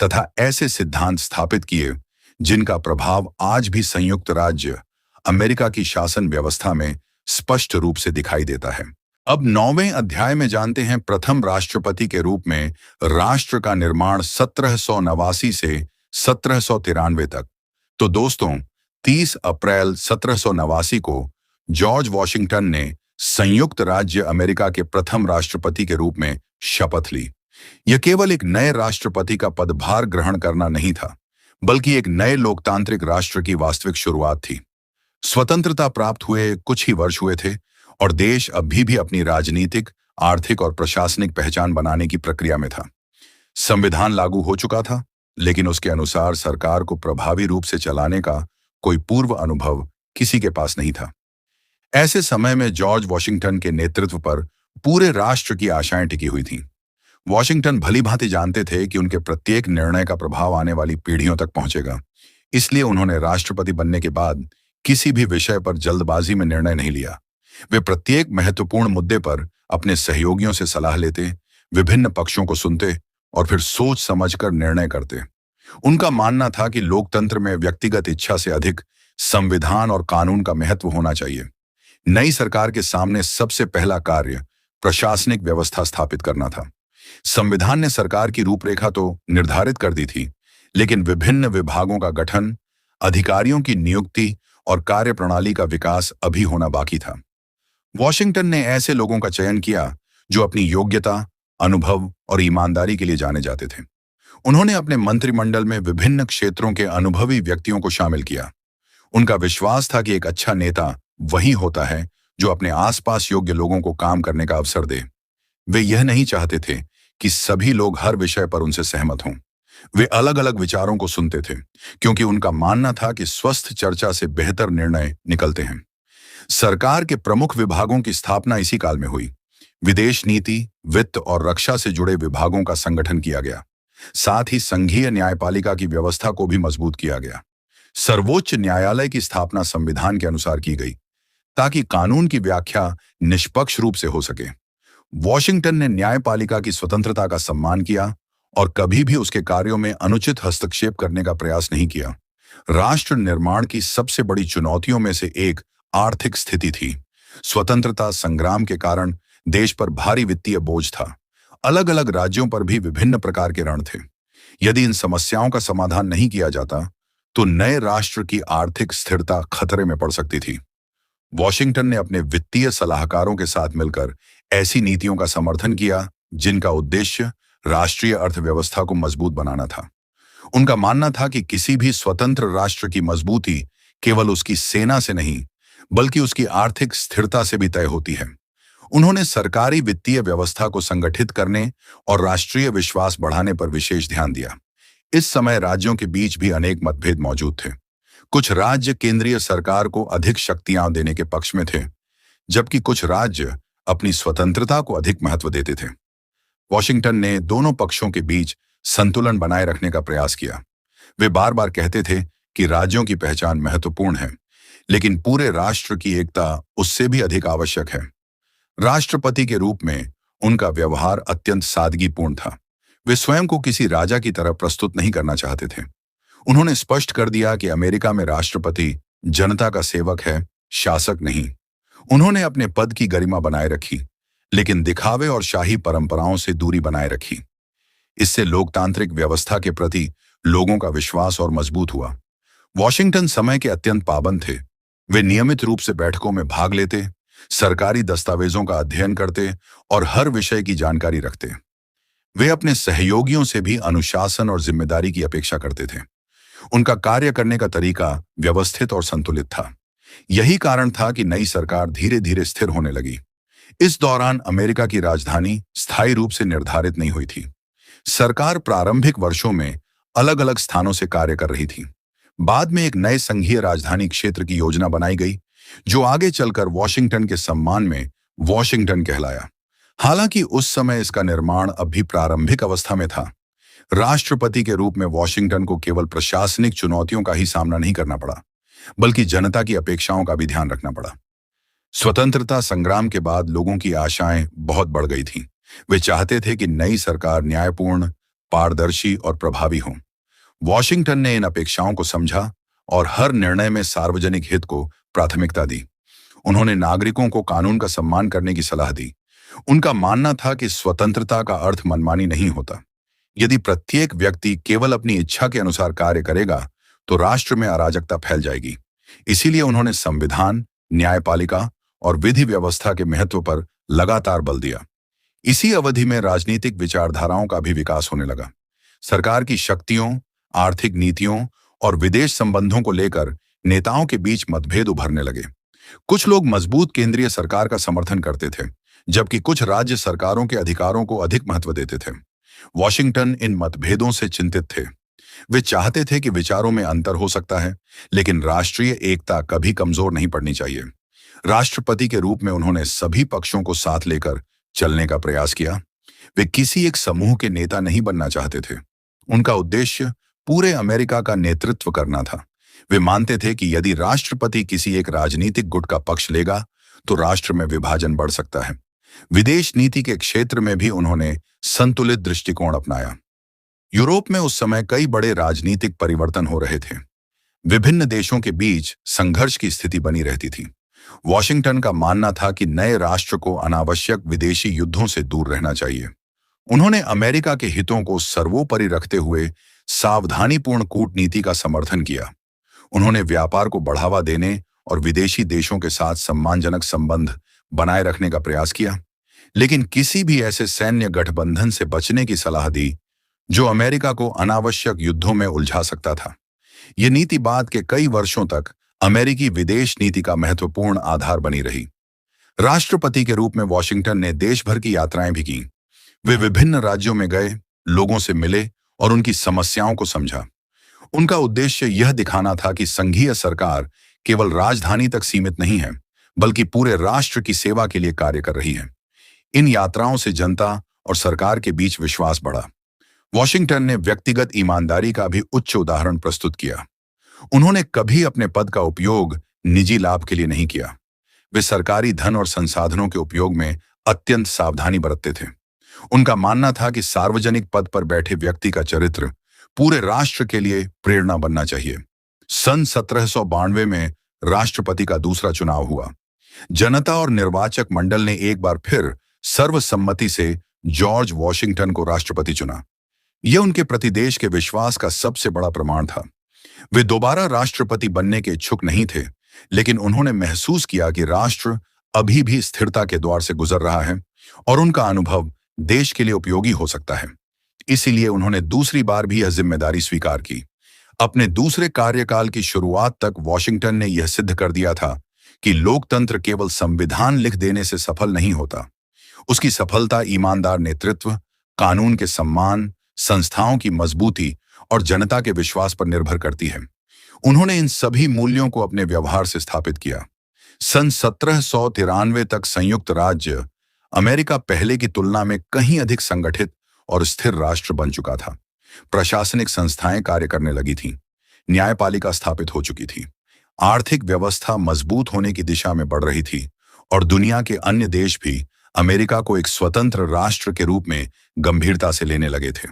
तथा ऐसे सिद्धांत स्थापित किए जिनका प्रभाव आज भी संयुक्त राज्य अमेरिका की शासन व्यवस्था में स्पष्ट रूप से दिखाई देता है। अब 9वें अध्याय में जानते हैं प्रथम राष्ट्रपति के रूप में राष्ट्र का निर्माण 1789 से 1793 तक। तो दोस्तों, 30 अप्रैल 1789 को जॉर्ज वॉशिंगटन ने संयुक्त राज्य अमेरिका के प्रथम राष्ट्रपति के रूप में शपथ ली। यह केवल एक नए राष्ट्रपति का पदभार ग्रहण करना नहीं था, बल्कि एक नए लोकतांत्रिक राष्ट्र की वास्तविक शुरुआत थी। स्वतंत्रता प्राप्त हुए कुछ ही वर्ष हुए थे और देश अभी भी अपनी राजनीतिक, आर्थिक और प्रशासनिक पहचान बनाने की प्रक्रिया में था। संविधान लागू हो चुका था, लेकिन उसके अनुसार सरकार को प्रभावी रूप से चलाने का कोई पूर्व अनुभव किसी के पास नहीं था। ऐसे समय में जॉर्ज वॉशिंगटन के नेतृत्व पर पूरे राष्ट्र की आशाएं टिकी हुई थीं। वॉशिंगटन भलीभांति जानते थे कि उनके प्रत्येक निर्णय का प्रभाव आने वाली पीढ़ियों तक पहुंचेगा। इसलिए उन्होंने राष्ट्रपति बनने के बाद किसी भी विषय पर जल्दबाजी में निर्णय नहीं लिया। वे प्रत्येक महत्वपूर्ण मुद्दे पर अपने सहयोगियों से सलाह लेते, विभिन्न पक्षों को सुनते और फिर सोच समझकर निर्णय करते। उनका मानना था कि लोकतंत्र में व्यक्तिगत इच्छा से अधिक संविधान और कानून का महत्व होना चाहिए। नई सरकार के सामने सबसे पहला कार्य प्रशासनिक व्यवस्था स्थापित करना था। संविधान ने सरकार की रूपरेखा तो निर्धारित कर दी थी, लेकिन विभिन्न विभागों का गठन, अधिकारियों की नियुक्ति और कार्यप्रणाली का विकास अभी होना बाकी था। वॉशिंगटन ने ऐसे लोगों का चयन किया जो अपनी योग्यता, अनुभव और ईमानदारी के लिए जाने जाते थे। उन्होंने अपने मंत्रिमंडल में विभिन्न क्षेत्रों के अनुभवी व्यक्तियों को शामिल किया। उनका विश्वास था कि एक अच्छा नेता वही होता है जो अपने आसपास योग्य लोगों को काम करने का अवसर दे। वे यह नहीं चाहते थे कि सभी लोग हर विषय पर उनसे सहमत हों। वे अलग अलग विचारों को सुनते थे, क्योंकि उनका मानना था कि स्वस्थ चर्चा से बेहतर निर्णय निकलते हैं। सरकार के प्रमुख विभागों की स्थापना इसी काल में हुई। विदेश नीति, वित्त और रक्षा से जुड़े विभागों का संगठन किया गया। साथ ही संघीय न्यायपालिका की व्यवस्था को भी मजबूत किया गया। सर्वोच्च न्यायालय की स्थापना संविधान के अनुसार की गई, ताकि कानून की व्याख्या निष्पक्ष रूप से हो सके। वॉशिंगटन ने न्यायपालिका की स्वतंत्रता का सम्मान किया और कभी भी उसके कार्यों में अनुचित हस्तक्षेप करने का प्रयास नहीं किया। राष्ट्र निर्माण की सबसे बड़ी चुनौतियों में से एक आर्थिक स्थिति थी। स्वतंत्रता संग्राम के कारण देश पर भारी वित्तीय बोझ था। अलग अलग राज्यों पर भी विभिन्न प्रकार के ऋण थे। यदि इन समस्याओं का समाधान नहीं किया जाता, तो नए राष्ट्र की आर्थिक स्थिरता खतरे में पड़ सकती थी। वॉशिंगटन ने अपने वित्तीय सलाहकारों के साथ मिलकर ऐसी नीतियों का समर्थन किया जिनका उद्देश्य राष्ट्रीय अर्थव्यवस्था को मजबूत बनाना था। उनका मानना था कि किसी भी स्वतंत्र राष्ट्र की मजबूती केवल उसकी सेना से नहीं, बल्कि उसकी आर्थिक स्थिरता से भी तय होती है। उन्होंने सरकारी वित्तीय व्यवस्था को संगठित करने और राष्ट्रीय विश्वास बढ़ाने पर विशेष ध्यान दिया। इस समय राज्यों के बीच भी अनेक मतभेद मौजूद थे। कुछ राज्य केंद्रीय सरकार को अधिक शक्तियां देने के पक्ष में थे, जबकि कुछ राज्य अपनी स्वतंत्रता को अधिक महत्व देते थे। वॉशिंगटन ने दोनों पक्षों के बीच संतुलन बनाए रखने का प्रयास किया। वे बार बार कहते थे कि राज्यों की पहचान महत्वपूर्ण है, लेकिन पूरे राष्ट्र की एकता उससे भी अधिक आवश्यक है। राष्ट्रपति के रूप में उनका व्यवहार अत्यंत सादगीपूर्ण था। वे स्वयं को किसी राजा की तरह प्रस्तुत नहीं करना चाहते थे। उन्होंने स्पष्ट कर दिया कि अमेरिका में राष्ट्रपति जनता का सेवक है, शासक नहीं। उन्होंने अपने पद की गरिमा बनाए रखी, लेकिन दिखावे और शाही परंपराओं से दूरी बनाए रखी। इससे लोकतांत्रिक व्यवस्था के प्रति लोगों का विश्वास और मजबूत हुआ। वॉशिंगटन समय के अत्यंत पाबंद थे। वे नियमित रूप से बैठकों में भाग लेते, सरकारी दस्तावेजों का अध्ययन करते और हर विषय की जानकारी रखते। वे अपने सहयोगियों से भी अनुशासन और जिम्मेदारी की अपेक्षा करते थे। उनका कार्य करने का तरीका व्यवस्थित और संतुलित था। यही कारण था कि नई सरकार धीरे धीरे स्थिर होने लगी। इस दौरान अमेरिका की राजधानी स्थायी रूप से निर्धारित नहीं हुई थी। सरकार प्रारंभिक वर्षों में अलग अलग स्थानों से कार्य कर रही थी। बाद में एक नए संघीय राजधानी क्षेत्र की योजना बनाई गई, जो आगे चलकर वॉशिंगटन के सम्मान में वॉशिंगटन कहलाया। हालांकि उस समय इसका निर्माण अभी प्रारंभिक अवस्था में था। राष्ट्रपति के रूप में वॉशिंगटन को केवल प्रशासनिक चुनौतियों का ही सामना नहीं करना पड़ा, बल्कि जनता की अपेक्षाओं का भी ध्यान रखना पड़ा। स्वतंत्रता संग्राम के बाद लोगों की आशाएं बहुत बढ़ गई थीं। वे चाहते थे कि नई सरकार न्यायपूर्ण, पारदर्शी और प्रभावी हो। वॉशिंगटन ने इन अपेक्षाओं को समझा और हर निर्णय में सार्वजनिक हित को प्राथमिकता दी। उन्होंने नागरिकों को कानून का सम्मान करने की सलाह दी। उनका मानना था कि स्वतंत्रता का अर्थ मनमानी नहीं होता। यदि प्रत्येक व्यक्ति केवल अपनी इच्छा के अनुसार कार्य करेगा, तो राष्ट्र में अराजकता फैल जाएगी। इसीलिए उन्होंने संविधान, न्यायपालिका और विधि व्यवस्था के महत्व पर लगातार बल दिया। इसी अवधि में राजनीतिक विचारधाराओं का भी विकास होने लगा। सरकार की शक्तियों, आर्थिक नीतियों और विदेश संबंधों को लेकर नेताओं के बीच मतभेद उभरने लगे। कुछ लोग मजबूत केंद्रीय सरकार का समर्थन करते थे, जबकि कुछ राज्य सरकारों के अधिकारों को अधिक महत्व देते थे। वॉशिंगटन इन मतभेदों से चिंतित थे। वे चाहते थे कि विचारों में अंतर हो सकता है, लेकिन राष्ट्रीय एकता कभी कमजोर नहीं पड़नी चाहिए। राष्ट्रपति के रूप में उन्होंने सभी पक्षों को साथ लेकर चलने का प्रयास किया। वे किसी एक समूह के नेता नहीं बनना चाहते थे। उनका उद्देश्य पूरे अमेरिका का नेतृत्व करना था। वे मानते थे कि यदि राष्ट्रपति किसी एक राजनीतिक गुट का पक्ष लेगा, तो राष्ट्र में विभाजन बढ़ सकता है। विदेश नीति के क्षेत्र में भी उन्होंने संतुलित दृष्टिकोण अपनाया। यूरोप में उस समय कई बड़े राजनीतिक परिवर्तन हो रहे थे। विभिन्न देशों के बीच संघर्ष की स्थिति बनी रहती थी। वॉशिंगटन का मानना था कि नए राष्ट्र को अनावश्यक विदेशी युद्धों से दूर रहना चाहिए। उन्होंने अमेरिका के हितों को सर्वोपरि रखते हुए सावधानीपूर्ण कूटनीति का समर्थन किया। उन्होंने व्यापार को बढ़ावा देने और विदेशी देशों के साथ सम्मानजनक संबंध बनाए रखने का प्रयास किया, लेकिन किसी भी ऐसे सैन्य गठबंधन से बचने की सलाह दी जो अमेरिका को अनावश्यक युद्धों में उलझा सकता था। ये नीति बाद के कई वर्षों तक अमेरिकी विदेश नीति का महत्वपूर्ण आधार बनी रही। राष्ट्रपति के रूप में वॉशिंगटन ने देश भर की यात्राएं भी की। वे विभिन्न राज्यों में गए, लोगों से मिले और उनकी समस्याओं को समझा। उनका उद्देश्य यह दिखाना था कि संघीय सरकार केवल राजधानी तक सीमित नहीं है, बल्कि पूरे राष्ट्र की सेवा के लिए कार्य कर रही है। इन यात्राओं से जनता और सरकार के बीच विश्वास बढ़ा। वॉशिंगटन ने व्यक्तिगत ईमानदारी का भी उच्च उदाहरण प्रस्तुत किया। उन्होंने कभी अपने पद का उपयोग निजी लाभ के लिए नहीं किया। वे सरकारी धन और संसाधनों के उपयोग में अत्यंत सावधानी बरतते थे। उनका मानना था कि सार्वजनिक पद पर बैठे व्यक्ति का चरित्र पूरे राष्ट्र के लिए प्रेरणा बनना चाहिए। सन 1792 में राष्ट्रपति का दूसरा चुनाव हुआ। जनता और निर्वाचक मंडल ने एक बार फिर सर्वसम्मति से जॉर्ज वॉशिंगटन को राष्ट्रपति चुना। यह उनके प्रति देश के विश्वास का सबसे बड़ा प्रमाण था। वे दोबारा राष्ट्रपति बनने के इच्छुक नहीं थे, लेकिन उन्होंने महसूस किया कि राष्ट्र अभी भी स्थिरता के द्वार से गुजर रहा है और उनका अनुभव देश के लिए उपयोगी हो सकता है। इसीलिए उन्होंने दूसरी बार भी यह जिम्मेदारी स्वीकार की। अपने दूसरे कार्यकाल की शुरुआत तक वॉशिंगटन ने यह सिद्ध कर दिया था कि लोकतंत्र केवल संविधान लिख देने से सफल नहीं होता। उसकी सफलता ईमानदार नेतृत्व, कानून के सम्मान, संस्थाओं की मजबूती और जनता के विश्वास पर निर्भर करती है। उन्होंने इन सभी मूल्यों को अपने व्यवहार से स्थापित किया। सन 1793 तक संयुक्त राज्य अमेरिका पहले की तुलना में कहीं अधिक संगठित और स्थिर राष्ट्र बन चुका था। प्रशासनिक संस्थाएं कार्य करने लगी थीं, न्यायपालिका स्थापित हो चुकी थी, आर्थिक व्यवस्था मजबूत होने की दिशा में बढ़ रही थी और दुनिया के अन्य देश भी अमेरिका को एक स्वतंत्र राष्ट्र के रूप में गंभीरता से लेने लगे थे।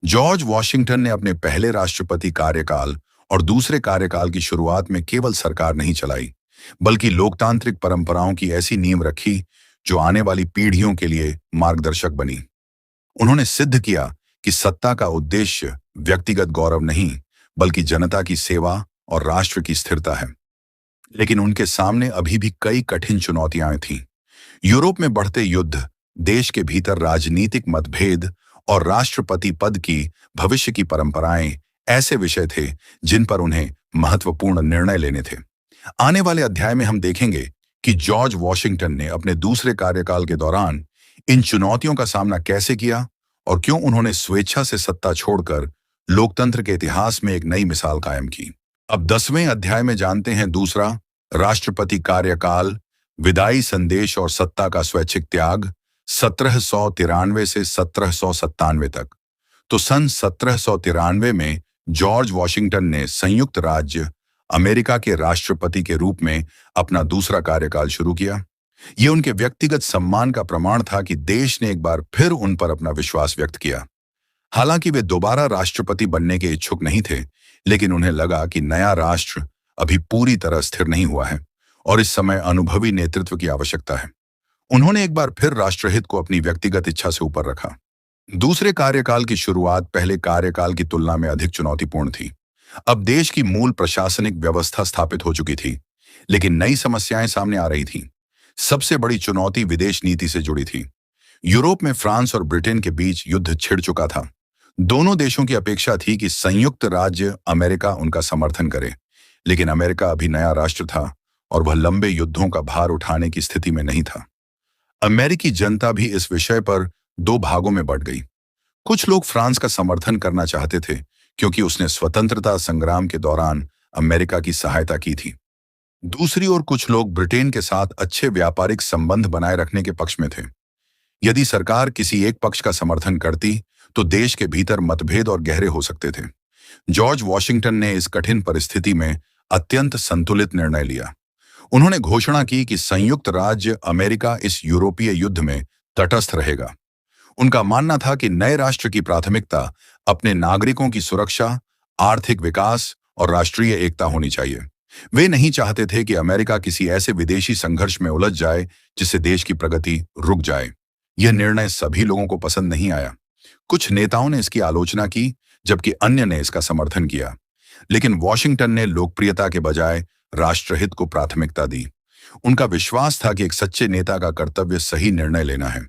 जॉर्ज वॉशिंगटन ने अपने पहले राष्ट्रपति कार्यकाल और दूसरे कार्यकाल की शुरुआत में केवल सरकार नहीं चलाई, बल्कि लोकतांत्रिक परंपराओं की ऐसी नींव रखी जो आने वाली पीढ़ियों के लिए मार्गदर्शक बनी। उन्होंने सिद्ध किया कि सत्ता का उद्देश्य व्यक्तिगत गौरव नहीं, बल्कि जनता की सेवा और राष्ट्र की स्थिरता है। लेकिन उनके सामने अभी भी कई कठिन चुनौतियां थीं। यूरोप में बढ़ते युद्ध, देश के भीतर राजनीतिक मतभेद और राष्ट्रपति पद की भविष्य की परंपराएं ऐसे विषय थे जिन पर उन्हें महत्वपूर्ण निर्णय लेने थे। आने वाले अध्याय में हम देखेंगे कि जॉर्ज वॉशिंगटन ने अपने दूसरे कार्यकाल के दौरान इन चुनौतियों का सामना कैसे किया और क्यों उन्होंने स्वेच्छा से सत्ता छोड़कर लोकतंत्र के इतिहास में एक नई मिसाल कायम की। अब 10वें अध्याय में जानते हैं दूसरा राष्ट्रपति कार्यकाल, विदाई संदेश और सत्ता का स्वैच्छिक त्याग 1793 से 1797 तक। तो सन 1793 में जॉर्ज वॉशिंगटन ने संयुक्त राज्य अमेरिका के राष्ट्रपति के रूप में अपना दूसरा कार्यकाल शुरू किया। यह उनके व्यक्तिगत सम्मान का प्रमाण था कि देश ने एक बार फिर उन पर अपना विश्वास व्यक्त किया। हालांकि वे दोबारा राष्ट्रपति बनने के इच्छुक नहीं थे, लेकिन उन्हें लगा कि नया राष्ट्र अभी पूरी तरह स्थिर नहीं हुआ है और इस समय अनुभवी नेतृत्व की आवश्यकता है। उन्होंने एक बार फिर राष्ट्रहित को अपनी व्यक्तिगत इच्छा से ऊपर रखा। दूसरे कार्यकाल की शुरुआत पहले कार्यकाल की तुलना में अधिक चुनौतीपूर्ण थी। अब देश की मूल प्रशासनिक व्यवस्था स्थापित हो चुकी थी, लेकिन नई समस्याएं सामने आ रही थीं। सबसे बड़ी चुनौती विदेश नीति से जुड़ी थी। यूरोप में फ्रांस और ब्रिटेन के बीच युद्ध छिड़ चुका था। दोनों देशों की अपेक्षा थी कि संयुक्त राज्य अमेरिका उनका समर्थन करे, लेकिन अमेरिका अभी नया राष्ट्र था और वह लंबे युद्धों का भार उठाने की स्थिति में नहीं था। अमेरिकी जनता भी इस विषय पर दो भागों में बंट गई। कुछ लोग फ्रांस का समर्थन करना चाहते थे क्योंकि उसने स्वतंत्रता संग्राम के दौरान अमेरिका की सहायता की थी। दूसरी ओर कुछ लोग ब्रिटेन के साथ अच्छे व्यापारिक संबंध बनाए रखने के पक्ष में थे। यदि सरकार किसी एक पक्ष का समर्थन करती तो देश के भीतर मतभेद और गहरे हो सकते थे। जॉर्ज वॉशिंगटन ने इस कठिन परिस्थिति में अत्यंत संतुलित निर्णय लिया। उन्होंने घोषणा की कि संयुक्त राज्य अमेरिका इस यूरोपीय युद्ध में तटस्थ रहेगा। उनका मानना था कि नए राष्ट्र की प्राथमिकता अपने नागरिकों की सुरक्षा, आर्थिक विकास और राष्ट्रीय एकता होनी चाहिए। वे नहीं चाहते थे कि अमेरिका किसी ऐसे विदेशी संघर्ष में उलझ जाए जिससे देश की प्रगति रुक जाए। यह निर्णय सभी लोगों को पसंद नहीं आया। कुछ नेताओं ने इसकी आलोचना की, जबकि अन्य ने इसका समर्थन किया। लेकिन वॉशिंगटन ने लोकप्रियता के बजाय राष्ट्रहित को प्राथमिकता दी। उनका विश्वास था कि एक सच्चे नेता का कर्तव्य सही निर्णय लेना है,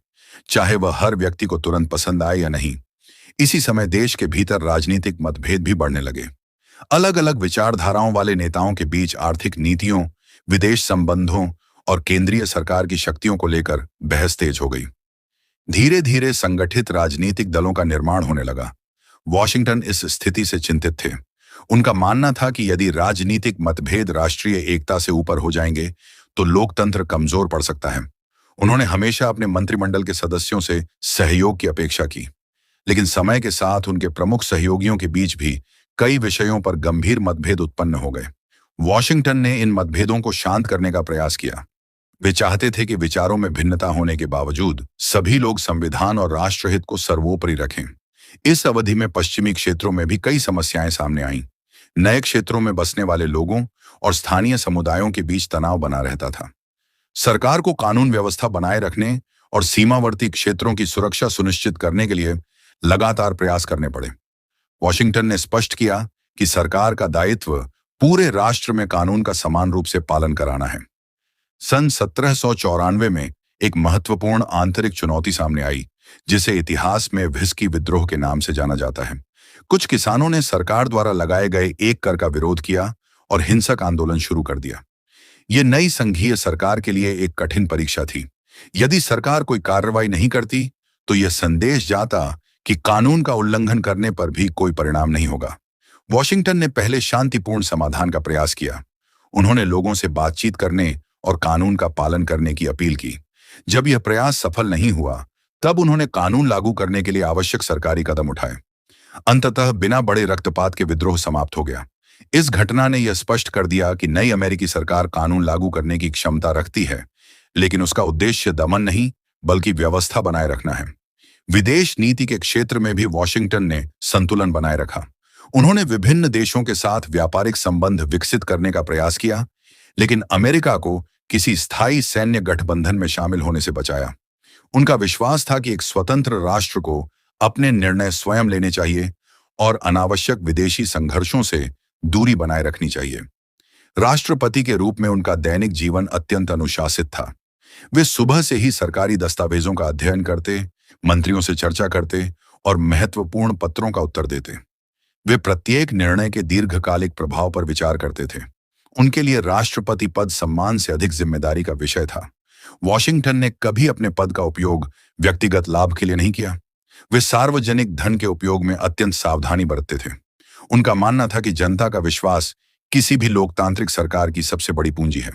चाहे वह हर व्यक्ति को तुरंत पसंद आए या नहीं। इसी समय देश के भीतर राजनीतिक मतभेद भी बढ़ने लगे। अलग अलग विचारधाराओं वाले नेताओं के बीच आर्थिक नीतियों, विदेश संबंधों और केंद्रीय सरकार की शक्तियों को लेकर बहस तेज हो गई। धीरे धीरे संगठित राजनीतिक दलों का निर्माण होने लगा। वॉशिंगटन इस स्थिति से चिंतित थे। उनका मानना था कि यदि राजनीतिक मतभेद राष्ट्रीय एकता से ऊपर हो जाएंगे तो लोकतंत्र कमजोर पड़ सकता है। उन्होंने हमेशा अपने मंत्रिमंडल के सदस्यों से सहयोग की अपेक्षा की, लेकिन समय के साथ उनके प्रमुख सहयोगियों के बीच भी कई विषयों पर गंभीर मतभेद उत्पन्न हो गए। वॉशिंगटन ने इन मतभेदों को शांत करने का प्रयास किया। वे चाहते थे कि विचारों में भिन्नता होने के बावजूद सभी लोग संविधान और राष्ट्रहित को सर्वोपरि रखें। इस अवधि में पश्चिमी क्षेत्रों में भी कई समस्याएं सामने आईं। नए क्षेत्रों में बसने वाले लोगों और स्थानीय समुदायों के बीच तनाव बना रहता था। सरकार को कानून व्यवस्था बनाए रखने और सीमावर्ती क्षेत्रों की सुरक्षा सुनिश्चित करने के लिए लगातार प्रयास करने पड़े। वॉशिंगटन ने स्पष्ट किया कि सरकार का दायित्व पूरे राष्ट्र में कानून का समान रूप से पालन कराना है। सन 1794 में एक महत्वपूर्ण आंतरिक चुनौती सामने आई, जिसे इतिहास में व्हिस्की विद्रोह के नाम से जाना जाता है। कुछ किसानों ने सरकार द्वारा लगाए गए एक कर का विरोध किया और हिंसक आंदोलन शुरू कर दिया। यह नई संघीय सरकार के लिए एक कठिन परीक्षा थी। यदि सरकार कोई कार्रवाई नहीं करती तो यह संदेश जाता कि कानून का उल्लंघन करने पर भी कोई परिणाम नहीं होगा। वॉशिंगटन ने पहले शांतिपूर्ण समाधान का प्रयास किया। उन्होंने लोगों से बातचीत करने और कानून का पालन करने की अपील की। जब यह प्रयास सफल नहीं हुआ, तब उन्होंने कानून लागू करने के लिए आवश्यक सरकारी कदम उठाए। अंततः बिना बड़े रक्तपात के विद्रोह समाप्त हो गया। इस घटना ने यह स्पष्ट कर दिया कि नई अमेरिकी सरकार कानून लागू करने की क्षमता रखती है, लेकिन उसका उद्देश्य दमन नहीं बल्कि व्यवस्था बनाए रखना है। विदेश नीति के क्षेत्र में भी वॉशिंगटन ने संतुलन बनाए रखा। उन्होंने विभिन्न देशों के साथ व्यापारिक संबंध विकसित करने का प्रयास किया, लेकिन अमेरिका को किसी स्थायी सैन्य गठबंधन में शामिल होने से बचाया। उनका विश्वास था कि एक स्वतंत्र राष्ट्र को अपने निर्णय स्वयं लेने चाहिए और अनावश्यक विदेशी संघर्षों से दूरी बनाए रखनी चाहिए। राष्ट्रपति के रूप में उनका दैनिक जीवन अत्यंत अनुशासित था। वे सुबह से ही सरकारी दस्तावेजों का अध्ययन करते, मंत्रियों से चर्चा करते और महत्वपूर्ण पत्रों का उत्तर देते। वे प्रत्येक निर्णय के दीर्घकालिक प्रभाव पर विचार करते थे। उनके लिए राष्ट्रपति पद सम्मान से अधिक जिम्मेदारी का विषय था। वॉशिंगटन ने कभी अपने पद का उपयोग व्यक्तिगत लाभ के लिए नहीं किया। वे सार्वजनिक धन के उपयोग में अत्यंत सावधानी बरतते थे। उनका मानना था कि जनता का विश्वास किसी भी लोकतांत्रिक सरकार की सबसे बड़ी पूंजी है।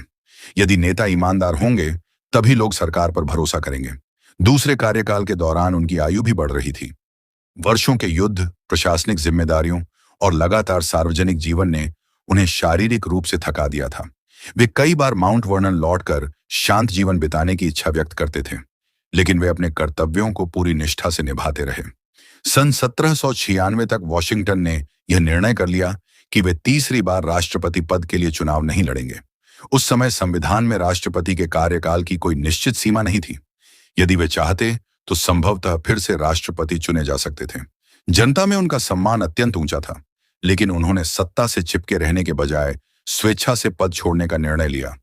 यदि नेता ईमानदार होंगे, तभी लोग सरकार पर भरोसा करेंगे। दूसरे कार्यकाल के दौरान उनकी आयु भी बढ़ रही थी। वर्षों के युद्ध, प्रशासनिक जिम्मेदारियों और लगातार सार्वजनिक जीवन ने उन्हें शारीरिक रूप से थका दिया था। वे कई बार माउंट वर्नन लौटकर शांत जीवन बिताने की इच्छा व्यक्त करते थे, लेकिन वे अपने कर्तव्यों को पूरी निष्ठा से निभाते रहे। सन 1796 तक वॉशिंगटन ने यह निर्णय कर लिया कि वे तीसरी बार राष्ट्रपति पद के लिए चुनाव नहीं लड़ेंगे। उस समय संविधान में राष्ट्रपति के कार्यकाल की कोई निश्चित सीमा नहीं थी। यदि वे चाहते तो संभवतः फिर से राष्ट्रपति चुने जा सकते थे। जनता में उनका सम्मान अत्यंत ऊंचा था, लेकिन उन्होंने सत्ता से चिपके रहने के बजाय स्वेच्छा से पद छोड़ने का निर्णय लिया।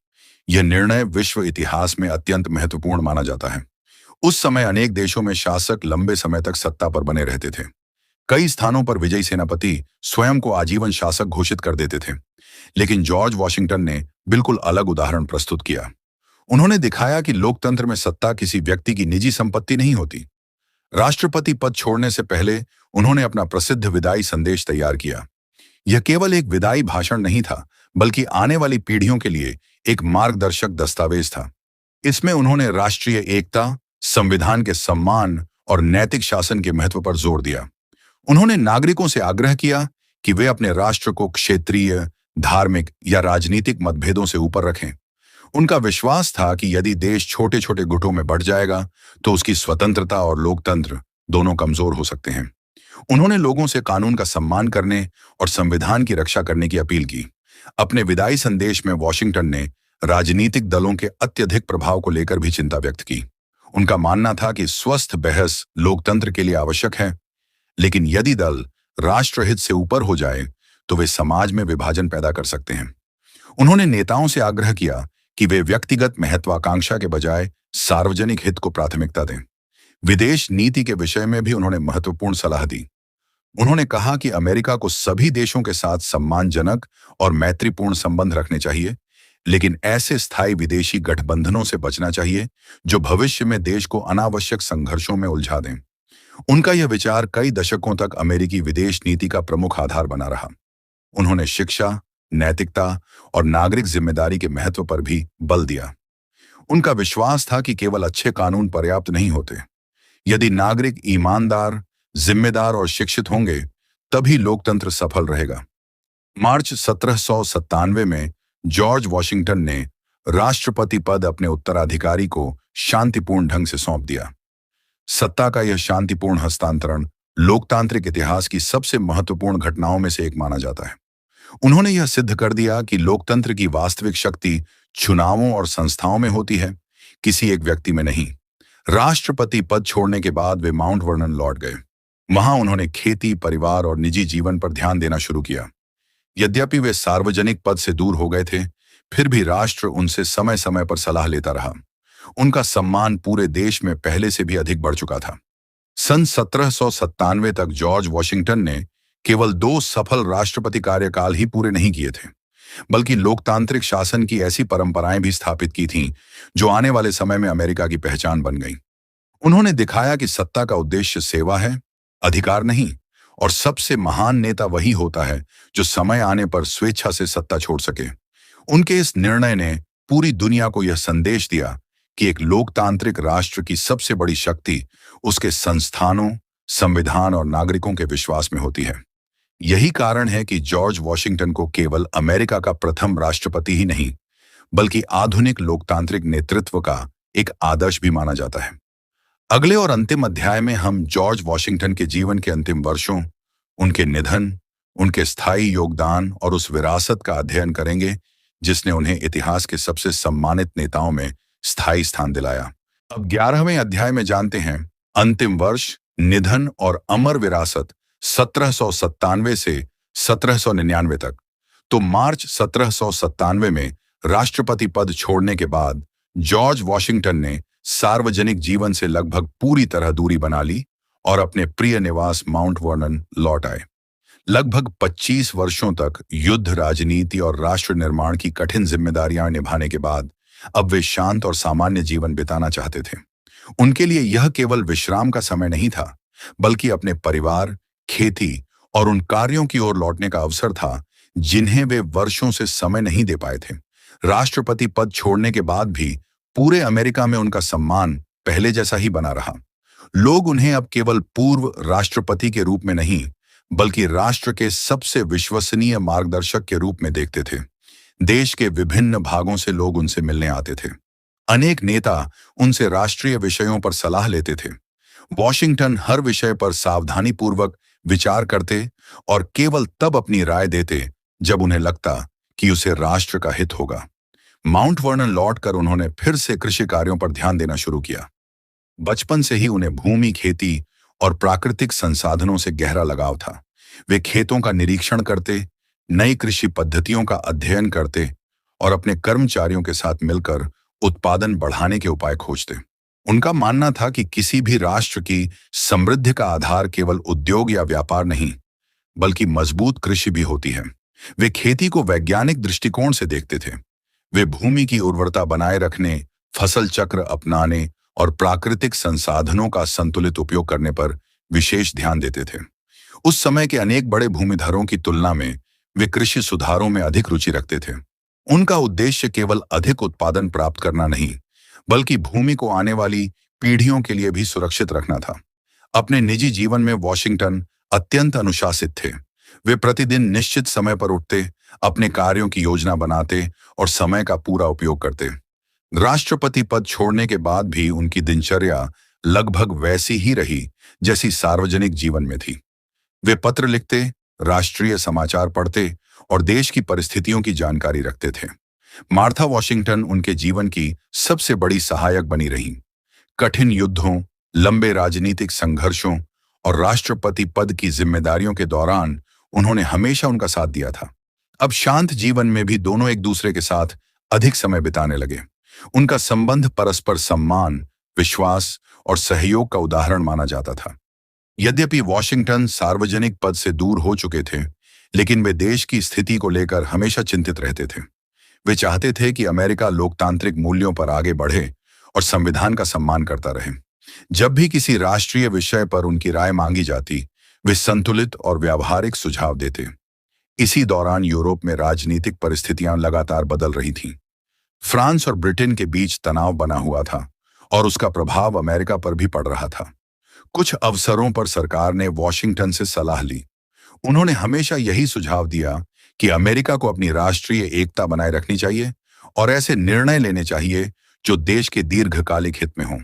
यह निर्णय विश्व इतिहास में अत्यंत महत्वपूर्ण माना जाता है। उस समय अनेक देशों में शासक लंबे समय तक सत्ता पर बने रहते थे। कई स्थानों पर विजयी सेनापति स्वयं को आजीवन शासक घोषित कर देते थे, लेकिन जॉर्ज वॉशिंगटन ने बिल्कुल अलग उदाहरण प्रस्तुत किया। उन्होंने दिखाया कि लोकतंत्र में सत्ता किसी व्यक्ति की निजी संपत्ति नहीं होती। राष्ट्रपति पद छोड़ने से पहले उन्होंने अपना प्रसिद्ध विदाई संदेश तैयार किया। यह केवल एक विदाई भाषण नहीं था, बल्कि आने वाली पीढ़ियों के लिए एक मार्गदर्शक दस्तावेज था। इसमें उन्होंने राष्ट्रीय एकता, संविधान के सम्मान और नैतिक शासन के महत्व पर जोर दिया। उन्होंने नागरिकों से आग्रह किया कि वे अपने राष्ट्र को क्षेत्रीय, धार्मिक या राजनीतिक मतभेदों से ऊपर रखें। उनका विश्वास था कि यदि देश छोटे छोटे गुटों में बढ़ जाएगा तो उसकी स्वतंत्रता और लोकतंत्र दोनों कमजोर हो सकते हैं। उन्होंने लोगों से कानून का सम्मान करने और संविधान की रक्षा करने की अपील की। अपने विदाई संदेश में वॉशिंगटन ने राजनीतिक दलों के अत्यधिक प्रभाव को लेकर भी चिंता व्यक्त की। उनका मानना था कि स्वस्थ बहस लोकतंत्र के लिए आवश्यक है, लेकिन यदि दल राष्ट्रहित से ऊपर हो जाए तो वे समाज में विभाजन पैदा कर सकते हैं। उन्होंने नेताओं से आग्रह किया कि वे व्यक्तिगत महत्वाकांक्षा के बजाय सार्वजनिक हित को प्राथमिकता दें। विदेश नीति के विषय में भी उन्होंने महत्वपूर्ण सलाह दी। उन्होंने कहा कि अमेरिका को सभी देशों के साथ सम्मानजनक और मैत्रीपूर्ण संबंध रखने चाहिए, लेकिन ऐसे स्थायी विदेशी गठबंधनों से बचना चाहिए जो भविष्य में देश को अनावश्यक संघर्षों में उलझा दें। उनका यह विचार कई दशकों तक अमेरिकी विदेश नीति का प्रमुख आधार बना रहा। उन्होंने शिक्षा, नैतिकता और नागरिक जिम्मेदारी के महत्व पर भी बल दिया। उनका विश्वास था कि केवल अच्छे कानून पर्याप्त नहीं होते। यदि नागरिक ईमानदार, जिम्मेदार और शिक्षित होंगे, तभी लोकतंत्र सफल रहेगा। मार्च 1797 में जॉर्ज वॉशिंगटन ने राष्ट्रपति पद अपने उत्तराधिकारी को शांतिपूर्ण ढंग से सौंप दिया। सत्ता का यह शांतिपूर्ण हस्तांतरण लोकतांत्रिक इतिहास की सबसे महत्वपूर्ण घटनाओं में से एक माना जाता है। उन्होंने यह सिद्ध कर दिया कि लोकतंत्र की वास्तविक शक्ति चुनावों और संस्थाओं में होती है, किसी एक व्यक्ति में नहीं। राष्ट्रपति पद छोड़ने के बाद वे माउंट वर्नन लौट गए। वहां उन्होंने खेती, परिवार और निजी जीवन पर ध्यान देना शुरू किया। यद्यपि वे सार्वजनिक पद से दूर हो गए थे, फिर भी राष्ट्र उनसे समय समय पर सलाह लेता रहा। उनका सम्मान पूरे देश में पहले से भी अधिक बढ़ चुका था। सन 1797 तक जॉर्ज वॉशिंगटन ने केवल 2 सफल राष्ट्रपति कार्यकाल ही पूरे नहीं किए थे, बल्कि लोकतांत्रिक शासन की ऐसी परंपराएं भी स्थापित की थीं, जो आने वाले समय में अमेरिका की पहचान बन गईं। उन्होंने दिखाया कि सत्ता का उद्देश्य सेवा है, अधिकार नहीं, और सबसे महान नेता वही होता है जो समय आने पर स्वेच्छा से सत्ता छोड़ सके। उनके इस निर्णय ने पूरी दुनिया को यह संदेश दिया कि एक लोकतांत्रिक राष्ट्र की सबसे बड़ी शक्ति उसके संस्थानों, संविधान और नागरिकों के विश्वास में होती है। यही कारण है कि जॉर्ज वॉशिंगटन को केवल अमेरिका का प्रथम राष्ट्रपति ही नहीं, बल्कि आधुनिक लोकतांत्रिक नेतृत्व का एक आदर्श भी माना जाता है। अगले और अंतिम अध्याय में हम जॉर्ज वॉशिंगटन के जीवन के अंतिम वर्षों, उनके निधन, उनके स्थायी योगदान और उस विरासत का अध्ययन करेंगे जिसने उन्हें इतिहास के सबसे सम्मानित नेताओं में स्थायी स्थान दिलाया। अब 11वें अध्याय में जानते हैं अंतिम वर्ष, निधन और अमर विरासत 1797 से 1799 तक। तो मार्च 1797 में राष्ट्रपति पद छोड़ने के बाद जॉर्ज वॉशिंगटन ने सार्वजनिक जीवन से लगभग पूरी तरह दूरी बना ली और अपने प्रिय निवास माउंट वर्नन लौट आए। लगभग 25 वर्षों तक युद्ध, राजनीति और राष्ट्र निर्माण की कठिन जिम्मेदारियां निभाने के बाद अब वे शांत और सामान्य जीवन बिताना चाहते थे। उनके लिए यह केवल विश्राम का समय नहीं था, बल्कि अपने परिवार, खेती और उन कार्यों की ओर लौटने का अवसर था जिन्हें वे वर्षों से समय नहीं दे पाए थे। राष्ट्रपति पद छोड़ने के बाद भी पूरे अमेरिका में उनका सम्मान पहले जैसा ही बना रहा। लोग उन्हें अब केवल पूर्व राष्ट्रपति के रूप में नहीं, बल्कि राष्ट्र के सबसे विश्वसनीय मार्गदर्शक के रूप में देखते थे। देश के विभिन्न भागों से लोग उनसे मिलने आते थे। अनेक नेता उनसे राष्ट्रीय विषयों पर सलाह लेते थे। वॉशिंगटन हर विषय पर सावधानीपूर्वक विचार करते और केवल तब अपनी राय देते जब उन्हें लगता कि उसे राष्ट्र का हित होगा। माउंट वर्नन लौटकर उन्होंने फिर से कृषि कार्यों पर ध्यान देना शुरू किया। बचपन से ही उन्हें भूमि, खेती और प्राकृतिक संसाधनों से गहरा लगाव था। वे खेतों का निरीक्षण करते, नई कृषि पद्धतियों का अध्ययन करते और अपने कर्मचारियों के साथ मिलकर उत्पादन बढ़ाने के उपाय खोजते। उनका मानना था कि किसी भी राष्ट्र की समृद्धि का आधार केवल उद्योग या व्यापार नहीं, बल्कि मजबूत कृषि भी होती है। वे खेती को वैज्ञानिक दृष्टिकोण से देखते थे। वे भूमि की उर्वरता बनाए रखने, फसल चक्र अपनाने और प्राकृतिक संसाधनों का संतुलित उपयोग करने पर विशेष ध्यान देते थे। उस समय के अनेक बड़े भूमिधरों की तुलना में वे कृषि सुधारों में अधिक रुचि रखते थे। उनका उद्देश्य केवल अधिक उत्पादन प्राप्त करना नहीं, बल्कि भूमि को आने वाली पीढ़ियों के लिए भी सुरक्षित रखना था। अपने निजी जीवन में वॉशिंगटन अत्यंत अनुशासित थे। वे प्रतिदिन निश्चित समय पर उठते, अपने कार्यों की योजना बनाते और समय का पूरा उपयोग करते। राष्ट्रपति पद छोड़ने के बाद भी उनकी दिनचर्या लगभग वैसी ही रही जैसी सार्वजनिक जीवन में थी। वे पत्र लिखते, राष्ट्रीय समाचार पढ़ते और देश की परिस्थितियों की जानकारी रखते थे। मार्था वॉशिंगटन उनके जीवन की सबसे बड़ी सहायक बनी रहीं। कठिन युद्धों, लंबे राजनीतिक संघर्षों और राष्ट्रपति पद की जिम्मेदारियों के दौरान उन्होंने हमेशा उनका साथ दिया था। अब शांत जीवन में भी दोनों एक दूसरे के साथ अधिक समय बिताने लगे। उनका संबंध परस्पर सम्मान, विश्वास और सहयोग का उदाहरण माना जाता था। यद्यपि वॉशिंगटन सार्वजनिक पद से दूर हो चुके थे, लेकिन वे देश की स्थिति को लेकर हमेशा चिंतित रहते थे। वे चाहते थे कि अमेरिका लोकतांत्रिक मूल्यों पर आगे बढ़े और संविधान का सम्मान करता रहे। जब भी किसी राष्ट्रीय विषय पर उनकी राय मांगी जाती, वे संतुलित और व्यावहारिक सुझाव देते। इसी दौरान यूरोप में राजनीतिक परिस्थितियां लगातार बदल रही थीं। फ्रांस और ब्रिटेन के बीच तनाव बना हुआ था और उसका प्रभाव अमेरिका पर भी पड़ रहा था। कुछ अवसरों पर सरकार ने वॉशिंगटन से सलाह ली। उन्होंने हमेशा यही सुझाव दिया कि अमेरिका को अपनी राष्ट्रीय एकता बनाए रखनी चाहिए और ऐसे निर्णय लेने चाहिए जो देश के दीर्घकालिक हित में हों।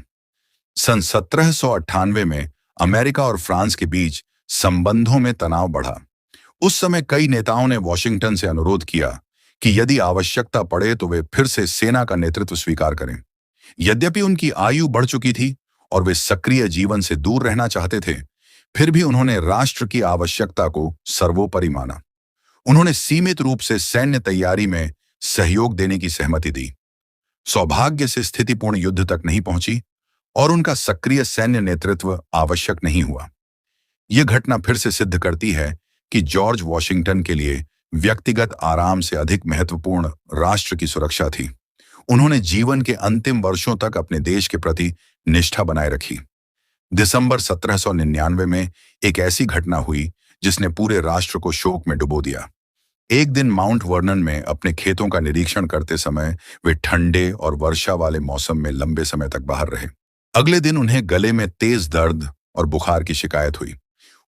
सन 1798 में अमेरिका और फ्रांस के बीच संबंधों में तनाव बढ़ा। उस समय कई नेताओं ने वॉशिंगटन से अनुरोध किया कि यदि आवश्यकता पड़े तो वे फिर से सेना का नेतृत्व स्वीकार करें। यद्यपि उनकी आयु बढ़ चुकी थी और वे सक्रिय जीवन से दूर रहना चाहते थे, फिर भी उन्होंने राष्ट्र की आवश्यकता को सर्वोपरि माना। उन्होंने सीमित रूप से सैन्य तैयारी में सहयोग देने की सहमति दी। सौभाग्य से स्थिति पूर्ण युद्ध तक नहीं पहुंची और उनका सक्रिय सैन्य नेतृत्व आवश्यक नहीं हुआ। यह घटना फिर से सिद्ध करती है कि जॉर्ज वॉशिंगटन के लिए व्यक्तिगत आराम से अधिक महत्वपूर्ण राष्ट्र की सुरक्षा थी। उन्होंने जीवन के अंतिम वर्षों तक अपने देश के प्रति निष्ठा बनाए रखी। दिसंबर 1799 में एक ऐसी घटना हुई जिसने पूरे राष्ट्र को शोक में डुबो दिया। एक दिन माउंट वर्नन में अपने खेतों का निरीक्षण करते समय वे ठंडे और वर्षा वाले मौसम में लंबे समय तक बाहर रहे। अगले दिन उन्हें गले में तेज दर्द और बुखार की शिकायत हुई।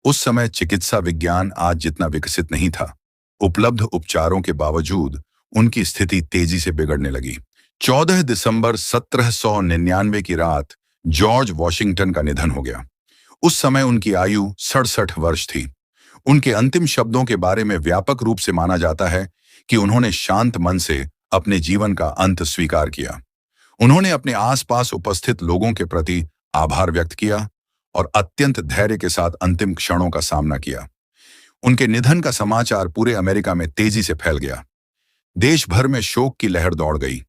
उस समय चिकित्सा विज्ञान आज जितना विकसित नहीं था। उपलब्ध उपचारों के बावजूद उनकी स्थिति तेजी से बिगड़ने लगी। 14 दिसंबर 1799 की रात जॉर्ज वॉशिंगटन का निधन हो गया। उस समय उनकी आयु 67 वर्ष थी। उनके अंतिम शब्दों के बारे में व्यापक रूप से माना जाता है कि उन्होंने शांत मन से अपने जीवन का अंत स्वीकार किया। उन्होंने अपने आसपास उपस्थित लोगों के प्रति आभार व्यक्त किया और अत्यंत धैर्य के साथ अंतिम क्षणों का सामना किया। उनके निधन का समाचार पूरे अमेरिका में तेजी से फैल गया। देश भर में शोक की लहर दौड़ गई।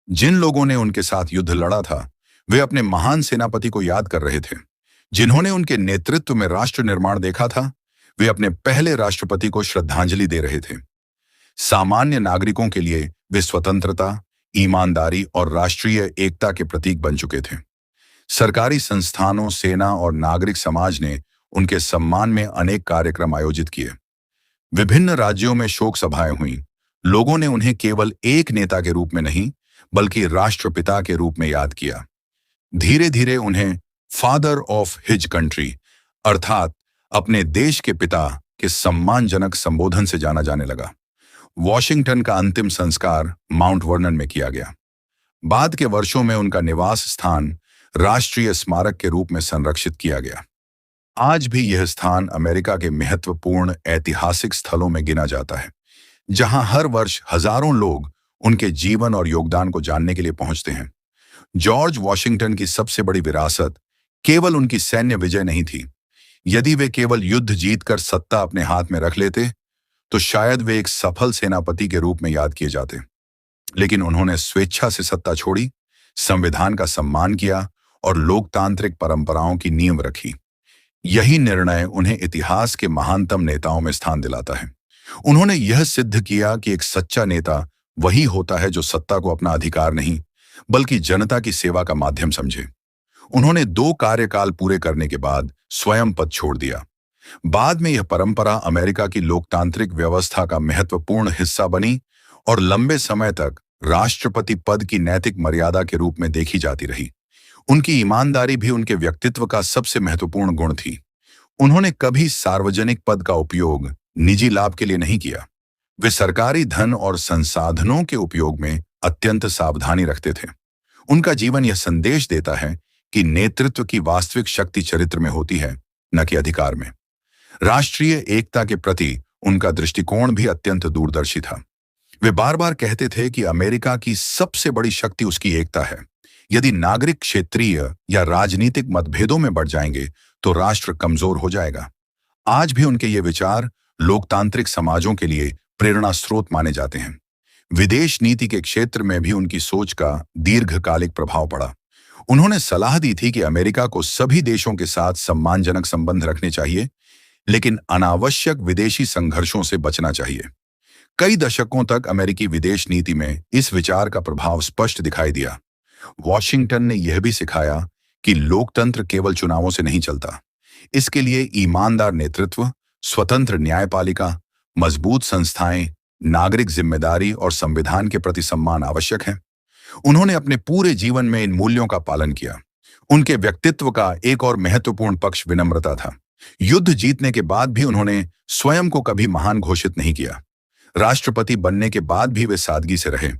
जिन लोगों ने उनके साथ युद्ध लड़ा था, वे अपने महान सेनापति को याद कर रहे थे। जिन्होंने उनके नेतृत्व में राष्ट्र निर्माण देखा था, वे अपने पहले राष्ट्रपति को श्रद्धांजलि दे रहे थे। सामान्य नागरिकों के लिए वे स्वतंत्रता, ईमानदारी और राष्ट्रीय एकता के प्रतीक बन चुके थे। सरकारी संस्थानों, सेना और नागरिक समाज ने उनके सम्मान में अनेक कार्यक्रम आयोजित किए। विभिन्न राज्यों में शोक सभाएं हुईं। लोगों ने उन्हें केवल एक नेता के रूप में नहीं, बल्कि राष्ट्रपिता के रूप में याद किया। धीरे धीरे उन्हें फादर ऑफ हिज कंट्री अर्थात अपने देश के पिता के सम्मानजनक संबोधन से जाना जाने लगा। वॉशिंगटन का अंतिम संस्कार माउंट वर्नन में किया गया। बाद के वर्षों में उनका निवास स्थान राष्ट्रीय स्मारक के रूप में संरक्षित किया गया। आज भी यह स्थान अमेरिका के महत्वपूर्ण ऐतिहासिक स्थलों में गिना जाता है, जहां हर वर्ष हजारों लोग उनके जीवन और योगदान को जानने के लिए पहुंचते हैं। जॉर्ज वॉशिंगटन की सबसे बड़ी विरासत केवल उनकी सैन्य विजय नहीं थी। यदि वे केवल युद्ध जीतकर सत्ता अपने हाथ में रख लेते, तो शायद वे एक सफल सेनापति के रूप में याद किए जाते। लेकिन उन्होंने स्वेच्छा से सत्ता छोड़ी, संविधान का सम्मान किया और लोकतांत्रिक परंपराओं की नींव रखी। यही निर्णय उन्हें इतिहास के महानतम नेताओं में स्थान दिलाता है। उन्होंने यह सिद्ध किया कि एक सच्चा नेता वही होता है जो सत्ता को अपना अधिकार नहीं, बल्कि जनता की सेवा का माध्यम समझे। उन्होंने 2 कार्यकाल पूरे करने के बाद स्वयं पद छोड़ दिया। बाद में यह परंपरा अमेरिका की लोकतांत्रिक व्यवस्था का महत्वपूर्ण हिस्सा बनी और लंबे समय तक राष्ट्रपति पद की नैतिक मर्यादा के रूप में देखी जाती रही। उनकी ईमानदारी भी उनके व्यक्तित्व का सबसे महत्वपूर्ण गुण थी। उन्होंने कभी सार्वजनिक पद का उपयोग निजी लाभ के लिए नहीं किया। वे सरकारी धन और संसाधनों के उपयोग में अत्यंत सावधानी रखते थे। उनका जीवन यह संदेश देता है कि नेतृत्व की वास्तविक शक्ति चरित्र में होती है, न कि अधिकार में। राष्ट्रीय एकता के प्रति उनका दृष्टिकोण भी अत्यंत दूरदर्शी था। वे बार बार कहते थे कि अमेरिका की सबसे बड़ी शक्ति उसकी एकता है। यदि नागरिक क्षेत्रीय या राजनीतिक मतभेदों में बढ़ जाएंगे, तो राष्ट्र कमजोर हो जाएगा। आज भी उनके ये विचार लोकतांत्रिक समाजों के लिए प्रेरणा स्रोत माने जाते हैं। विदेश नीति के क्षेत्र में भी उनकी सोच का दीर्घकालिक प्रभाव पड़ा। उन्होंने सलाह दी थी कि अमेरिका को सभी देशों के साथ सम्मानजनक संबंध रखने चाहिए, लेकिन अनावश्यक विदेशी संघर्षों से बचना चाहिए। कई दशकों तक अमेरिकी विदेश नीति में इस विचार का प्रभाव स्पष्ट दिखाई दिया। वॉशिंगटन ने यह भी सिखाया कि लोकतंत्र केवल चुनावों से नहीं चलता। इसके लिए ईमानदार नेतृत्व, स्वतंत्र न्यायपालिका, मजबूत संस्थाएं, नागरिक जिम्मेदारी और संविधान के प्रति सम्मान आवश्यक है। उन्होंने अपने पूरे जीवन में इन मूल्यों का पालन किया। उनके व्यक्तित्व का एक और महत्वपूर्ण पक्ष विनम्रता था। युद्ध जीतने के बाद भी उन्होंने स्वयं को कभी महान घोषित नहीं किया। राष्ट्रपति बनने के बाद भी वे सादगी से रहे।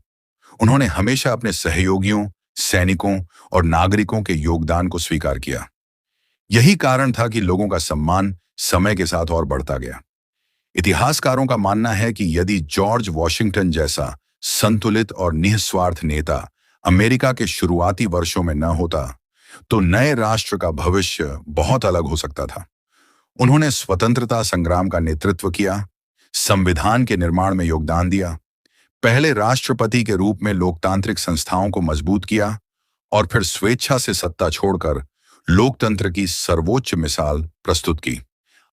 उन्होंने हमेशा अपने सहयोगियों, सैनिकों और नागरिकों के योगदान को स्वीकार किया। यही कारण था कि लोगों का सम्मान समय के साथ और बढ़ता गया। इतिहासकारों का मानना है कि यदि जॉर्ज वॉशिंगटन जैसा संतुलित और निस्वार्थ नेता अमेरिका के शुरुआती वर्षों में न होता, तो नए राष्ट्र का भविष्य बहुत अलग हो सकता था। उन्होंने स्वतंत्रता संग्राम का नेतृत्व किया, संविधान के निर्माण में योगदान दिया, पहले राष्ट्रपति के रूप में लोकतांत्रिक संस्थाओं को मजबूत किया और फिर स्वेच्छा से सत्ता छोड़कर लोकतंत्र की सर्वोच्च मिसाल प्रस्तुत की।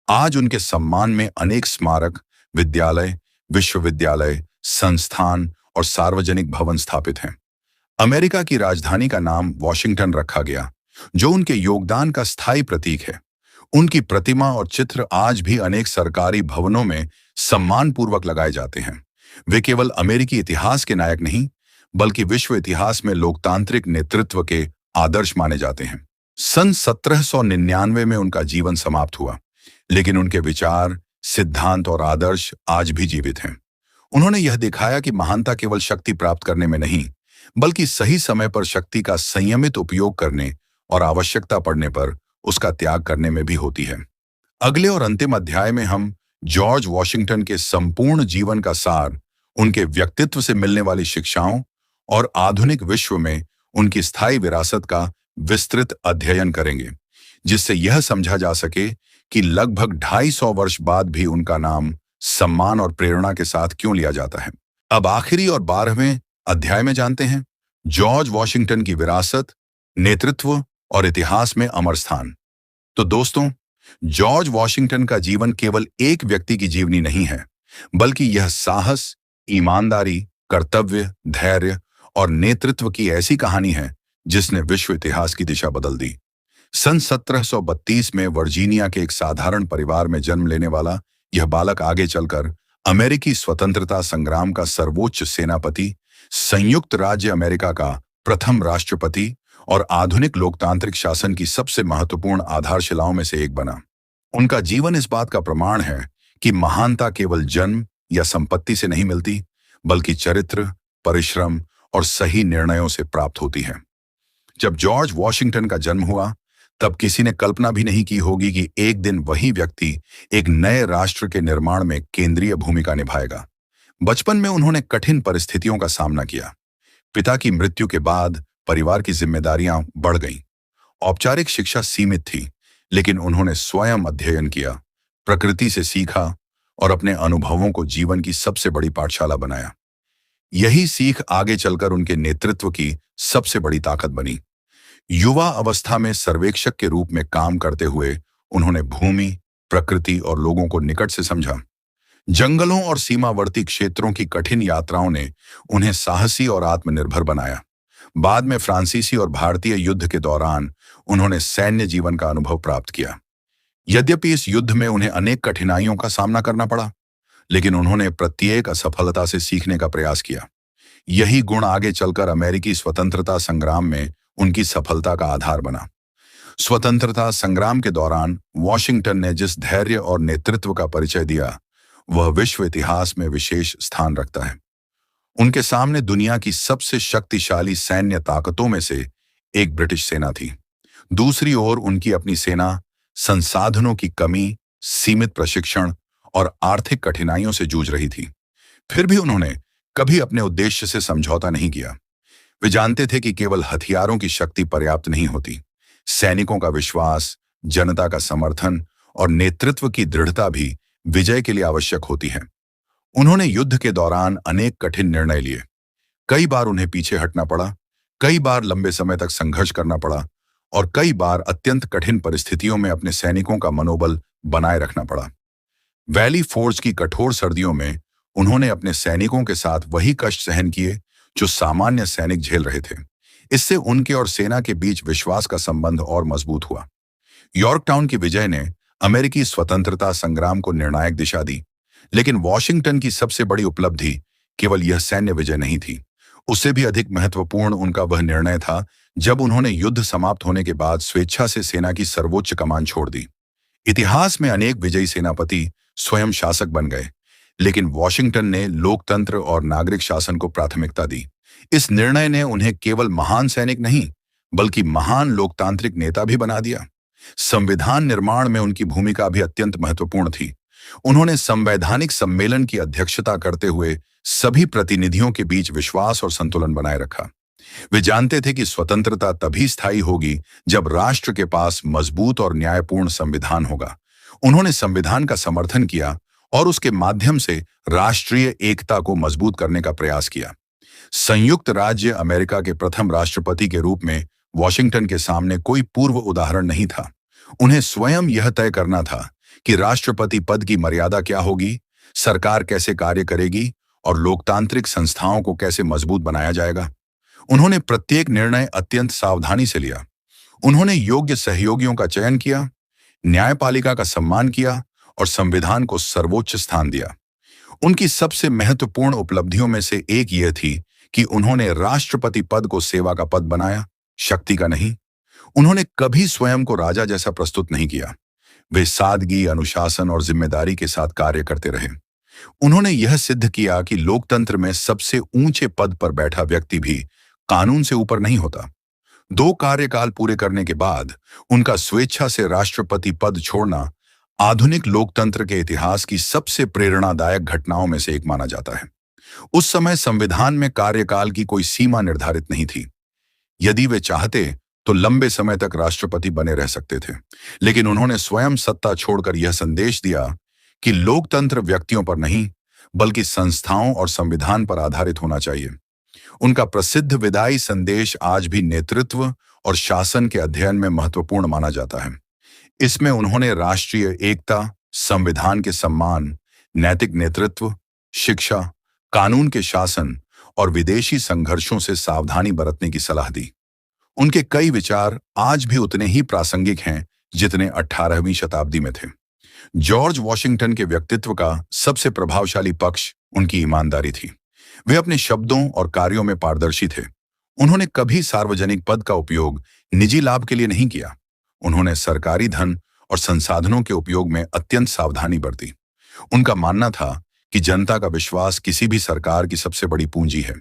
आज उनके सम्मान में अनेक स्मारक, विद्यालय, विश्वविद्यालय, संस्थान और सार्वजनिक भवन स्थापित हैं। अमेरिका की राजधानी का नाम वॉशिंगटन रखा गया, जो उनके योगदान का स्थायी प्रतीक है। उनकी प्रतिमा और चित्र आज भी अनेक सरकारी भवनों में सम्मानपूर्वक लगाए जाते हैं। वे केवल अमेरिकी इतिहास के नायक नहीं, बल्कि विश्व इतिहास में लोकतांत्रिक नेतृत्व के आदर्श माने जाते हैं। सन 1799 में उनका जीवन समाप्त हुआ, लेकिन उनके विचार, सिद्धांत और आदर्श आज भी जीवित हैं। उन्होंने यह दिखाया कि महानता केवल शक्ति प्राप्त करने में नहीं, बल्कि सही समय पर शक्ति का संयमित उपयोग करने और आवश्यकता पड़ने पर उसका त्याग करने में भी होती है। अगले और अंतिम अध्याय में हम जॉर्ज वॉशिंगटन के संपूर्ण जीवन का सार, उनके व्यक्तित्व से मिलने वाली शिक्षाओं और आधुनिक विश्व में उनकी स्थायी विरासत का विस्तृत अध्ययन करेंगे, जिससे यह समझा जा सके कि लगभग 250 वर्ष बाद भी उनका नाम सम्मान और प्रेरणा के साथ क्यों लिया जाता है। अब आखिरी और 12वें अध्याय में जानते हैं जॉर्ज वॉशिंगटन की विरासत, नेतृत्व और इतिहास में अमर स्थान। तो दोस्तों, जॉर्ज वॉशिंगटन का जीवन केवल एक व्यक्ति की जीवनी नहीं है, बल्कि यह साहस, ईमानदारी, कर्तव्य, धैर्य और नेतृत्व की ऐसी कहानी है जिसने विश्व इतिहास की दिशा बदल दी। सन 1732 में वर्जीनिया के एक साधारण परिवार में जन्म लेने वाला यह बालक आगे चलकर अमेरिकी स्वतंत्रता संग्राम का सर्वोच्च सेनापति, संयुक्त राज्य अमेरिका का प्रथम राष्ट्रपति और आधुनिक लोकतांत्रिक शासन की सबसे महत्वपूर्ण आधारशिलाओं में से एक बना। उनका जीवन इस बात का प्रमाण है कि महानता केवल जन्म या संपत्ति से नहीं मिलती, बल्कि चरित्र, परिश्रम और सही निर्णयों से प्राप्त होती है। जब जॉर्ज वॉशिंगटन का जन्म हुआ, तब किसी ने कल्पना भी नहीं की होगी कि एक दिन वही व्यक्ति एक नए राष्ट्र के निर्माण में केंद्रीय भूमिका निभाएगा। बचपन में उन्होंने कठिन परिस्थितियों का सामना किया। पिता की मृत्यु के बाद परिवार की जिम्मेदारियां बढ़ गईं। औपचारिक शिक्षा सीमित थी, लेकिन उन्होंने स्वयं अध्ययन किया, प्रकृति से सीखा और अपने अनुभवों को जीवन की सबसे बड़ी पाठशाला बनाया। यही सीख आगे चलकर उनके नेतृत्व की सबसे बड़ी ताकत बनी। युवा अवस्था में सर्वेक्षक के रूप में काम करते हुए उन्होंने भूमि, प्रकृति और लोगों को निकट से समझा। जंगलों और सीमावर्ती क्षेत्रों की कठिन यात्राओं ने उन्हें साहसी और आत्मनिर्भर बनाया। बाद में फ्रांसीसी और भारतीय युद्ध के दौरान उन्होंने सैन्य जीवन का अनुभव प्राप्त किया। यद्यपि इस युद्ध में उन्हें अनेक कठिनाइयों का सामना करना पड़ा, लेकिन उन्होंने प्रत्येक असफलता से सीखने का प्रयास किया। यही गुण आगे चलकर अमेरिकी स्वतंत्रता संग्राम में उनकी सफलता का आधार बना। स्वतंत्रता संग्राम के दौरान वॉशिंगटन ने जिस धैर्य और नेतृत्व का परिचय दिया, वह विश्व इतिहास में विशेष स्थान रखता है। उनके सामने दुनिया की सबसे शक्तिशाली सैन्य ताकतों में से एक ब्रिटिश सेना थी। दूसरी ओर उनकी अपनी सेना संसाधनों की कमी, सीमित प्रशिक्षण और आर्थिक कठिनाइयों से जूझ रही थी। फिर भी उन्होंने कभी अपने उद्देश्य से समझौता नहीं किया। वे जानते थे कि केवल हथियारों की शक्ति पर्याप्त नहीं होती। सैनिकों का विश्वास, जनता का समर्थन और नेतृत्व की दृढ़ता भी विजय के लिए आवश्यक होती है। उन्होंने युद्ध के दौरान अनेक कठिन निर्णय लिए। कई बार उन्हें पीछे हटना पड़ा, कई बार लंबे समय तक संघर्ष करना पड़ा और कई बार अत्यंत कठिन परिस्थितियों में अपने सैनिकों का मनोबल बनाए रखना पड़ा। वैली फोर्ज की कठोर सर्दियों में उन्होंने अपने सैनिकों के साथ वही कष्ट सहन किए जो सामान्य सैनिक झेल रहे थे। इससे उनके और सेना के बीच विश्वास का संबंध और मजबूत हुआ। यॉर्कटाउन की विजय ने अमेरिकी स्वतंत्रता संग्राम को निर्णायक दिशा दी, लेकिन वॉशिंगटन की सबसे बड़ी उपलब्धि केवल यह सैन्य विजय नहीं थी। उससे भी अधिक महत्वपूर्ण उनका वह निर्णय था जब उन्होंने युद्ध समाप्त होने के बाद स्वेच्छा से सेना की सर्वोच्च कमान छोड़ दी। इतिहास में अनेक विजयी सेनापति स्वयं शासक बन गए, लेकिन वॉशिंगटन ने लोकतंत्र और नागरिक शासन को प्राथमिकता दी। इस निर्णय ने उन्हें केवल महान सैनिक नहीं, बल्कि महान लोकतांत्रिक नेता भी बना दिया। संविधान निर्माण में उनकी भूमिका भी अत्यंत महत्वपूर्ण थी। उन्होंने संवैधानिक सम्मेलन की अध्यक्षता करते हुए सभी प्रतिनिधियों के बीच विश्वास और संतुलन बनाए रखा। वे जानते थे कि स्वतंत्रता तभी स्थायी होगी जब राष्ट्र के पास मजबूत और न्यायपूर्ण संविधान होगा। उन्होंने संविधान का समर्थन किया और उसके माध्यम से राष्ट्रीय एकता को मजबूत करने का प्रयास किया। संयुक्त राज्य अमेरिका के प्रथम राष्ट्रपति के रूप में वॉशिंगटन के सामने कोई पूर्व उदाहरण नहीं था। उन्हें स्वयं यह तय करना था कि राष्ट्रपति पद की मर्यादा क्या होगी, सरकार कैसे कार्य करेगी और लोकतांत्रिक संस्थाओं को कैसे मजबूत बनाया जाएगा। उन्होंने प्रत्येक निर्णय अत्यंत सावधानी से लिया। उन्होंने योग्य सहयोगियों का चयन किया, न्यायपालिका का सम्मान किया और संविधान को सर्वोच्च स्थान दिया। उनकी सबसे महत्वपूर्ण उपलब्धियों में से एक यह थी कि उन्होंने राष्ट्रपति पद को सेवा का पद बनाया, शक्ति का नहीं। उन्होंने कभी स्वयं को राजा जैसा प्रस्तुत नहीं किया। वे सादगी, अनुशासन और जिम्मेदारी के साथ कार्य करते रहे। उन्होंने यह सिद्ध किया कि लोकतंत्र में सबसे ऊंचे पद पर बैठा व्यक्ति भी कानून से ऊपर नहीं होता। 2 कार्यकाल पूरे करने के बाद उनका स्वेच्छा से राष्ट्रपति पद छोड़ना आधुनिक लोकतंत्र के इतिहास की सबसे प्रेरणादायक घटनाओं में से एक माना जाता है। उस समय संविधान में कार्यकाल की कोई सीमा निर्धारित नहीं थी। यदि वे चाहते तो लंबे समय तक राष्ट्रपति बने रह सकते थे, लेकिन उन्होंने स्वयं सत्ता छोड़कर यह संदेश दिया कि लोकतंत्र व्यक्तियों पर नहीं, बल्कि संस्थाओं और संविधान पर आधारित होना चाहिए। उनका प्रसिद्ध विदाई संदेश आज भी नेतृत्व और शासन के अध्ययन में महत्वपूर्ण माना जाता है। इसमें उन्होंने राष्ट्रीय एकता, संविधान के सम्मान, नैतिक नेतृत्व, शिक्षा, कानून के शासन और विदेशी संघर्षों से सावधानी बरतने की सलाह दी। उनके कई विचार आज भी उतने ही प्रासंगिक हैं जितने 18वीं शताब्दी में थे। जॉर्ज वॉशिंगटन के व्यक्तित्व का सबसे प्रभावशाली पक्ष उनकी ईमानदारी थी। वे अपने शब्दों और कार्यों में पारदर्शी थे। उन्होंने कभी सार्वजनिक पद का उपयोग निजी लाभ के लिए नहीं किया। उन्होंने सरकारी धन और संसाधनों के उपयोग में अत्यंत सावधानी बरती। उनका मानना था कि जनता का विश्वास किसी भी सरकार की सबसे बड़ी पूंजी है।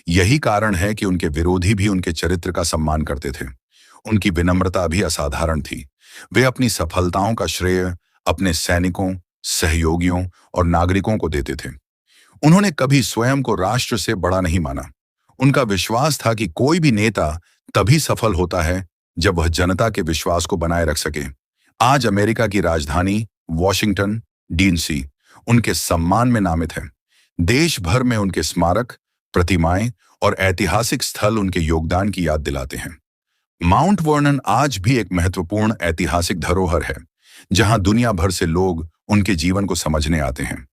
यही कारण है कि उनके विरोधी भी उनके चरित्र का सम्मान करते थे। उनकी विनम्रता भी असाधारण थी। वे अपनी सफलताओं का श्रेय अपने सैनिकों, सहयोगियों और नागरिकों को देते थे। उन्होंने कभी स्वयं को राष्ट्र से बड़ा नहीं माना। उनका विश्वास था कि कोई भी नेता तभी सफल होता है जब वह जनता के विश्वास को बनाए रख सके। आज अमेरिका की राजधानी वॉशिंगटन डीसी उनके सम्मान में नामित है। देश भर में उनके स्मारक, प्रतिमाएं और ऐतिहासिक स्थल उनके योगदान की याद दिलाते हैं। माउंट वर्नन आज भी एक महत्वपूर्ण ऐतिहासिक धरोहर है, जहां दुनिया भर से लोग उनके जीवन को समझने आते हैं।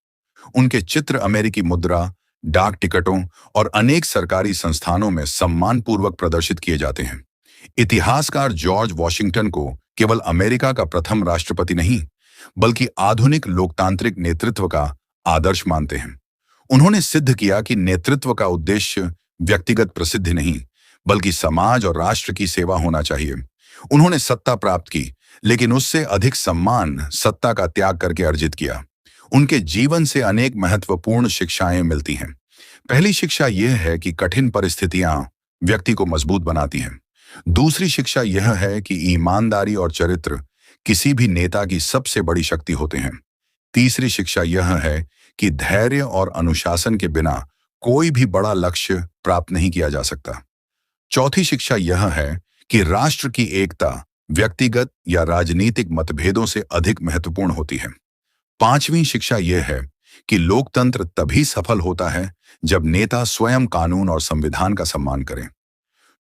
उनके चित्र अमेरिकी मुद्रा, डाक टिकटों और अनेक सरकारी संस्थानों में सम्मानपूर्वक प्रदर्शित किए जाते हैं। इतिहासकार जॉर्ज वॉशिंगटन को केवल अमेरिका का प्रथम राष्ट्रपति नहीं, बल्कि आधुनिक लोकतांत्रिक नेतृत्व का आदर्श मानते हैं। उन्होंने सिद्ध किया कि नेतृत्व का उद्देश्य व्यक्तिगत प्रसिद्धि नहीं, बल्कि समाज और राष्ट्र की सेवा होना चाहिए। उन्होंने सत्ता प्राप्त की, लेकिन उससे अधिक सम्मान सत्ता का त्याग करके अर्जित किया। उनके जीवन से अनेक महत्वपूर्ण शिक्षाएं मिलती हैं। पहली शिक्षा यह है कि कठिन परिस्थितियां व्यक्ति को मजबूत बनाती हैं। दूसरी शिक्षा यह है कि ईमानदारी और चरित्र किसी भी नेता की सबसे बड़ी शक्ति होते हैं। तीसरी शिक्षा यह है कि धैर्य और अनुशासन के बिना कोई भी बड़ा लक्ष्य प्राप्त नहीं किया जा सकता। चौथी शिक्षा यह है कि राष्ट्र की एकता व्यक्तिगत या राजनीतिक मतभेदों से अधिक महत्वपूर्ण होती है। पांचवी शिक्षा यह है कि लोकतंत्र तभी सफल होता है जब नेता स्वयं कानून और संविधान का सम्मान करें।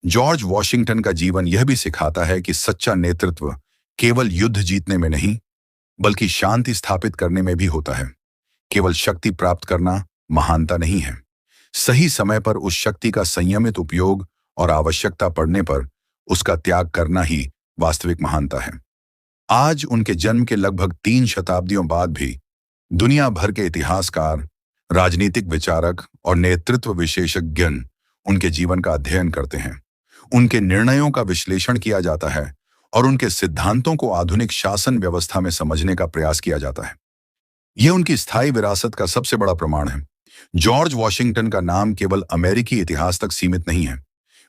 जॉर्ज वॉशिंगटन का जीवन यह भी सिखाता है कि सच्चा नेतृत्व केवल युद्ध जीतने में नहीं, बल्कि शांति स्थापित करने में भी होता है। केवल शक्ति प्राप्त करना महानता नहीं है। सही समय पर उस शक्ति का संयमित उपयोग और आवश्यकता पड़ने पर उसका त्याग करना ही वास्तविक महानता है। आज उनके जन्म के लगभग 3 शताब्दियों बाद भी दुनिया भर के इतिहासकार, राजनीतिक विचारक और नेतृत्व विशेषज्ञ उनके जीवन का अध्ययन करते हैं। उनके निर्णयों का विश्लेषण किया जाता है और उनके सिद्धांतों को आधुनिक शासन व्यवस्था में समझने का प्रयास किया जाता है। यह उनकी स्थायी विरासत का सबसे बड़ा प्रमाण है। जॉर्ज वॉशिंगटन का नाम केवल अमेरिकी इतिहास तक सीमित नहीं है।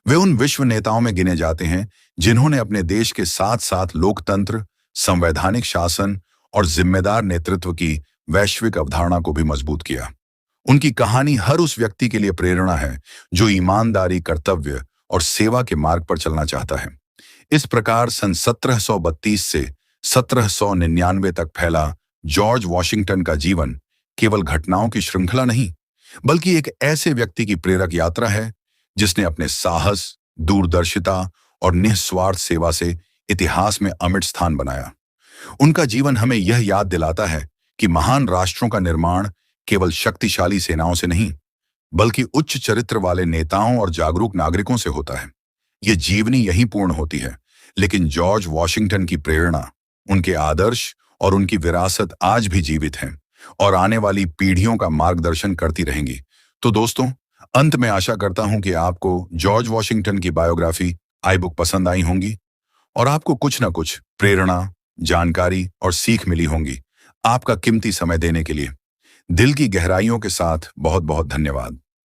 वे उन विश्व नेताओं में गिने जाते हैं जिन्होंने अपने देश के साथ साथ लोकतंत्र, संवैधानिक शासन और जिम्मेदार नेतृत्व की वैश्विक अवधारणा को भी मजबूत किया। उनकी कहानी हर उस व्यक्ति के लिए प्रेरणा है जो ईमानदारी, कर्तव्य और सेवा के मार्ग पर चलना चाहता है। इस प्रकार सन 1732 से 1799 तक फैला जॉर्ज वॉशिंगटन का जीवन केवल घटनाओं की श्रृंखला नहीं, बल्कि एक ऐसे व्यक्ति की प्रेरक यात्रा है जिसने अपने साहस, दूरदर्शिता और निस्वार्थ सेवा से इतिहास में अमिट स्थान बनाया। उनका जीवन हमें यह याद दिलाता है कि महान राष्ट्रों का निर्माण केवल शक्तिशाली सेनाओं से नहीं, बल्कि उच्च चरित्र वाले नेताओं और जागरूक नागरिकों से होता है। ये जीवनी यहीं पूर्ण होती है, लेकिन जॉर्ज वॉशिंगटन की प्रेरणा, उनके आदर्श और उनकी विरासत आज भी जीवित हैं और आने वाली पीढ़ियों का मार्गदर्शन करती रहेंगी। तो दोस्तों, अंत में आशा करता हूं कि आपको जॉर्ज वॉशिंगटन की बायोग्राफी आई बुक पसंद आई होंगी और आपको कुछ न कुछ प्रेरणा, जानकारी और सीख मिली होंगी। आपका कीमती समय देने के लिए दिल की गहराइयों के साथ बहुत बहुत धन्यवाद।